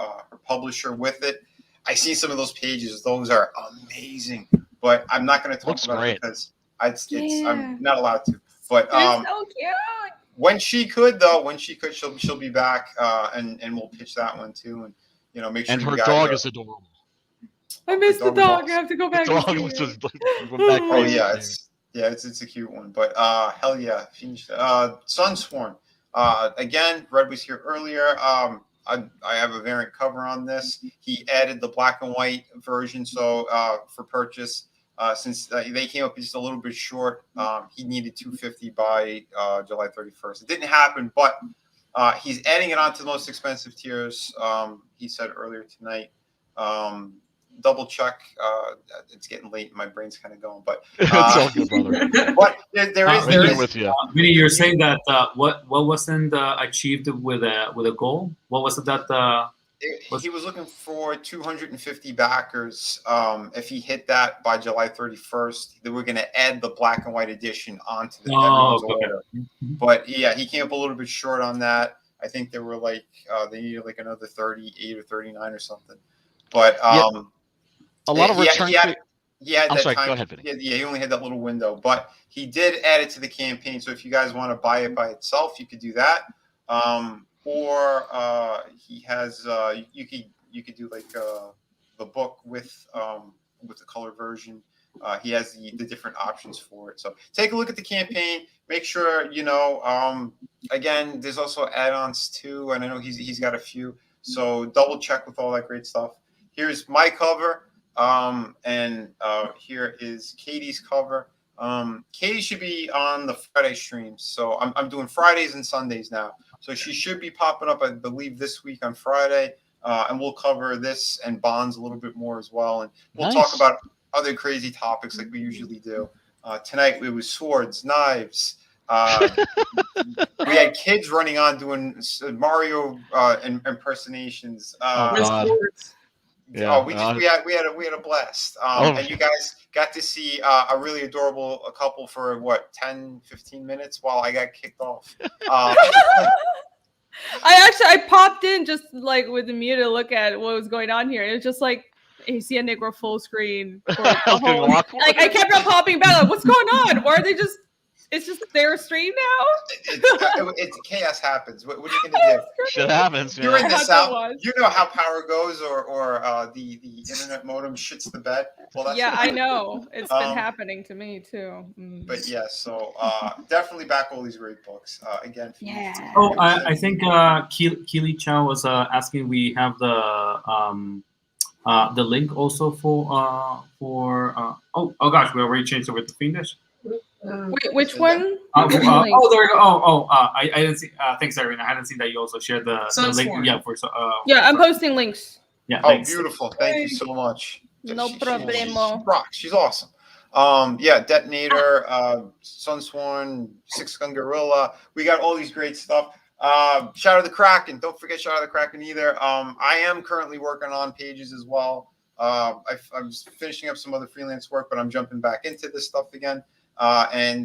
publisher with it. I see some of those pages. Those are amazing, but I'm not going to talk about it because I'm not allowed to. But so cute. When she could, she'll be back, and we'll pitch that one too. And make sure. And her dog is adorable. I missed the dog. I have to go back. It's a cute one. But hell yeah, Sunsworn. Again, Red was here earlier. I have a variant cover on this. He added the black and white version, so for purchase. Since they came up just a little bit short, he needed $250 by July 31st. It didn't happen, but he's adding it onto the most expensive tiers. He said earlier tonight. double check. It's getting late. And my brain's kind of going, but It's all good, brother. but there is Right there with you. Vinny, you're saying that what wasn't achieved with a goal? What was it that? He was looking for 250 backers. If he hit that by July 31st, then we're going to add the black and white edition onto the everyone's order. But yeah, he came up a little bit short on that. I think they were like they needed like another 38 or 39 or something. But a lot of return. He had I'm that sorry. time. Go ahead, Vinny. Yeah, he only had that little window, but he did add it to the campaign. So if you guys want to buy it by itself, you could do that. Or he has you could do like the book with the color version. He has the different options for it. So take a look at the campaign. Make sure again, there's also add-ons too, and I know he's got a few. So double check with all that great stuff. Here's my cover, and here is Katie's cover. Katie should be on the Friday streams. So I'm doing Fridays and Sundays now. So she should be popping up, I believe, this week on Friday. And we'll cover this and bonds a little bit more as well. And we'll talk about other crazy topics like we usually do. Tonight it was swords, knives. We had kids running on doing Mario impersonations. We had a blast. And you guys got to see a really adorable couple for 10, 15 minutes while I got kicked off. I popped in just like with the mute to look at what was going on here. It was just like you see a Negro full screen. Like I kept on popping back. Like, what's going on? Why are they just? It's just their stream now. It's chaos happens. What are you gonna do? Shit happens. You're in the South. You know how power goes, or the internet modem shits the bed. Well, that's I know. It's been happening to me too. But yeah, so definitely back all these great books again. Oh, I think Keely Chow was asking. We have the link also for oh gosh, we already changed over to Fiendish. Wait, which one? There we go. I didn't see. Thanks, Irene. I hadn't seen that you also shared the link. Yeah, I'm posting links. Yeah. Oh, thanks. Beautiful. Thank you so much. No problemo. She rocks. She's awesome. Detonator, Sunsworn, Six Gun Gorilla. We got all these great stuff. Shadow of the Kraken. Don't forget Shadow of the Kraken either. I am currently working on pages as well. I'm finishing up some other freelance work, but I'm jumping back into this stuff again. Page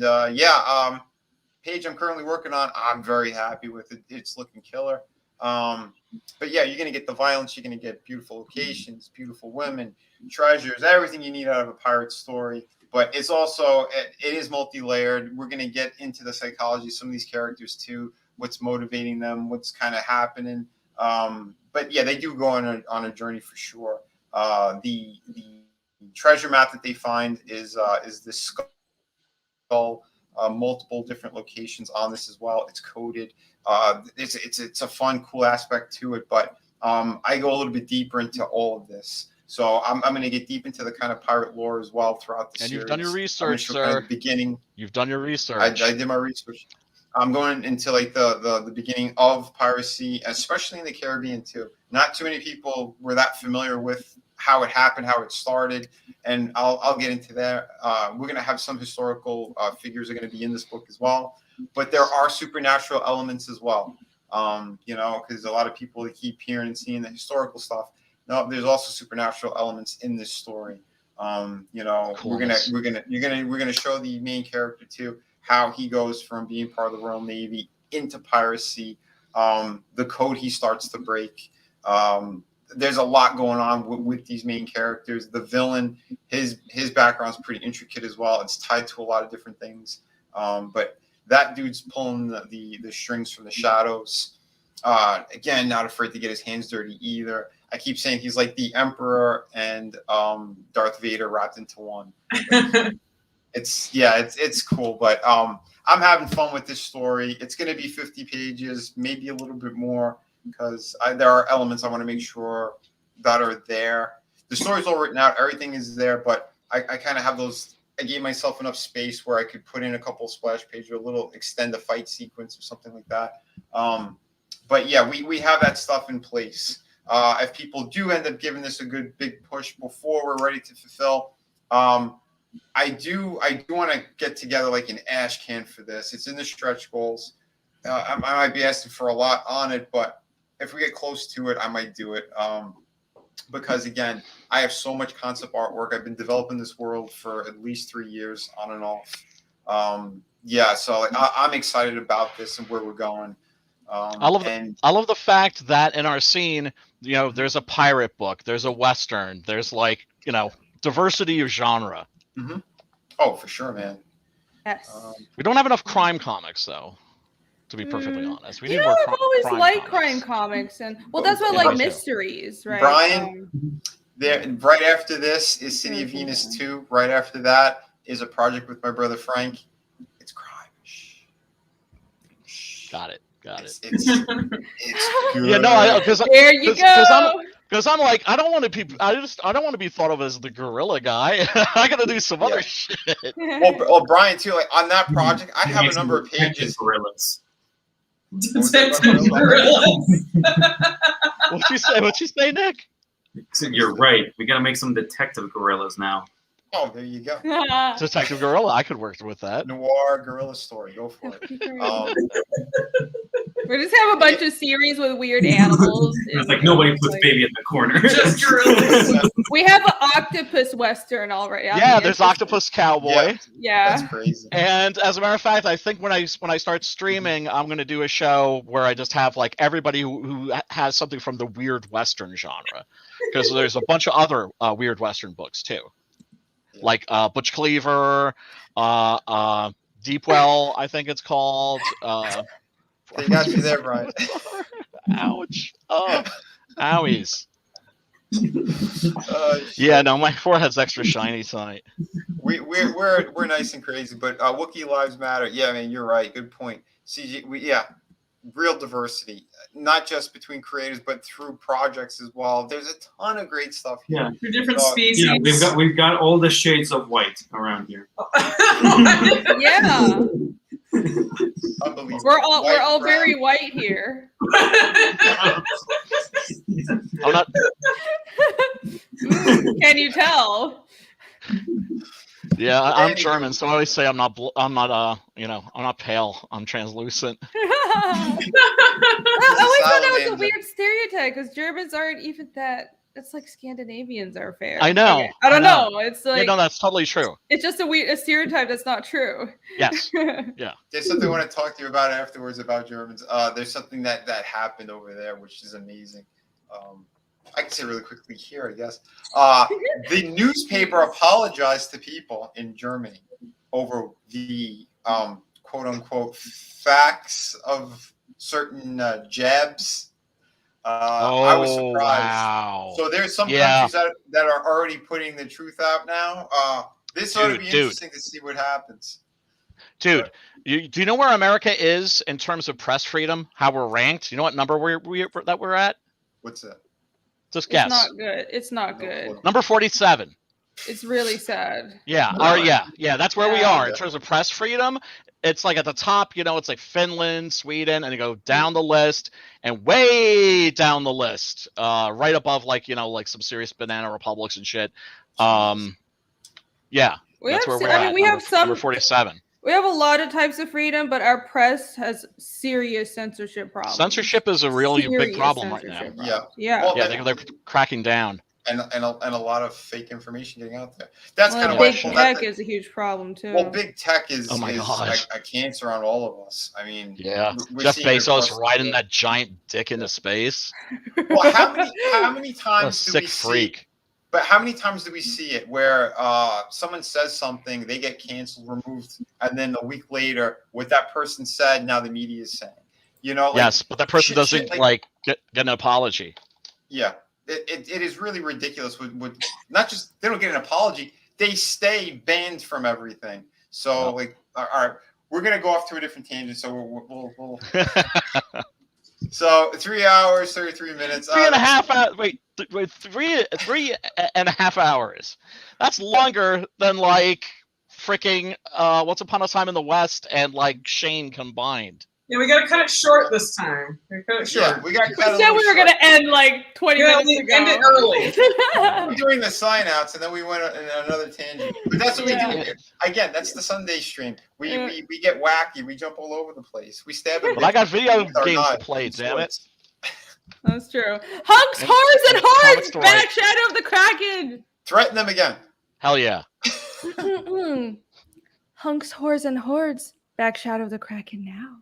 I'm currently working on, I'm very happy with it. It's looking killer. But yeah, you're going to get the violence. You're going to get beautiful locations, beautiful women, treasures, everything you need out of a pirate story. But it's also, it is multi-layered. We're going to get into the psychology of some of these characters too, what's motivating them, what's kind of happening. But yeah, they do go on a journey for sure. The treasure map that they find is this skull, multiple different locations on this as well. It's coded. It's a fun, cool aspect to it, but I go a little bit deeper into all of this. So I'm going to get deep into the kind of pirate lore as well throughout the series. And you've done your research, sir. Kind of beginning. You've done your research. I did my research. I'm going into like the beginning of piracy, especially in the Caribbean too. Not too many people were that familiar with how it happened, how it started, and I'll get into that. We're going to have some historical figures are going to be in this book as well, but there are supernatural elements as well. Because a lot of people keep hearing and seeing the historical stuff. No, there's also supernatural elements in this story. We're gonna show the main character too, how he goes from being part of the Royal Navy into piracy, the code he starts to break. There's a lot going on with these main characters. The villain, his background is pretty intricate as well. It's tied to a lot of different things. But that dude's pulling the strings from the shadows. Again, not afraid to get his hands dirty either. I keep saying he's like the Emperor and Darth Vader wrapped into one. It's cool, but I'm having fun with this story. It's going to be 50 pages, maybe a little bit more, because there are elements I want to make sure that are there. The story's all written out, everything is there, but I kind of have those. I gave myself enough space where I could put in a couple splash pages or a little extend the fight sequence or something like that. But yeah, we have that stuff in place. if people do end up giving this a good big push before we're ready to fulfill, I do want to get together like an ash can for this. It's in the stretch goals. I might be asking for a lot on it, but if we get close to it, I might do it. Because again, I have so much concept artwork. I've been developing this world for at least 3 years on and off. So like, I'm excited about this and where we're going. I love the fact that in our scene, there's a pirate book, there's a Western, there's like, diversity of genre. Mm-hmm. Oh, for sure, man. Yes. We don't have enough crime comics, though, to be perfectly honest. We need more I've always liked comics. crime comics, and that's why I like mysteries, right? Brian, right after this is City of Venus 2. Right after that is a project with my brother Frank. It's crime. Got it. It's good. Yeah, no, because there you go. Because I'm like, I don't want to be thought of as the gorilla guy. I got to do some other shit. Well, Brian too. Like on that project, I have a number of pages. Gorillas. Detective gorillas. What'd you say, Nick? You're right. We got to make some detective gorillas now. Oh, there you go. Detective Gorilla, I could work with that. Noir gorilla story. Go for it. We just have a bunch of series with weird animals. It's like nobody puts baby in the corner. Just gorillas. We have an octopus western already. Yeah, there's Octopus Cowboy. Yeah. That's crazy. And as a matter of fact, I think when I start streaming, I'm going to do a show where I just have like everybody who has something from the weird Western genre, because there's a bunch of other weird Western books too. Like Butch Cleaver, Deepwell, I think it's called. They got you there, Brian. Ouch! Oh, owies. Yeah, no, my forehead's extra shiny tonight. We're nice and crazy, but Wookiee lives matter. Yeah, man, you're right. Good point. CG, real diversity, not just between creators, but through projects as well. There's a ton of great stuff here. Yeah, through different species. Yeah, we've got all the shades of white around here. Yeah. Unbelievable. We're all very white here. I'm not. Can you tell? Yeah, I'm German, so I always say I'm not pale. I'm translucent. I always thought that was a weird stereotype because Germans aren't even that. It's like Scandinavians are fair. I know. Okay. I don't know. It's like no, that's totally true. It's just a stereotype that's not true. Yes. Yeah. There's something I want to talk to you about afterwards about Germans. There's something that happened over there, which is amazing. I can say really quickly here, I guess. The newspaper apologized to people in Germany over the quote unquote facts of certain jabs. I was surprised. Wow. So there's some countries that are already putting the truth out now. This ought to be interesting to see what happens. Dude, do you know where America is in terms of press freedom? How we're ranked? You know what number we're at? What's that? Just guess. It's not good. It's not good. Number 47. It's really sad. Yeah. That's where we are in terms of press freedom. It's like at the top, it's like Finland, Sweden, and you go down the list and way down the list, right above like some serious banana republics and shit. That's where we're at. We have some number 47. We have a lot of types of freedom, but our press has serious censorship problems. Censorship is a really big problem right now. Yeah. Well, they're cracking down. And a lot of fake information getting out there. That's kind of big tech is a huge problem too. Well, big tech is gosh. a cancer on all of us. I mean, Jeff Bezos riding that giant dick into space. Well, how many times do we freak. See? But how many times do we see it where someone says something, they get canceled, removed, and then a week later, what that person said, now the media is saying, yes, but that person doesn't get an apology. Yeah. It is really ridiculous. With not just they don't get an apology, they stay banned from everything. So all right, we're gonna go off to a different tangent. So we'll so 3 hours, 33 minutes. 3.5 hours. Wait, 3.5 hours. That's longer than like freaking Once Upon a Time in the West and like Shane combined. Yeah, we gotta cut it short this time. We cut it short. Yeah, we got We cut. said we were gonna end like 20 Yeah, minutes we ago. end it early. We're doing the sign outs, and then we went in another tangent. But that's what we Yeah. do here. Again, that's the Sunday stream. We get wacky. We jump all over the place. We stab it. But I got video with our games to knives play, and damn it. swords. That's true. Hunks, And- Horrors, and and Hordes! comics to Back write. Shadow of the Kraken! Threaten them again. Hell yeah. Hunks, Horrors, and Hordes. Back Shadow of the Kraken now.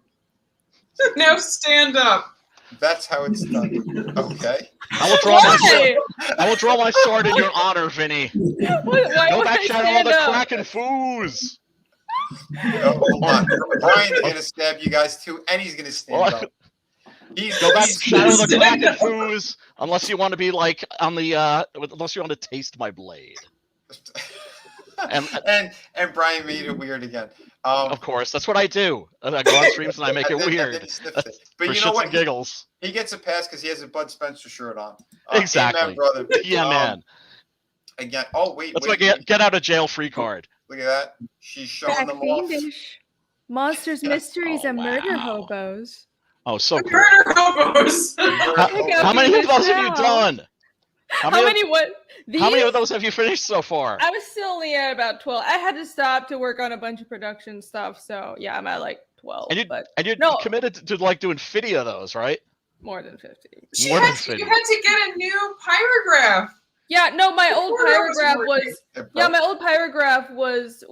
Now stand up. That's how it's done. Okay. I will draw my sword. Why? I will draw my sword in your honor, Vinny. Why Go would back, I Shadow of stand the up? Kraken foos. Oh, hold on. Brian's gonna stab you guys too, and he's gonna stand Well, up. Go back, He's Shadow of the Stand Kraken up. foos. Unless you want to be like on the, unless you want to taste my blade. and Brian made it weird again. Of course, that's what I do. I go on streams and I make it and then weird. he sniffed it. For But you shits know what? and giggles. He gets a pass because he has a Bud Spencer shirt on. Exactly. Amen, brother. Yeah, man. Again. Oh wait. That's wait, my wait. get out of jail free card. Look at that. She's showing Back them off. Fiendish. Monsters, mysteries, Oh, and murder wow. hobos. Oh, so cool. Murder hobos. How many of those have you done? How many what? How many These? of those have you finished so far? I was still only at about 12. I had to stop to work on a bunch of production stuff, so yeah, I'm at like 12. And you're no. committed to like doing 50 of those, right? More than 50. You More had than to 50. get a new pyrograph. Yeah, no, my old Pyrograph pyrograph was was working. yeah, my old pyrograph was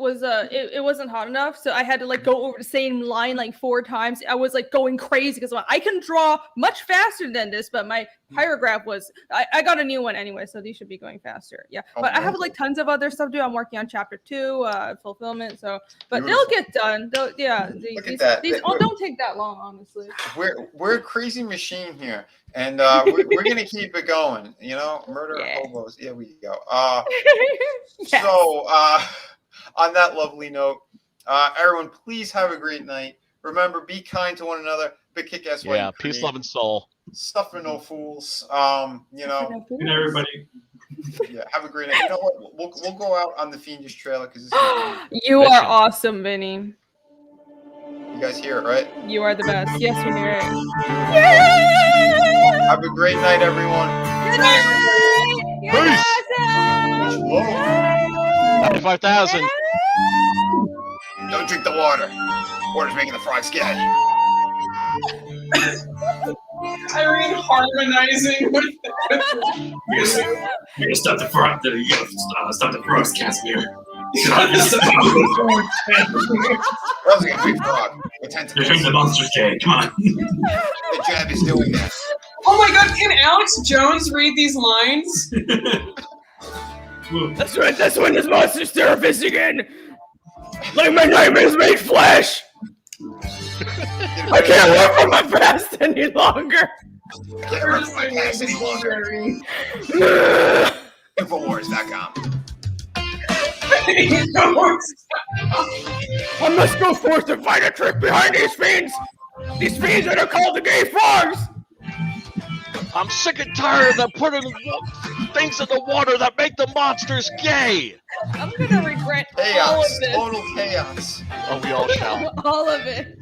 it wasn't hot enough, so I had to like go over the same line like 4 times. I was like going crazy because I can draw much faster than this, but my pyrograph was I got a new one anyway, so these should be going faster. Yeah, but I have like tons of other stuff to do. I'm working on chapter 2, fulfillment. So, but Beautiful. they'll get done. They'll, yeah, Look at these that. don't take that long, honestly. We're a crazy machine here, and we're gonna keep it going. You know, murder hobos. Here we go. Yes. So on that lovely note, everyone, please have a great night. Remember, be kind to one another. But kick ass. Yeah, peace, love, and soul. Stuff for no fools. You know. Good night, everybody. Yeah, have a great night. You know what? We'll go out on the Fiendish trailer because You are awesome, Vinny. you guys hear it, right? You are the best. Yes, we hear it. Have a great night, everyone. Good night. You're Peace. awesome. 95,000. Don't drink the water. Water's making the frogs gay. Irene harmonizing with You gotta stop the frog. You gotta stop the frogs, Casimir. Frogs are a big frog. With You're tentacles. turning the monsters gay. Come on. The jab is doing that. Oh my god, can Alex Jones read these lines? That's when this monster's therapist again. Like my nightmares made flesh. I can't work from my past any longer. Can't run my past any longer. Infowars.com. I must go forth to find a trick behind these fiends. These fiends that are called the gay frogs. I'm sick and tired of them putting things in the water that make the monsters gay. I'm gonna regret all of Chaos. this. Total chaos. Oh, we all shall. All of it.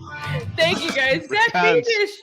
Thank you guys. Zach Repent. Fiendish.